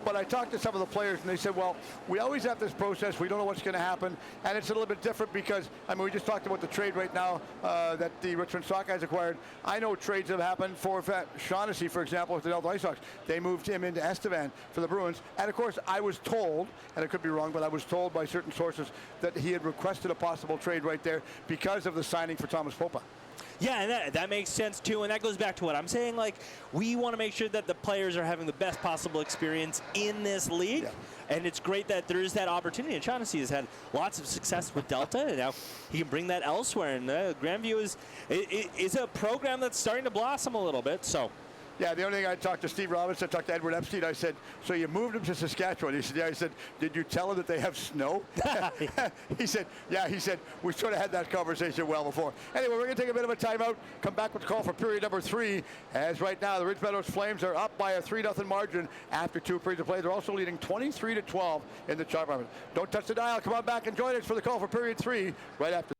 But I talked to some of the players, and they said, well, we always have this process. We don't know what's going to happen, and it's a little bit different because we just talked about the trade right now that the Richmond Sockeyes acquired. I know trades have happened for Shaughnessy, for example, with the Delta Ice Hawks. They moved him into Estevan for the Bruins, and of course I was told, and I could be wrong, but I was told by certain sources that he had requested a possible trade right there because of the signing for Thomas Popa. Yeah, and that makes sense too, and that goes back to what I'm saying. Like, we want to make sure that the players are having the best possible experience in this league, and it's great that there is that opportunity. And Shaughnessy has had lots of success with Delta, and now he can bring that elsewhere. And Grandview is a program that's starting to blossom a little bit. So. Yeah, the only thing I talked to Steve Robinson, I talked to Edward Epstein, I said, so you moved him to Saskatchewan? He said, yeah. I said, did you tell him that they have snow? He said, yeah. He said, we sort of had that conversation well before. Anyway, we're going to take a bit of a timeout, come back with the call for period number 3, as right now the Ridge Meadows Flames are up by a 3-0 margin after 2 periods of play. They're also leading 23-12 in the chart market. Don't touch the dial. Come on back and join us for the call for period 3 right after.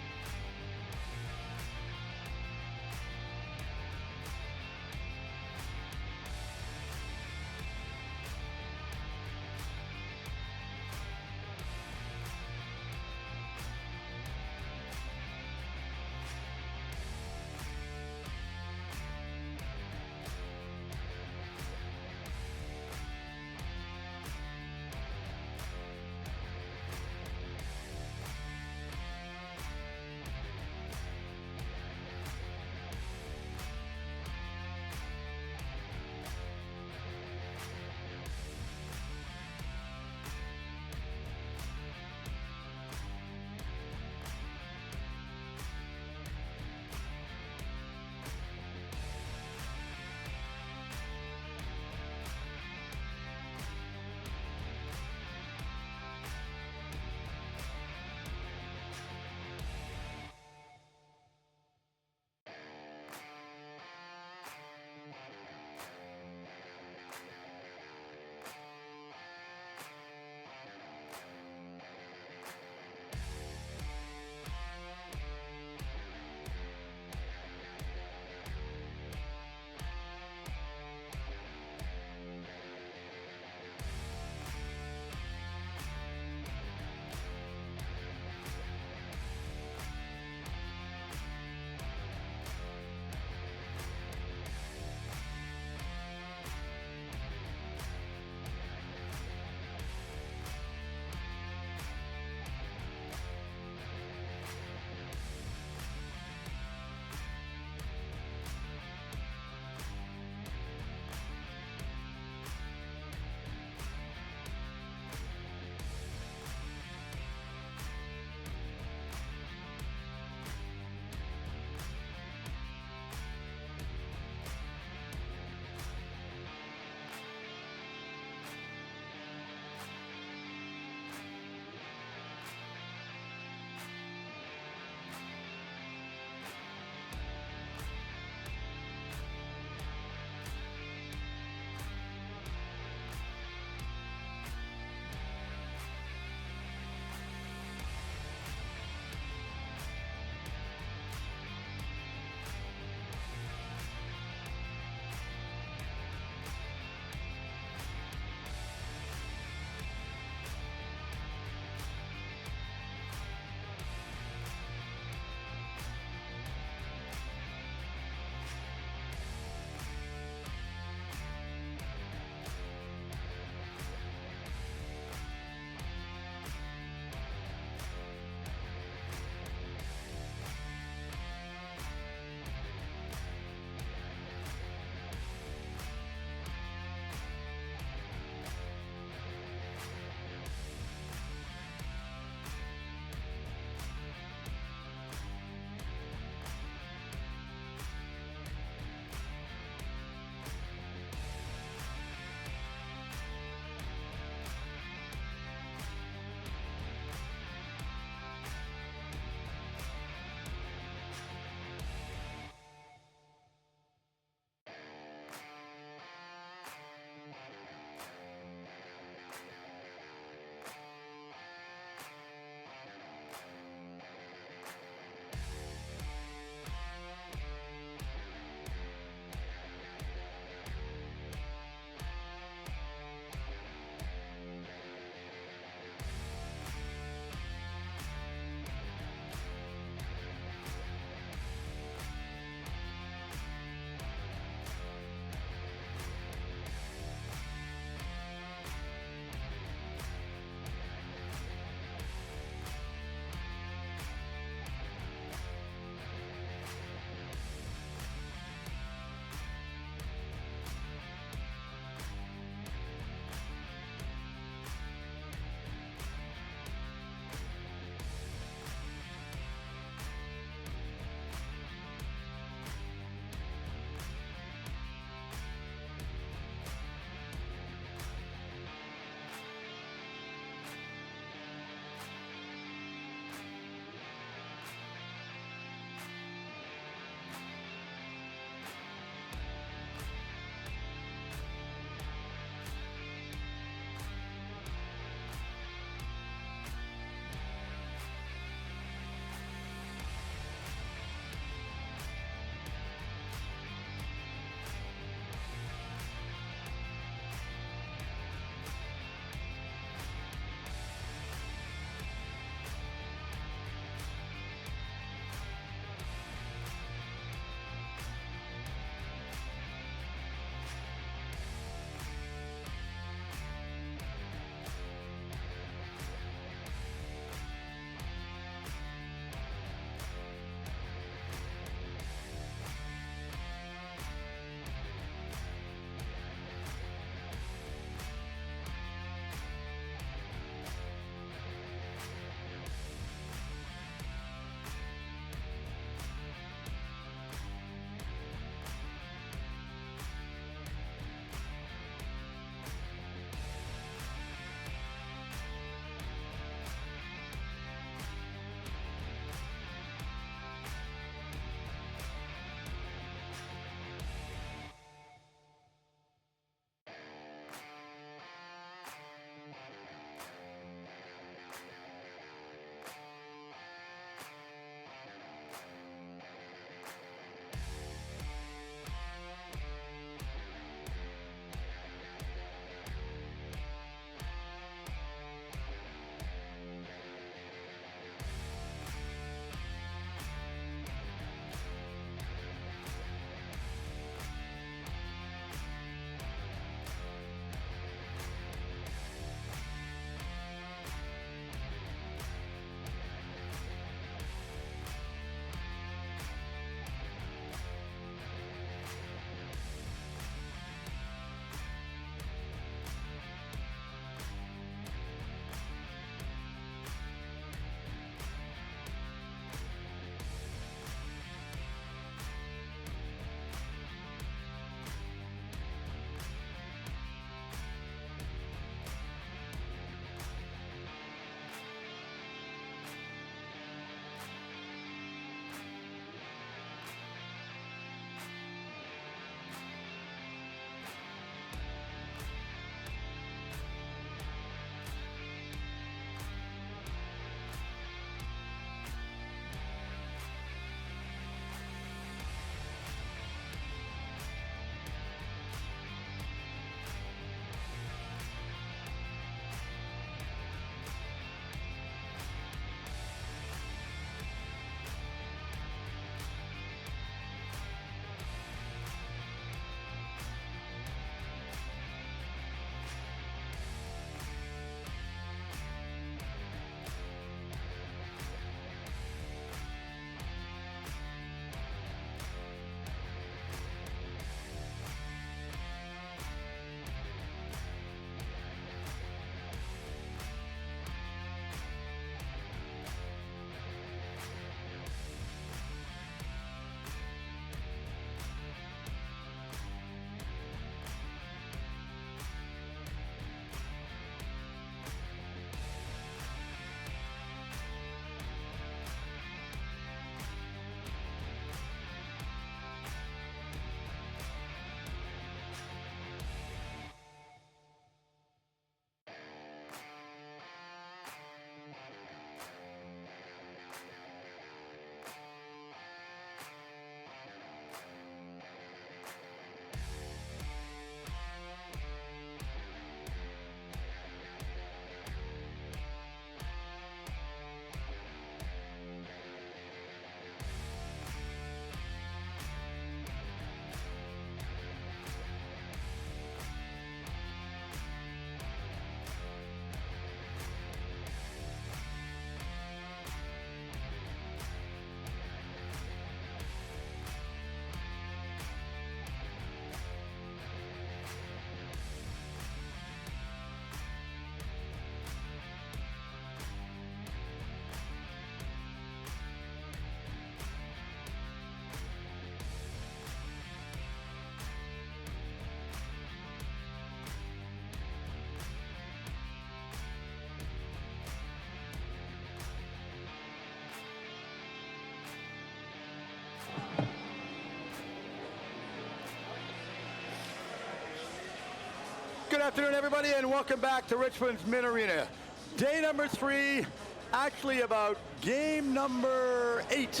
Good afternoon, everybody, and welcome back to Richmond's Mint Arena. Day number 3, actually about game number 8.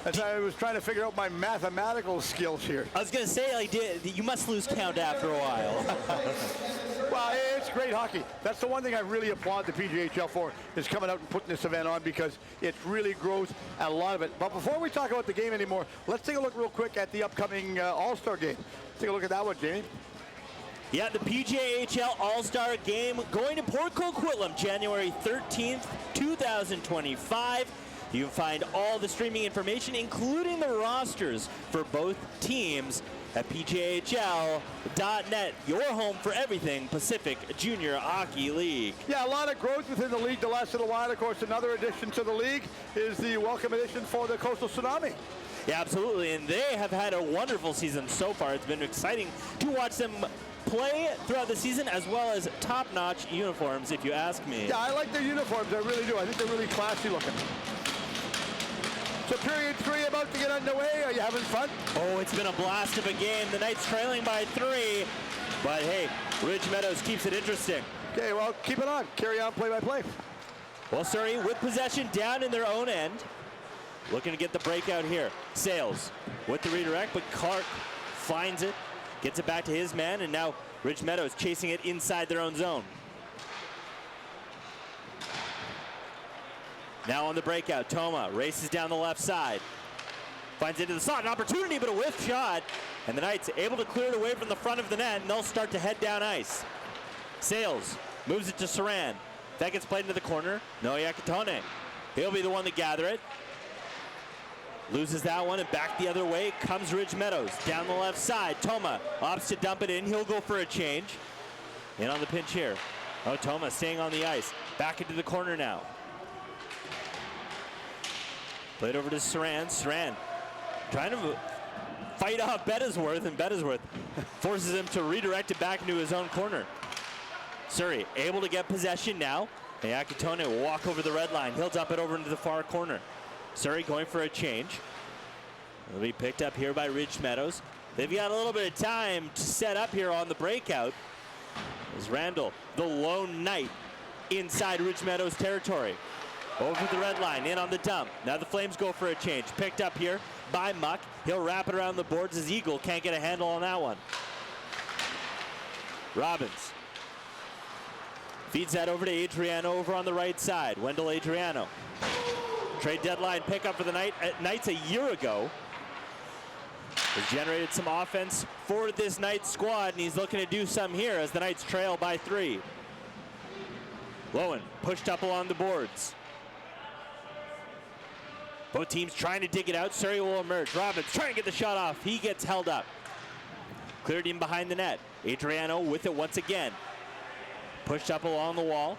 As I was trying to figure out my mathematical skills here. I was going to say, you must lose count after a while. Well, it's great hockey. That's the one thing I really applaud the PJHL for, is coming out and putting this event on, because it really grows a lot of it. But before we talk about the game anymore, let's take a look real quick at the upcoming All-Star game. Take a look at that one, Jamie. Yeah, the PJHL All-Star Game going to Port Coquitlam, January 13th, 2025. You can find all the streaming information, including the rosters for both teams, at pjhl.net, your home for everything Pacific Junior Hockey League. Yeah, a lot of growth within the league the last little while. Of course, another addition to the league is the welcome addition for the Coastal Tsunami. Yeah, absolutely, and they have had a wonderful season so far. It's been exciting to watch them play throughout the season, as well as top-notch uniforms, if you ask me. Yeah, I like their uniforms. I really do. I think they're really classy looking. So period 3 about to get underway. Are you having fun? Oh, it's been a blast of a game. The Knights trailing by 3, but hey, Ridge Meadows keeps it interesting. Okay, well, keep it on. Carry on play-by-play. Well, Surrey with possession down in their own end. Looking to get the breakout here. Sales with the redirect, but Clark finds it, gets it back to his man, and now Ridge Meadows chasing it inside their own zone. Now on the breakout, Toma races down the left side. Finds into the slot, an opportunity, but a whiff shot. And the Knights able to clear it away from the front of the net, and they'll start to head down ice. Sales moves it to Saran. That gets played into the corner. Noah Yakatone. He'll be the one to gather it. Loses that one, and back the other way comes Ridge Meadows. Down the left side, Toma opts to dump it in. He'll go for a change. In on the pinch here. Oh, Toma staying on the ice. Back into the corner now. Played over to Saran. Saran trying to fight off Bettisworth, and Bettisworth forces him to redirect it back into his own corner. Surrey able to get possession now. And Akitone will walk over the red line. He'll dump it over into the far corner. Surrey going for a change. It'll be picked up here by Ridge Meadows. They've got a little bit of time to set up here on the breakout. As Randall, the lone Knight, inside Ridge Meadows territory. Over the red line, in on the dump. Now the Flames go for a change. Picked up here by Muck. He'll wrap it around the boards as Eagle can't get a handle on that one. Robbins feeds that over to Adriano over on the right side. Wendell Adriano. Trade deadline pickup for the Knights a year ago. Has generated some offense for this Knights squad, and he's looking to do some here as the Knights trail by 3. Lowen pushed up along the boards. Both teams trying to dig it out. Surrey will emerge. Robbins trying to get the shot off. He gets held up. Cleared in behind the net. Adriano with it once again. Pushed up along the wall.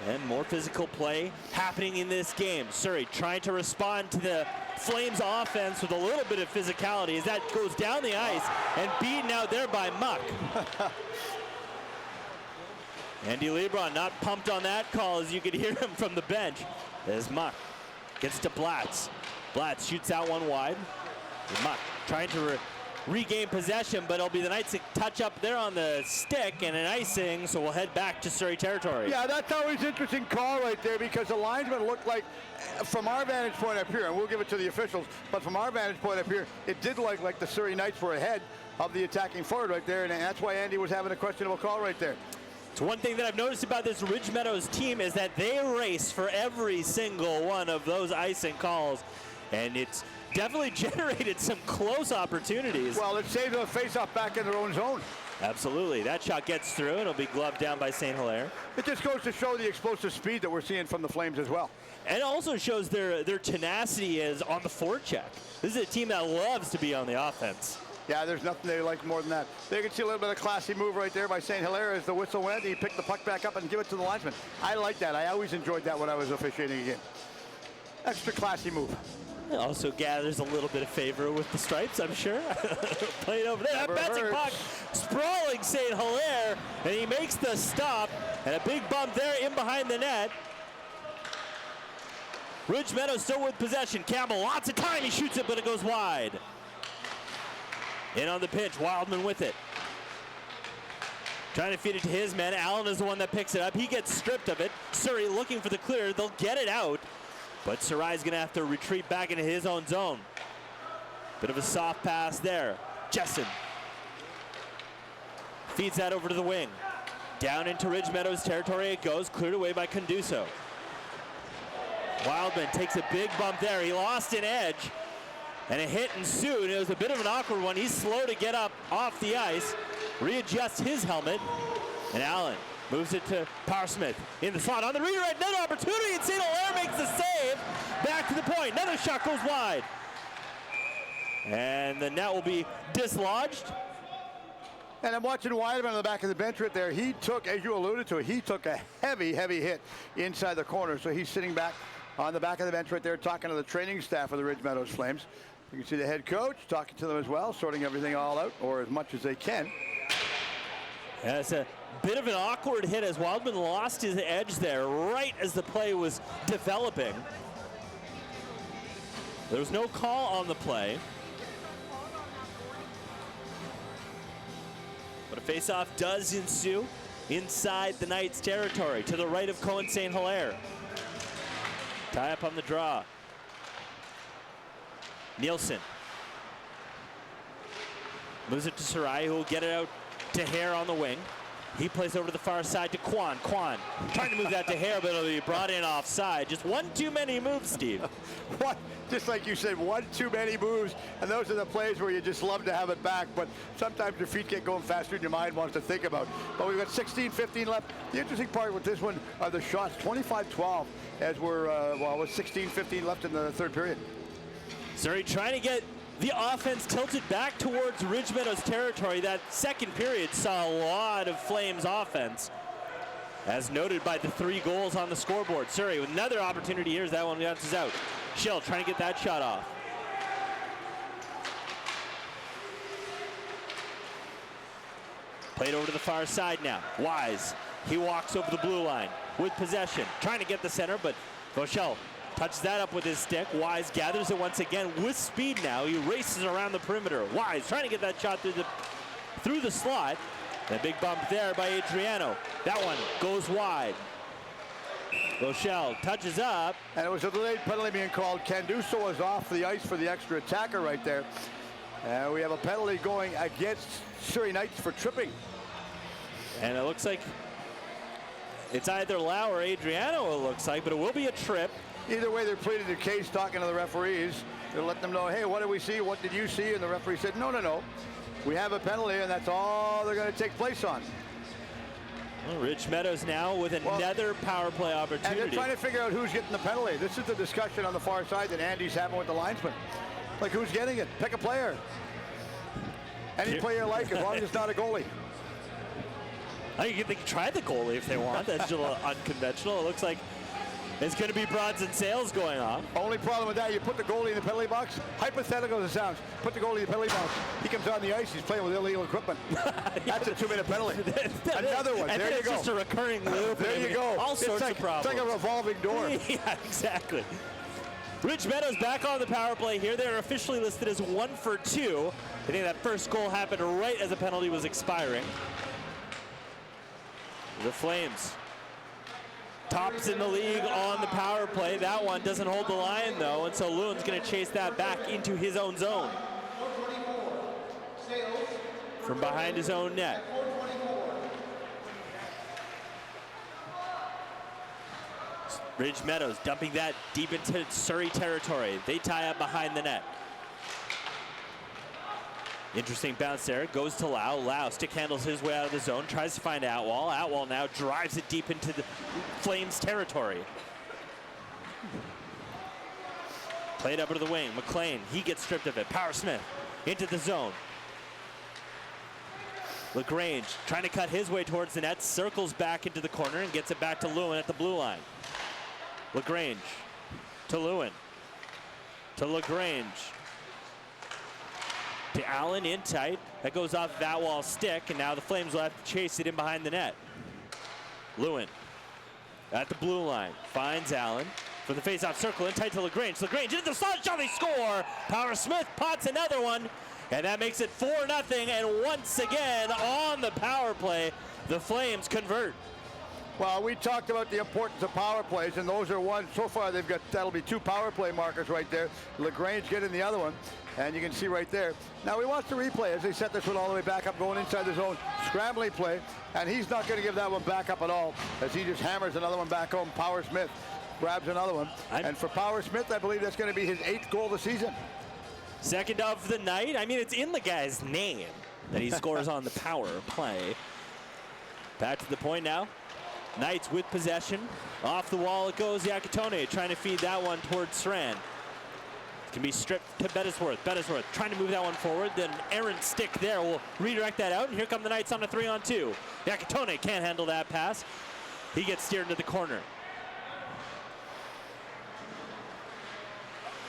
And more physical play happening in this game. Surrey trying to respond to the Flames offense with a little bit of physicality as that goes down the ice and beaten out there by Muck. Andy Lebron not pumped on that call, as you could hear him from the bench. As Muck gets to Blatz. Blatz shoots out one wide. Muck trying to regain possession, but it'll be the Knights touch up there on the stick and an icing, so we'll head back to Surrey territory. Yeah, that's always an interesting call right there, because the linesman looked like, from our vantage point up here, and we'll give it to the officials, but from our vantage point up here, it did look like the Surrey Knights were ahead of the attacking forward right there, and that's why Andy was having a questionable call right there. So one thing that I've noticed about this Ridge Meadows team is that they race for every single one of those icing calls, and it's definitely generated some close opportunities. Well, it saved a face-off back in their own zone. Absolutely. That shot gets through. It'll be gloved down by St. Hilaire. It just goes to show the explosive speed that we're seeing from the Flames as well. And it also shows their tenacity is on the forecheck. This is a team that loves to be on the offense. Yeah, there's nothing they like more than that. There you can see a little bit of classy move right there by St. Hilaire as the whistle went. He picked the puck back up and give it to the linesman. I like that. I always enjoyed that when I was officiating again. Extra classy move. It also gathers a little bit of favor with the Stripes, I'm sure. Played over there. That bouncing puck, sprawling St. Hilaire, and he makes the stop. And a big bump there in behind the net. Ridge Meadows still with possession. Campbell, lots of time. He shoots it, but it goes wide. In on the pinch, Wildman with it. Trying to feed it to his man. Allen is the one that picks it up. He gets stripped of it. Surrey looking for the clear. They'll get it out. But Sarai's going to have to retreat back into his own zone. Bit of a soft pass there. Jessen feeds that over to the wing. Down into Ridge Meadows territory it goes. Cleared away by Conduso. Wildman takes a big bump there. He lost an edge. And a hit ensued. It was a bit of an awkward one. He's slow to get up off the ice. Readjusts his helmet. And Allen moves it to Powersmith in the slot on the redirect. Another opportunity, and St. Hilaire makes the save. Back to the point. Another shot goes wide. And the net will be dislodged. And I'm watching Wideman on the back of the bench right there. He took, as you alluded to, he took a heavy hit inside the corner. So he's sitting back on the back of the bench right there talking to the training staff of the Ridge Meadows Flames. You can see the head coach talking to them as well, sorting everything all out, or as much as they can. Yeah, it's a bit of an awkward hit as Wildman lost his edge there right as the play was developing. There was no call on the play. But a face-off does ensue inside the Knights' territory to the right of Cohen St. Hilaire. Tie up on the draw. Nielsen moves it to Sarai, who will get it out to Hare on the wing. He plays over to the far side to Kwan. Kwan trying to move that to Hare, but it'll be brought in offside. Just one too many moves, Steve. What? Just like you said, one too many moves, and those are the plays where you just love to have it back, but sometimes your feet get going faster than your mind wants to think about. But we've got 16-15 left. The interesting part with this one are the shots, 25-12, as we're, with 16-15 left in the third period. Surrey trying to get the offense tilted back towards Ridge Meadows territory. That second period saw a lot of Flames offense, as noted by the 3 goals on the scoreboard. Surrey with another opportunity here as that one bounces out. Schill trying to get that shot off. Played over to the far side now. Wise, he walks over the blue line with possession, trying to get the center, but Vauchel touches that up with his stick. Wise gathers it once again with speed now. He races around the perimeter. Wise trying to get that shot through the slot. And a big bump there by Adriano. That one goes wide. Rochelle touches up. And it was a delayed penalty being called. Canduso was off the ice for the extra attacker right there. And we have a penalty going against Surrey Knights for tripping. And it looks like it's either Lau or Adriano, it looks like, but it will be a trip. Either way, they're pleading their case, talking to the referees. They're letting them know, hey, what did we see? What did you see? And the referee said, no. We have a penalty, and that's all they're going to take place on. Well, Ridge Meadows now with another power play opportunity. And they're trying to figure out who's getting the penalty. This is the discussion on the far side that Andy's having with the linesman. Like, who's getting it? Pick a player. Any player you like, as long as it's not a goalie. I think they can try the goalie if they want. That's a little unconventional. It looks like it's going to be Bronson Sales going off. Only problem with that, you put the goalie in the penalty box. Hypothetical as it sounds. Put the goalie in the penalty box. He comes on the ice. He's playing with illegal equipment. That's a 2-minute penalty. Another one. And there you it's go. just a recurring loop. There you go. All sorts of problems. It's like a revolving door. Yeah, exactly. Ridge Meadows back on the power play here. They're officially listed as 1 for 2. I think that first goal happened right as the penalty was expiring. The Flames tops in the league on the power play. That one doesn't hold the line though, and so Lewin's going to chase that back into his own zone from behind his own net. Ridge Meadows dumping that deep into Surrey territory. They tie up behind the net. Interesting bounce there. Goes to Lau. Lau stick handles his way out of the zone. Tries to find Atwall. Atwall now drives it deep into the Flames territory. Played up to the wing. McLean, he gets stripped of it. Powersmith into the zone. LaGrange trying to cut his way towards the net. Circles back into the corner and gets it back to Lewin at the blue line. LaGrange to Lewin. To LaGrange. To Allen in tight. That goes off Vatwall's stick, and now the Flames will have to chase it in behind the net. Lewin at the blue line. Finds Allen for the face-off circle in tight to LaGrange. LaGrange into the slot shot, they score! Powersmith pots another one, And that makes it 4-0. And once again, on the power play, the Flames convert. Well, we talked about the importance of power plays, and those are one. So far, they've got, that'll be 2 power play markers right there. LaGrange getting the other one, and you can see right there. Now, we watch the replay as they set this one all the way back up, going inside the zone, scrambling play, and he's not going to give that one back up at all, as he just hammers another one back home. Power Smith grabs another one. And for Power Smith, I believe that's going to be his 8th goal of the season. Second of the night. I mean, it's in the guy's name that he scores on the power play. Back to the point now. Knights with possession. Off the wall it goes. Yakatone trying to feed that one towards Sran. It can be stripped to Bettisworth. Bettisworth trying to move that one forward. Then errant stick there will redirect that out. And here come the Knights on a 3-on-2. Yakatone can't handle that pass. He gets steered into the corner.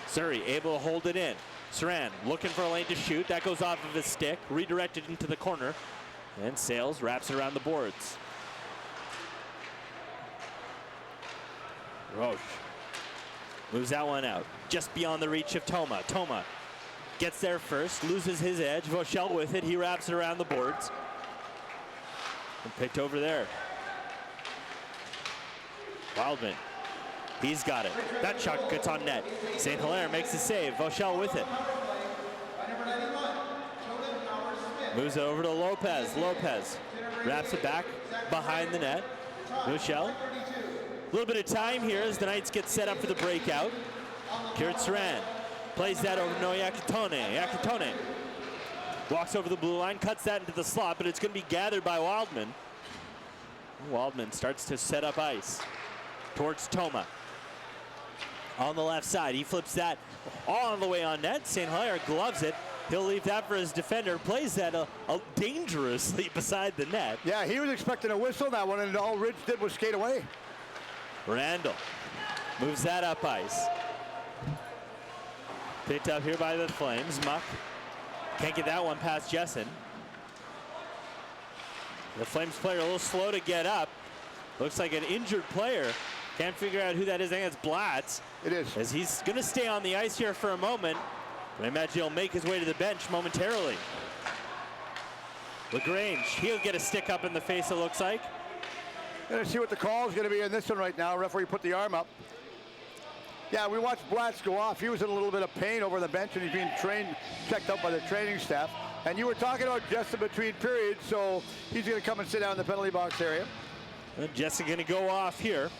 Surrey able to hold it in. Saran looking for a lane to shoot. That goes off of his stick. Redirected into the corner. And Sales wraps it around the boards. Roche moves that one out. Just beyond the reach of Toma. Toma gets there first. Loses his edge. Vauchel with it. He wraps it around the boards. And picked over there. Wildman. He's got it. That shot gets on net. St. Hilaire makes the save. Vauchel with it. Moves it over to Lopez. Lopez wraps it back behind the net. Vauchel. A little bit of time here as the Knights get set up for the breakout. Kurt Saran plays that over to Yakatone. Yakatone walks over the blue line, cuts that into the slot, but it's going to be gathered by Wildman. Wildman starts to set up ice towards Toma. On the left side, he flips that all the way on net. St. Hilaire gloves it. He'll leave that for his defender. Plays that dangerously beside the net. Yeah, he was expecting a whistle that one, and all Ridge did was skate away. Randall moves that up ice. Picked up here by the Flames. Muck can't get that one past Jessen. The Flames player a little slow to get up. Looks like an injured player. Can't figure out who that is. I think it's Blatz. It is. As he's going to stay on the ice here for a moment. I imagine he'll make his way to the bench momentarily. LaGrange, he'll get a stick up in the face, it looks like. Gonna see what the call is going to be in this one right now. Referee put the arm up. Yeah, we watched Blatz go off. He was in a little bit of pain over the bench, and he's being checked out by the training staff. And you were talking about Jessen between periods, so he's going to come and sit down in the penalty box area. And Jessen going to go off here.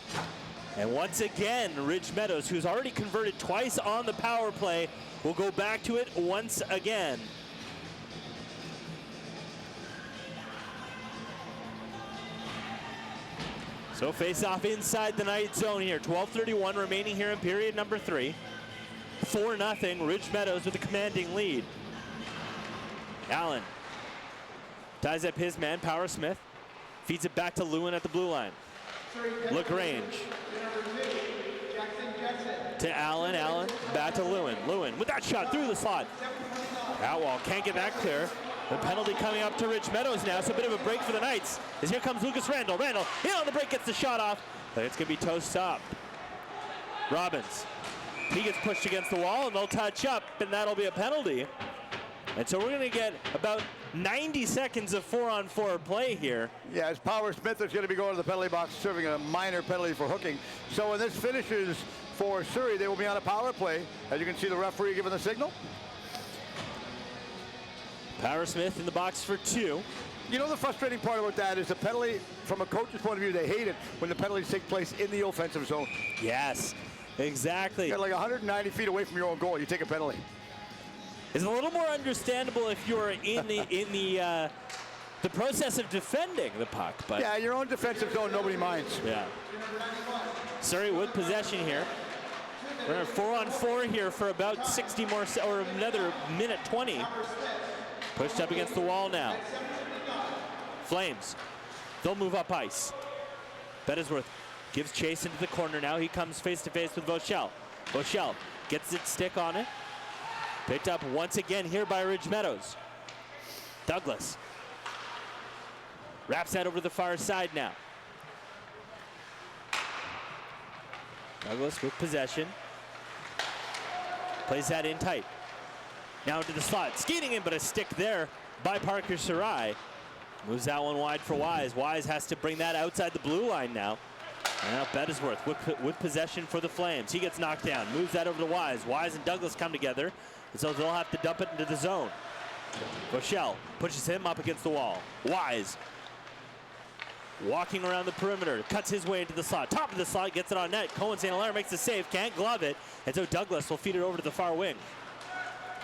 And once again, Ridge Meadows, who's already converted twice on the power play, will go back to it once again. So face off inside the Knight zone here. 12:31 remaining here in period number 3. 4-0, Ridge Meadows with a commanding lead. Allen ties up his man, Power Smith. Feeds it back to Lewin at the blue line. LaGrange to Allen. Allen back to Lewin. Lewin with that shot through the slot. Outwall can't get that clear. The penalty coming up to Ridge Meadows now, so a bit of a break for the Knights. As here comes Lucas Randall. Randall in on the break, gets the shot off. But it's going to be toast up. Robbins. He gets pushed against the wall, and they'll touch up, and that'll be a penalty. And so we're going to get about 90 seconds of 4-on-4 play here. Yeah, as Power Smith is going to be going to the penalty box, serving a minor penalty for hooking. So when this finishes for Surrey, they will be on a power play. As you can see, the referee giving the signal. Power Smith in the box for 2. You know the frustrating part about that is the penalty, from a coach's point of view, they hate it when the penalties take place in the offensive zone. Yes, exactly. You're like 190 feet away from your own goal, you take a penalty. It's a little more understandable if you're in the process of defending the puck, but yeah, your own defensive zone, nobody minds. Yeah. Surrey with possession here. We're in a 4-on-4 here for about 60 more, or another minute 20. Pushed up against the wall now. Flames, they'll move up ice. Bettisworth gives chase into the corner now. He comes face to face with Vauchel. Vauchel gets its stick on it. Picked up once again here by Ridge Meadows. Douglas wraps that over to the far side now. Douglas with possession. Plays that in tight. Now into the slot. Skating in, but a stick there by Parker Sarai. Moves that one wide for Wise. Wise has to bring that outside the blue line now. And now Bettisworth with possession for the Flames. He gets knocked down. Moves that over to Wise. Wise and Douglas come together. And so they'll have to dump it into the zone. Rochelle pushes him up against the wall. Wise walking around the perimeter. Cuts his way into the slot. Top of the slot. Gets it on net. Cohen St. Hilaire makes the save. Can't glove it. And so Douglas will feed it over to the far wing.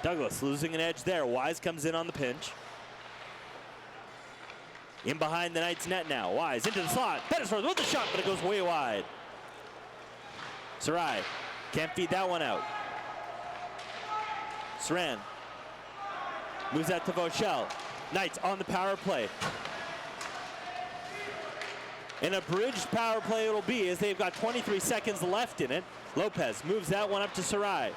Douglas losing an edge there. Wise comes in on the pinch. In behind the Knights net now. Wise into the slot. Bettisworth with the shot, but it goes way wide. Sarai can't feed that one out. Saran moves that to Vauchel. Knights on the power play. And a bridged power play it'll be as they've got 23 seconds left in it. Lopez moves that one up to Sarai.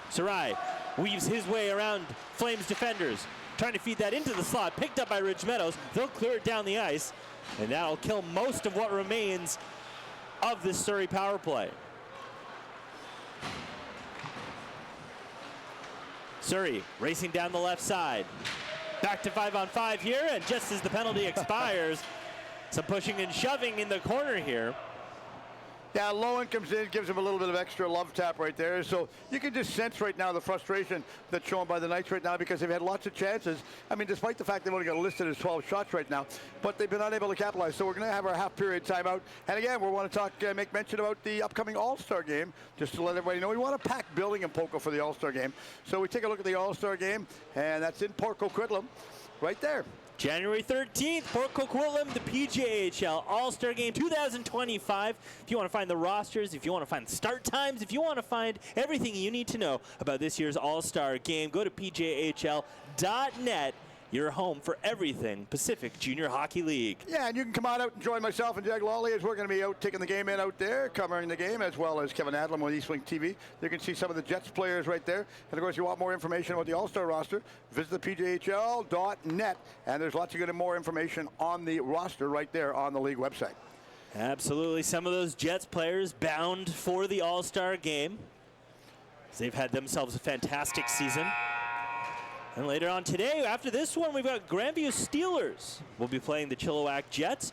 Sarai weaves his way around Flames defenders. Trying to feed that into the slot, picked up by Ridge Meadows. They'll clear it down the ice, and that'll kill most of what remains of this Surrey power play. Surrey racing down the left side. Back to 5-on-5 here, and just as the penalty expires, some pushing and shoving in the corner here. Yeah, Lowen comes in, gives him a little bit of extra love tap right there. So you can just sense right now the frustration that's shown by the Knights right now because they've had lots of chances. I mean, despite the fact they've only got listed as 12 shots right now, but they've been unable to capitalize. So we're going to have our half-period timeout. And again, we want to talk, make mention about the upcoming All-Star game, just to let everybody know. We want a packed building in Poco for the All-Star game. So we take a look at the All-Star game, and that's in Port Coquitlam, right there. January 13th, Port Coquitlam, the PJHL All-Star Game 2025. If you want to find the rosters, if you want to find the start times, if you want to find everything you need to know about this year's All-Star Game, go to pjhl.net. Your home for everything Pacific Junior Hockey League. Yeah, and you can come on out and join myself and Jag Lawley as we're going to be out taking the game in out there, covering the game, as well as Kevin Adlam with East Wing TV. You can see some of the Jets players right there. And of course, you want more information about the All-Star roster, visit the pjhl.net, and there's lots of good and more information on the roster right there on the league website. Absolutely. Some of those Jets players bound for the All-Star Game. They've had themselves a fantastic season. And later on today, after this one, we've got Grandview Steelers. We'll be playing the Chilliwack Jets.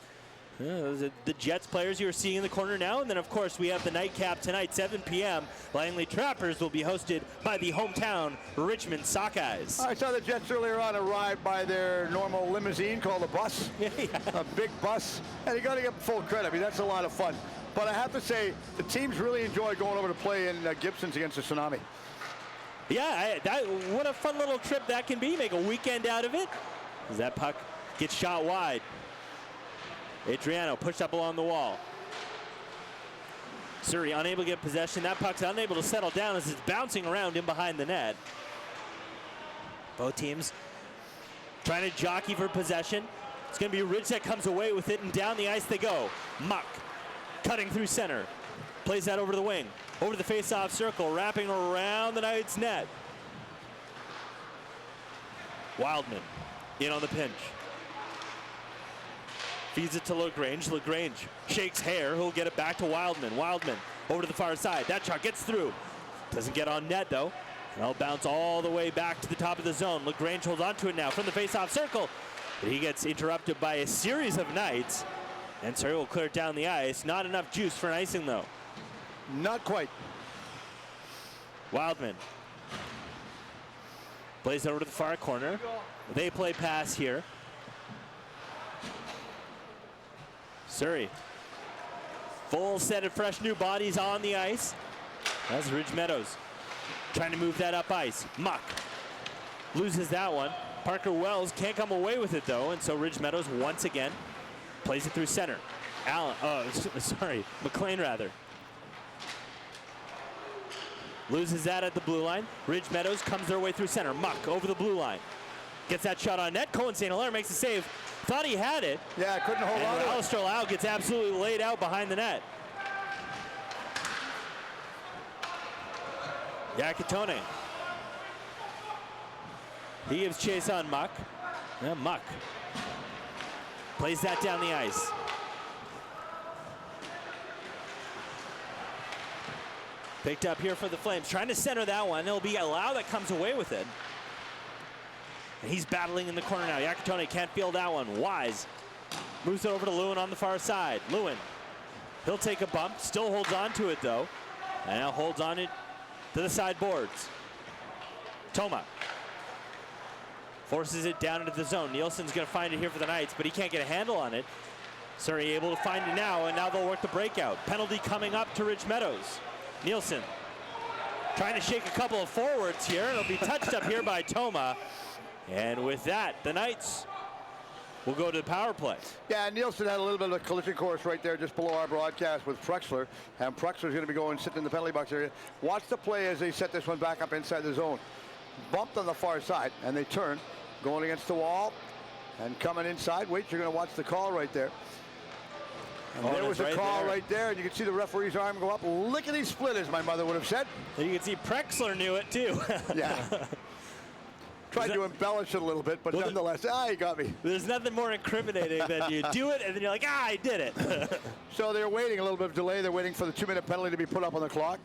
Those are the Jets players you're seeing in the corner now. And then, of course, we have the nightcap tonight, 7 p.m. Langley Trappers will be hosted by the hometown Richmond Sockeyes. I saw the Jets earlier on arrive by their normal limousine called a bus, a big bus. And you got to give them full credit. I mean, that's a lot of fun. But I have to say, the teams really enjoy going over to play in Gibson's against the Tsunami. Yeah, what a fun little trip that can be. Make a weekend out of it. As that puck gets shot wide. Adriano pushed up along the wall. Surrey unable to get possession. That puck's unable to settle down as it's bouncing around in behind the net. Both teams trying to jockey for possession. It's going to be Ridge that comes away with it, and down the ice they go. Muck cutting through center. Plays that over the wing. Over the face-off circle, wrapping around the Knights net. Wildman in on the pinch. Feeds it to LaGrange. LaGrange shakes Hare, who'll get it back to Wildman. Wildman over to the far side. That shot gets through. Doesn't get on net, though. And I'll bounce all the way back to the top of the zone. LaGrange holds onto it now from the face-off circle. But he gets interrupted by a series of Knights. And Surrey will clear it down the ice. Not enough juice for an icing, though. Not quite. Wildman plays over to the far corner. They play pass here. Surrey. Full set of fresh new bodies on the ice. That's Ridge Meadows trying to move that up ice. Muck loses that one. Parker Wells can't come away with it, though, and so Ridge Meadows once again plays it through center. McLean rather. Loses that at the blue line. Ridge Meadows comes their way through center. Muck over the blue line. Gets that shot on net. Cohen St. Hilaire makes the save. Thought he had it. Yeah, couldn't hold on to it. Alistair Lau gets absolutely laid out behind the net. Yakatone. He gives chase on Muck. Yeah, Muck plays that down the ice. Picked up here for the Flames. Trying to center that one. It'll be Lau that comes away with it. And he's battling in the corner now. Yakatone can't feel that one. Wise moves it over to Lewin on the far side. Lewin, he'll take a bump, still holds on to it though. And now holds on it to the sideboards. Toma forces it down into the zone. Nielsen's gonna find it here for the Knights, but he can't get a handle on it. Surrey able to find it now, and now they'll work the breakout. Penalty coming up to Ridge Meadows. Nielsen trying to shake a couple of forwards here. It'll be touched up here by Toma. And with that, the Knights will go to the power play. Yeah, Nielsen had a little bit of a collision course right there just below our broadcast with Prexler. And Prexler's going to be going sitting in the penalty box area. Watch the play as they set this one back up inside the zone. Bumped on the far side, and they turn, going against the wall and coming inside. Wait, you're going to watch the call right there. And there was a call right there, and you can see the referee's arm go up. Lickety split, as my mother would have said. And you can see Prexler knew it too. Yeah. Tried to embellish it a little bit, but nonetheless, he got me. There's nothing more incriminating than you do it, and then you're like, I did it. So they're waiting a little bit of delay. They're waiting for the 2-minute penalty to be put up on the clock.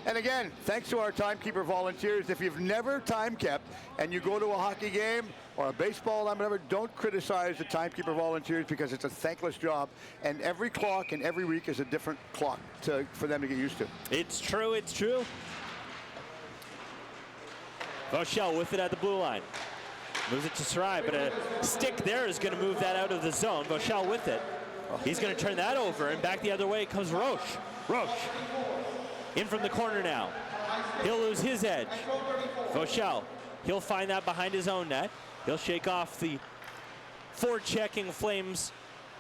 And again, thanks to our timekeeper volunteers, if you've never time kept and you go to a hockey game or a baseball game, whatever, don't criticize the timekeeper volunteers because it's a thankless job. And every clock and every week is a different clock for them to get used to. It's true, it's true. Vauchel with it at the blue line. Moves it to Sarai, but a stick there is going to move that out of the zone. Vauchel with it. He's going to turn that over, and back the other way comes Roche. Roche in from the corner now. He'll lose his edge. Vauchel, he'll find that behind his own net. He'll shake off the forechecking Flames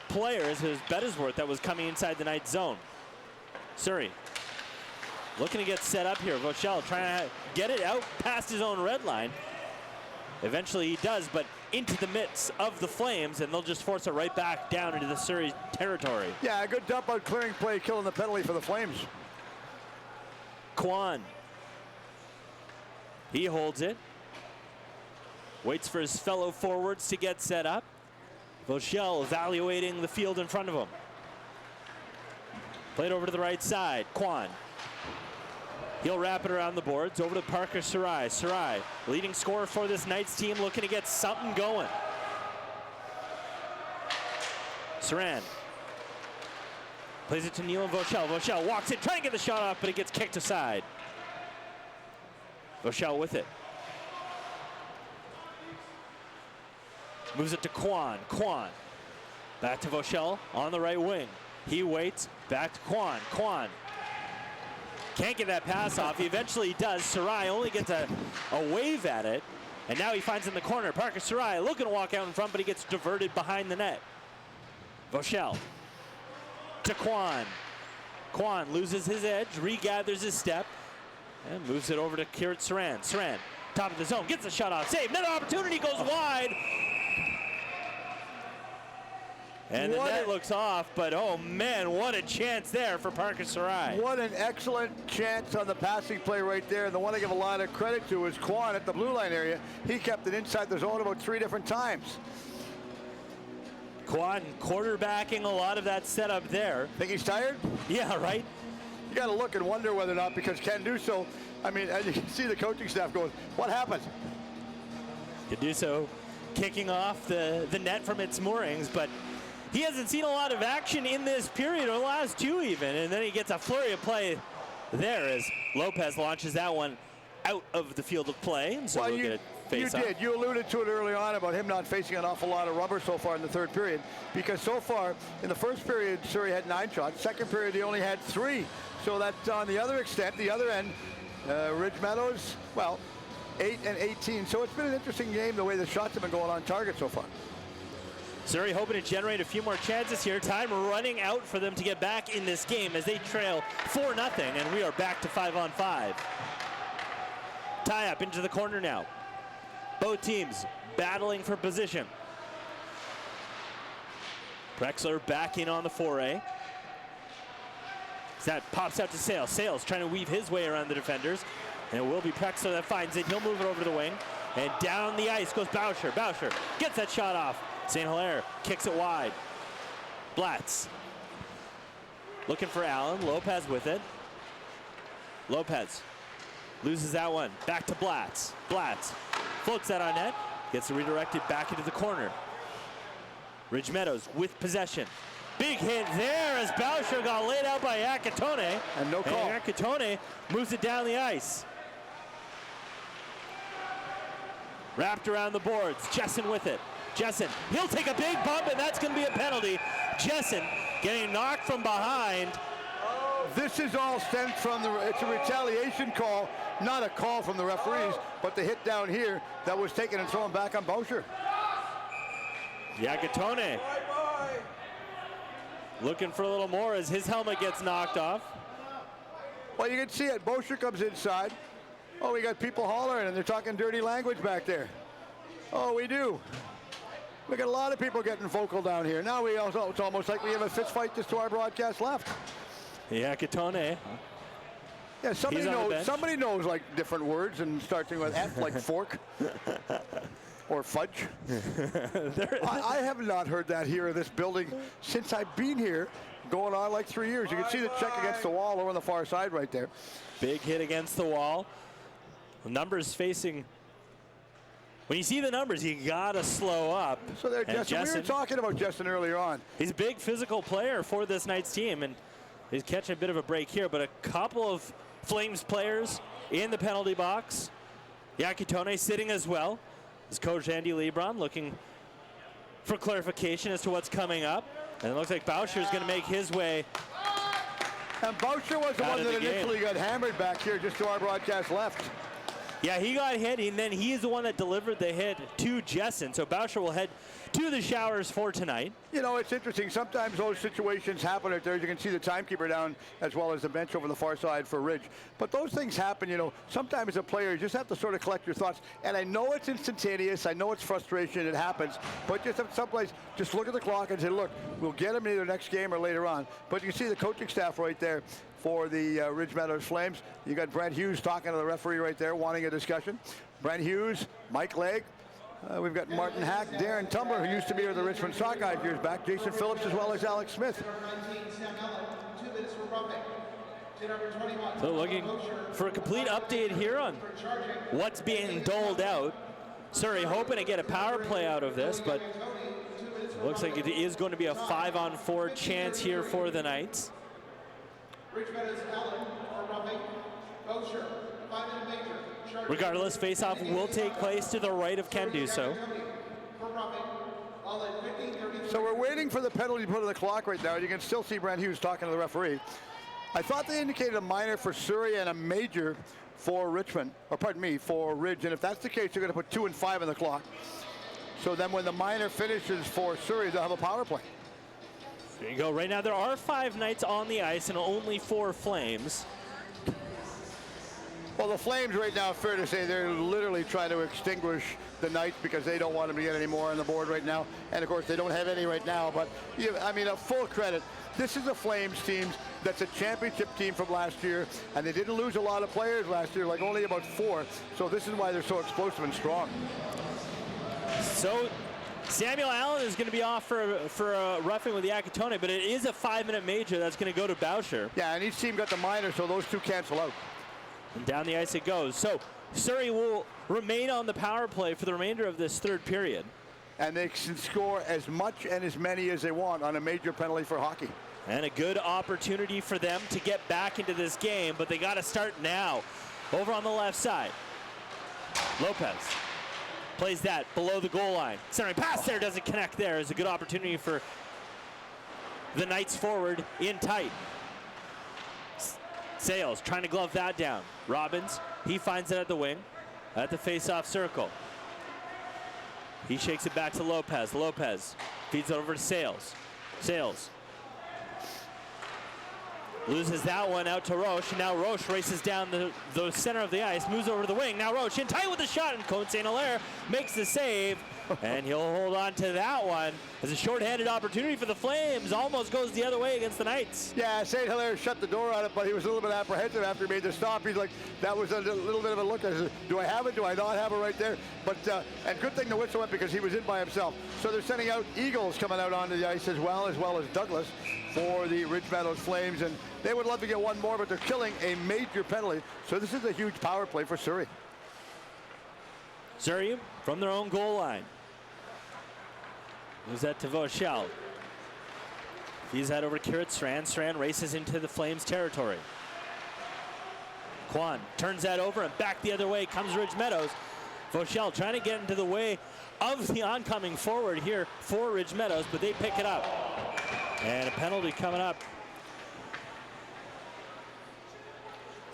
player as his Bettisworth that was coming inside the Knights zone. Surrey looking to get set up here. Vauchel trying to get it out past his own red line. Eventually he does, but into the midst of the Flames, and they'll just force it right back down into the Surrey territory. Yeah, a good dump out clearing play, killing the penalty for the Flames. Kwan. He holds it. Waits for his fellow forwards to get set up. Vauchel evaluating the field in front of him. Played over to the right side. Kwan. He'll wrap it around the boards. Over to Parker Sarai. Sarai, leading scorer for this Knights team, looking to get something going. Saran. Plays it to Neil and Vauchel. Vauchel walks in, trying to get the shot off, but it gets kicked aside. Vauchel with it. Moves it to Kwan. Kwan. Back to Vauchel on the right wing. He waits. Back to Kwan. Kwan. Can't get that pass off. He eventually does. Sarai only gets a wave at it. And now he finds in the corner. Parker Sarai looking to walk out in front, but he gets diverted behind the net. Vauchel to Kwan. Kwan loses his edge, regathers his step, and moves it over to Kirat Saran. Saran, top of the zone, gets the shot off. Save, another opportunity, goes wide. And the net looks off, but oh man, what a chance there for Parker Sarai. What an excellent chance on the passing play right there. And the one I give a lot of credit to is Kwan at the blue line area. He kept it inside the zone about 3 different times. Kwan quarterbacking a lot of that setup there. Think he's tired? Yeah, right? You got to look and wonder whether or not, because Canduso, I mean, as you can see the coaching staff going, what happened? Canduso kicking off the net from its moorings, but he hasn't seen a lot of action in this period, or the last 2 even, and then he gets a flurry of play there as Lopez launches that one out of the field of play. And so well, we'll get face off. You alluded to it early on about him not facing an awful lot of rubber so far in the third period, because so far in the first period, Surrey had 9 shots. Second period, he only had 3. So that's on the other extent, the other end, Ridge Meadows, well, 8 and 18. So it's been an interesting game the way the shots have been going on target so far. Surrey hoping to generate a few more chances here. Time running out for them to get back in this game as they trail 4-0, and we are back to 5-on-5. Tie up into the corner now. Both teams battling for position. Prexler back in on the foray. That pops out to Sales. Sales trying to weave his way around the defenders. And it will be Prexler that finds it. He'll move it over to the wing. And down the ice goes Boucher. Boucher gets that shot off. St. Hilaire kicks it wide. Blatz looking for Allen. Lopez with it. Lopez loses that one. Back to Blatz. Blatz floats that on net. Gets redirected back into the corner. Ridge Meadows with possession. Big hit there as Boucher got laid out by Akatone. And no call. And Akatone moves it down the ice. Wrapped around the boards. Jessen with it. Jessen, he'll take a big bump, and that's going to be a penalty. Jessen getting knocked from behind. This is all stemmed from it's a retaliation call, not a call from the referees, but the hit down here that was taken and thrown back on Boucher. Akatone looking for a little more as his helmet gets knocked off. Well, you can see it. Boucher comes inside. Oh, we got people hollering, and they're talking dirty language back there. Oh, we do. We got a lot of people getting vocal down here. Now it's almost like we have a fist fight just to our broadcast left. Akatone. Yeah, somebody knows like different words and starting with F, like fork or fudge. I have not heard that here in this building since I've been here, going on like 3 years. You can see the check against the wall over on the far side right there. Big hit against the wall. Numbers facing. When you see the numbers, you gotta slow up. So there, Jessen. We were talking about Jessen earlier on. He's a big physical player for this Knights team, and he's catching a bit of a break here. But a couple of Flames players in the penalty box. Akatone sitting as well. His coach Andy Lebron looking for clarification as to what's coming up. And it looks like Boucher is going to make his way. And Boucher was the one that initially got hammered back here just to our broadcast left. Yeah, he got hit, and then he's the one that delivered the hit to Jessen. So Boucher will head to the showers for tonight. You know, it's interesting. Sometimes those situations happen out there. You can see the timekeeper down as well as the bench over the far side for Ridge. But those things happen, you know. Sometimes as a player, you just have to sort of collect your thoughts. And I know it's instantaneous. I know it's frustration. It happens. But just at some place, just look at the clock and say, look, we'll get him either next game or later on. But you see the coaching staff right there for the Ridge Meadows Flames. You got Brent Hughes talking to the referee right there, wanting a discussion. Brent Hughes, Mike Legg. We've got Martin Hack, Darren Tumbler, who used to be with the Richmond Sockeyes years back, Jason Phillips, as well as Alex Smith. So looking for a complete update here on what's being doled out. Surrey hoping to get a power play out of this, but it looks like it is going to be a 5-on-4 chance here for the Knights. Regardless, face-off will take place to the right of Ken Duso. So we're waiting for the penalty put on the clock right now. You can still see Brent Hughes talking to the referee. I thought they indicated a minor for Surrey and a major for Richmond, or pardon me, for Ridge. And if that's the case, they're going to put 2 and 5 on the clock. So then when the minor finishes for Surrey, they'll have a power play. There you go. Right now there are 5 Knights on the ice and only 4 Flames. Well, the Flames right now, fair to say, they're literally trying to extinguish the Knights because they don't want them to get any more on the board right now. And, of course, they don't have any right now. But, I mean, a full credit. This is a Flames team that's a championship team from last year. And they didn't lose a lot of players last year, like only about 4. So this is why they're so explosive and strong. So Samuel Allen is going to be off for a roughing with the Akatone, but it is a 5-minute major that's going to go to Boucher. Yeah, and each team got the minor, so those 2 cancel out. And down the ice it goes. So Surrey will remain on the power play for the remainder of this 3rd period. And they can score as much and as many as they want on a major penalty for hockey. And a good opportunity for them to get back into this game, but they got to start now. Over on the left side, Lopez plays that below the goal line. Centering pass there doesn't connect there. Is a good opportunity for the Knights forward in tight. Sales trying to glove that down. Robbins, he finds it at the wing, at the face-off circle. He shakes it back to Lopez. Lopez feeds it over to Sales. Sales loses that one out to Roche. And now Roche races down the center of the ice, moves over to the wing. Now Roche in tight with the shot, and Cone St. Hilaire makes the save. And he'll hold on to that one as a shorthanded opportunity for the Flames. Almost goes the other way against the Knights. Yeah, St. Hilaire shut the door on it, but he was a little bit apprehensive after he made the stop. He's like, that was a little bit of a look. I said, do I have it? Do I not have it right there? But, and good thing the whistle went because he was in by himself. So they're sending out Eagles coming out onto the ice as well as Douglas for the Ridge Meadows Flames. And they would love to get one more, but they're killing a major penalty. So this is a huge power play for Surrey. Surrey from their own goal line. Moves that to Vauchel. Feeds that over to Kirit Strand. Strand races into the Flames territory. Kwan turns that over and back the other way comes Ridge Meadows. Vauchel trying to get into the way of the oncoming forward here for Ridge Meadows, but they pick it up. And a penalty coming up.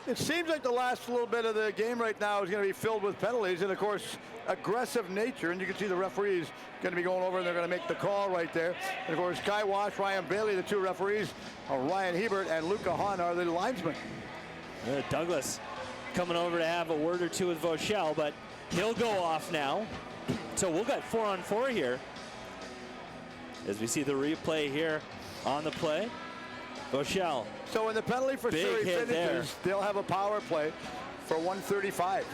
It seems like the last little bit of the game right now is going to be filled with penalties and, of course, aggressive nature. And you can see the referees going to be going over and they're going to make the call right there. And, of course, Kai Wash, Ryan Bailey, the two referees, Ryan Hebert and Luca Hahn are the linesmen. Douglas coming over to have a word or two with Vauchel, but he'll go off now. So we'll get 4-on-4 here as we see the replay here on the play. Vauchel. So when the penalty for Surrey finishes, they'll have a power play for 1:35.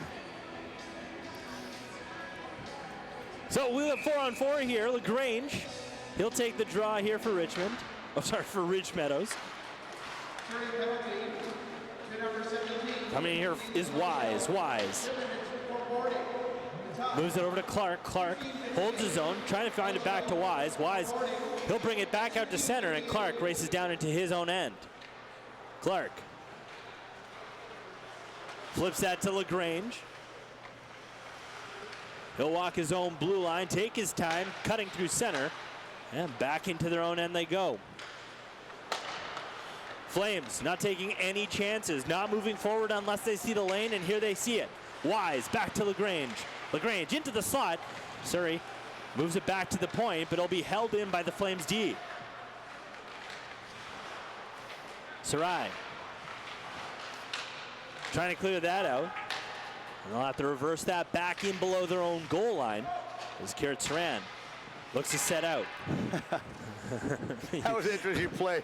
So we have 4-on-4 here. LaGrange, he'll take the draw here for Richmond. Oh, sorry, for Ridge Meadows. Coming in here is Wise. Wise moves it over to Clark. Clark holds his own, trying to find it back to Wise. Wise, he'll bring it back out to center, and Clark races down into his own end. Clark flips that to LaGrange. He'll walk his own blue line, take his time, cutting through center, and back into their own end they go. Flames not taking any chances, not moving forward unless they see the lane, and here they see it. Wise back to LaGrange. LaGrange into the slot. Surrey moves it back to the point, but it'll be held in by the Flames D. Sarai trying to clear that out. And they'll have to reverse that back in below their own goal line as Kirit Saran looks to set out. That was an interesting play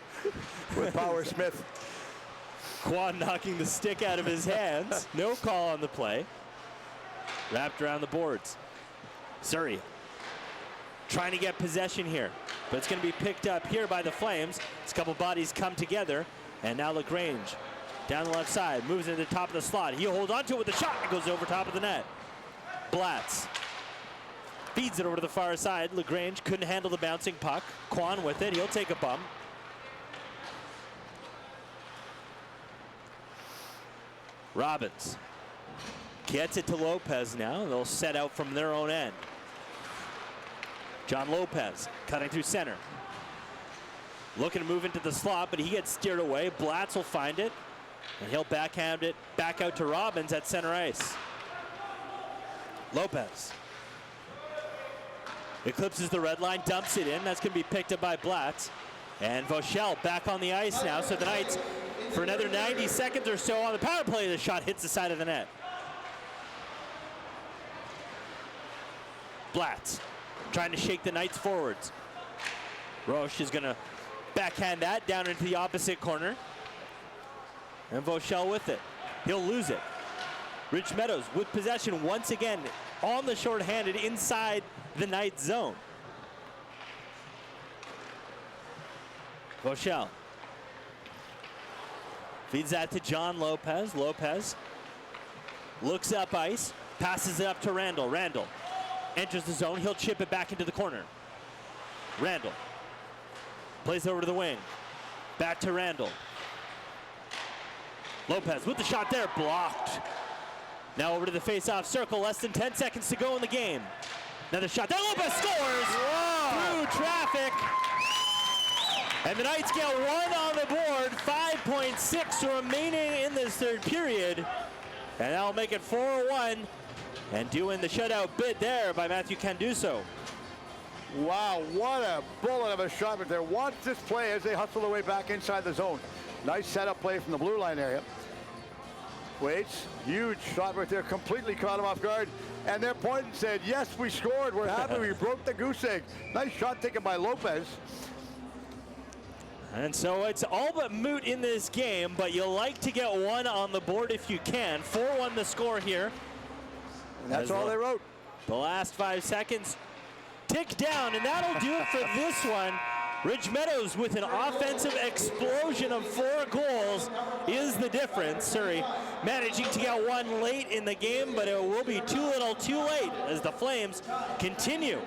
with Power Smith. Kwan knocking the stick out of his hands. No call on the play. Wrapped around the boards. Surrey trying to get possession here, but it's going to be picked up here by the Flames. As a couple bodies come together, and now LaGrange down the left side, moves into the top of the slot. He'll hold on to it with a shot. It goes over top of the net. Blatz feeds it over to the far side. LaGrange couldn't handle the bouncing puck. Kwan with it. He'll take a bump. Robbins gets it to Lopez now. They'll set out from their own end. John Lopez cutting through center. Looking to move into the slot, but he gets steered away. Blatz will find it, and he'll backhand it back out to Robbins at center ice. Lopez eclipses the red line, dumps it in. That's going to be picked up by Blatz. And Vauchel back on the ice now. So the Knights, for another 90 seconds or so on the power play, the shot hits the side of the net. Blatz trying to shake the Knights forwards. Roche is going to backhand that down into the opposite corner. And Vauchel with it. He'll lose it. Ridge Meadows with possession once again on the shorthanded inside the Knights zone. Vauchel feeds that to John Lopez. Lopez looks up ice, passes it up to Randall. Randall enters the zone. He'll chip it back into the corner. Randall plays over to the wing. Back to Randall. Lopez with the shot there, blocked. Now over to the face-off circle, less than 10 seconds to go in the game. Another shot there, Lopez scores! Through traffic. And the Knights get one on the board, 5.6 remaining in this third period. And that'll make it 4-1. And doing the shutout bid there by Matthew Canduso. Wow, what a bullet of a shot right there. Watch this play as they hustle their way back inside the zone. Nice setup play from the blue line area. Waits, huge shot right there, completely caught him off guard. And their point said, yes, we scored. We're happy. We broke the goose egg. Nice shot taken by Lopez. And so it's all but moot in this game, but you like to get one on the board if you can. 4-1 the score here. And that's all they wrote. The last 5 seconds tick down, and that'll do it for this one. Ridge Meadows with an offensive explosion of 4 goals is the difference. Surrey managing to get one late in the game, but it will be too little too late as the Flames continue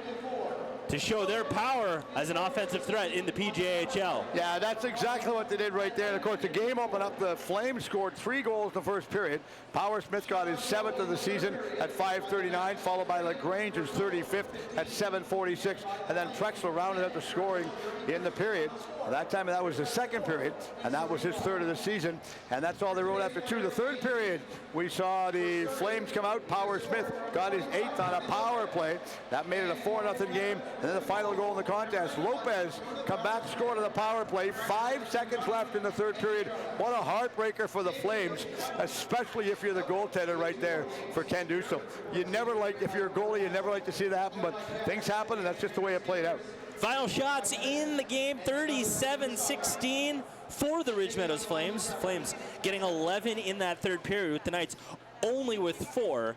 to show their power as an offensive threat in the PJHL. Yeah, that's exactly what they did right there. And of course, the game opened up. The Flames scored 3 goals in the first period. Power Smith got his 7th of the season at 5:39, followed by LaGrange, his 35th at 7:46, and then Trexler rounded up the scoring in the period. That time, that was the second period, and that was his 3rd of the season, and that's all they wrote after 2. The third period, we saw the Flames come out. Power Smith got his 8th on a power play. That made it a 4-0 game, and then the final goal in the contest. Lopez come back, scored on the power play. 5 seconds left in the third period. What a heartbreaker for the Flames, especially if you're the goaltender right there for Ken Dusso. You never like, if you're a goalie, you never like to see that happen, but things happen, and that's just the way it played out. Final shots in the game, 37-16 for the Ridge Meadows Flames. Flames getting 11 in that third period, with the Knights only with 4.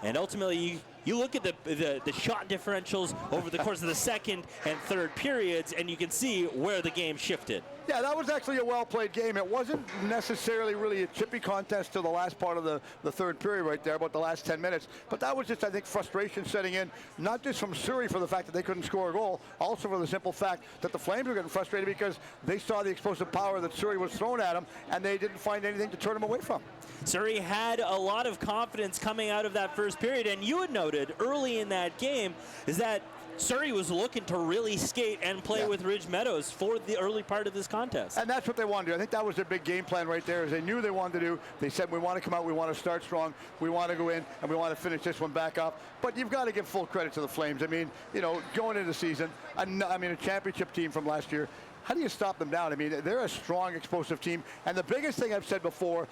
And ultimately, you look at the shot differentials over the course of the second and third periods, and you can see where the game shifted. Yeah, that was actually a well-played game. It wasn't necessarily really a chippy contest to the last part of the third period right there, about the last 10 minutes. But that was just, I think, frustration setting in, not just from Surrey for the fact that they couldn't score a goal, also for the simple fact that the Flames were getting frustrated because they saw the explosive power that Surrey was throwing at them, and they didn't find anything to turn them away from. Surrey had a lot of confidence coming out of that first period, and you had noted early in that game is that Surrey was looking to really skate and play with Ridge Meadows for the early part of this contest. And that's what they wanted to do. I think that was their big game plan right there, is they knew they wanted to do. They said, we want to come out, we want to start strong, we want to go in, and we want to finish this one back up. But you've got to give full credit to the Flames. I mean, you know, going into the season, a championship team from last year, how do you stop them down? I mean, they're a strong, explosive team. And the biggest thing I've said before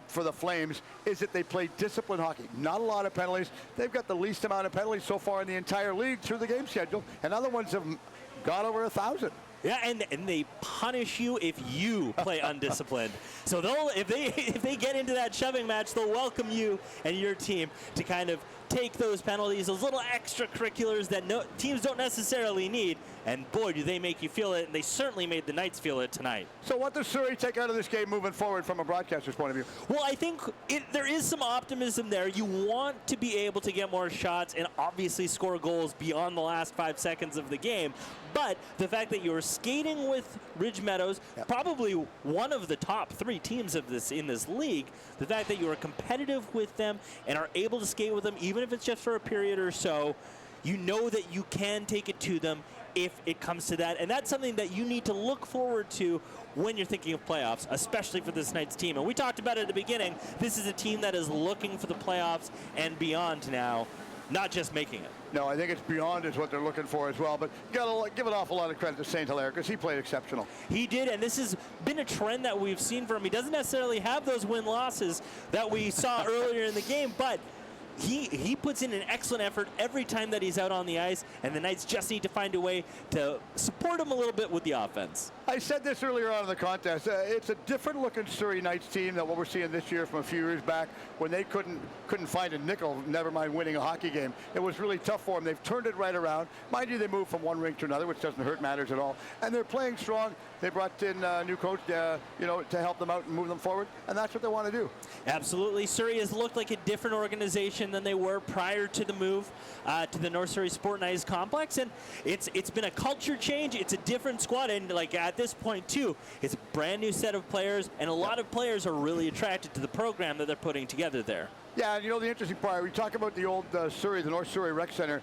for the Flames is that they play disciplined hockey. Not a lot of penalties. They've got the least amount of penalties so far in the entire league through the game schedule. And other ones have got over 1,000. Yeah, and they punish you if you play undisciplined. So if they get into that shoving match, they'll welcome you and your team to kind of take those penalties, those little extracurriculars that teams don't necessarily need. And boy, do they make you feel it, and they certainly made the Knights feel it tonight. So what does Surrey take out of this game moving forward from a broadcaster's point of view? Well, I think there is some optimism there. You want to be able to get more shots and obviously score goals beyond the last 5 seconds of the game. But the fact that you're skating with Ridge Meadows, probably one of the top 3 teams of in this league, the fact that you are competitive with them and are able to skate with them, even if it's just for a period or so, you know that you can take it to them if it comes to that. And that's something that you need to look forward to when you're thinking of playoffs, especially for this Knights team. And we talked about it at the beginning. This is a team that is looking for the playoffs and beyond now, not just making it. No, I think it's beyond is what they're looking for as well. But you got to give an awful lot of credit to St. Hilaire because he played exceptional. He did, and this has been a trend that we've seen from him. He doesn't necessarily have those win-losses that we saw earlier in the game, but he puts in an excellent effort every time that he's out on the ice, and the Knights just need to find a way to support him a little bit with the offense. I said this earlier on in the contest. It's a different looking Surrey Knights team than what we're seeing this year from a few years back when they couldn't find a nickel, never mind winning a hockey game. It was really tough for them. They've turned it right around. Mind you, they moved from one rink to another, which doesn't hurt matters at all. And they're playing strong. They brought in a new coach, to help them out and move them forward, and that's what they want to do. Absolutely. Surrey has looked like a different organization than they were prior to the move to the North Surrey Sport and Ice Complex, and it's been a culture change. It's a different squad, and like at this point too, it's a brand new set of players, and a lot of players are really attracted to the program that they're putting together there. Yeah, and you know the interesting part, we talk about the old Surrey, the North Surrey Rec Center,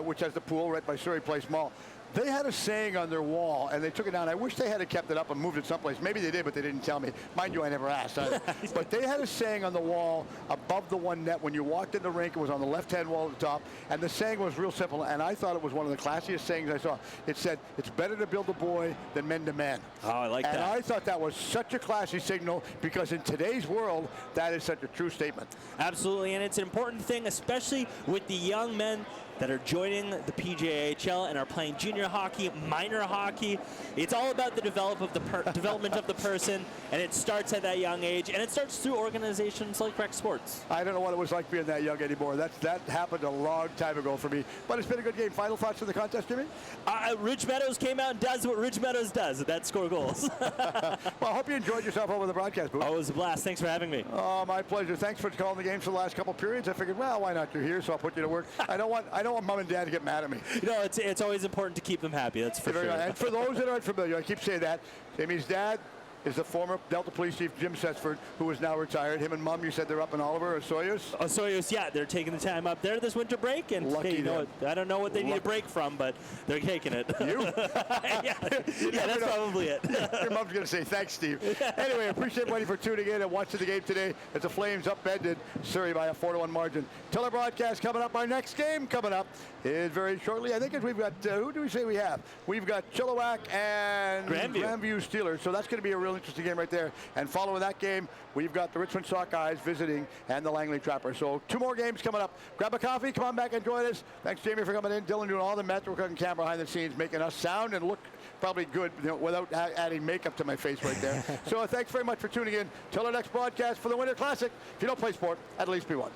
which has the pool right by Surrey Place Mall. They had a saying on their wall, and they took it down. I wish they had kept it up and moved it someplace. Maybe they did, but they didn't tell me. Mind you, I never asked. But they had a saying on the wall above the one net. When you walked in the rink, it was on the left-hand wall at the top, and the saying was real simple, and I thought it was one of the classiest sayings I saw. It said, "It's better to build a boy than mend a man." Oh, I like that. And I thought that was such a classy signal, because in today's world, that is such a true statement. Absolutely, and it's an important thing, especially with the young men that are joining the PJHL and are playing junior hockey, minor hockey. It's all about the development of the person, and it starts at that young age, and it starts through organizations like Rec Sports. I don't know what it was like being that young anymore. That happened a long time ago for me. But it's been a good game. Final thoughts on the contest, Jimmy? Ridge Meadows came out and does what Ridge Meadows does, and that's score goals. Well, I hope you enjoyed yourself over the broadcast booth. Oh, it was a blast. Thanks for having me. Oh, my pleasure. Thanks for calling the games for the last couple periods. I figured, well, why not? You're here, so I'll put you to work. I don't want mom and dad to get mad at me. You know, it's always important to keep them happy. That's for sure. And for those that aren't familiar, I keep saying that, Jamie's dad is the former Delta Police Chief Jim Setsford, who is now retired. Him and Mom, you said they're up in Oliver or Soyuz? Soyuz, yeah, they're taking the time up there this winter break, and Lucky hey, you know them. what? I don't know what they need a break from, but they're taking it. You? yeah, that's probably it. Your mom's going to say, thanks, Steve. Anyway, I appreciate everybody for tuning in and watching the game today as the Flames upended Surrey by a 4-1 margin. Till broadcast coming up. Our next game coming up is very shortly. I think we've got, who do we say we have? We've got Chilliwack and Grandview Steelers, so that's going to be a real interesting game right there. And following that game, we've got the Richmond Sockeyes visiting and the Langley Trappers. So 2 more games coming up. Grab a coffee, come on back and join us. Thanks, Jamie, for coming in. Dylan doing all the metric and camera behind the scenes, making us sound and look probably good, without adding makeup to my face right there. So thanks very much for tuning in. Till our next broadcast for the Winter Classic. If you don't play sport, at least be one.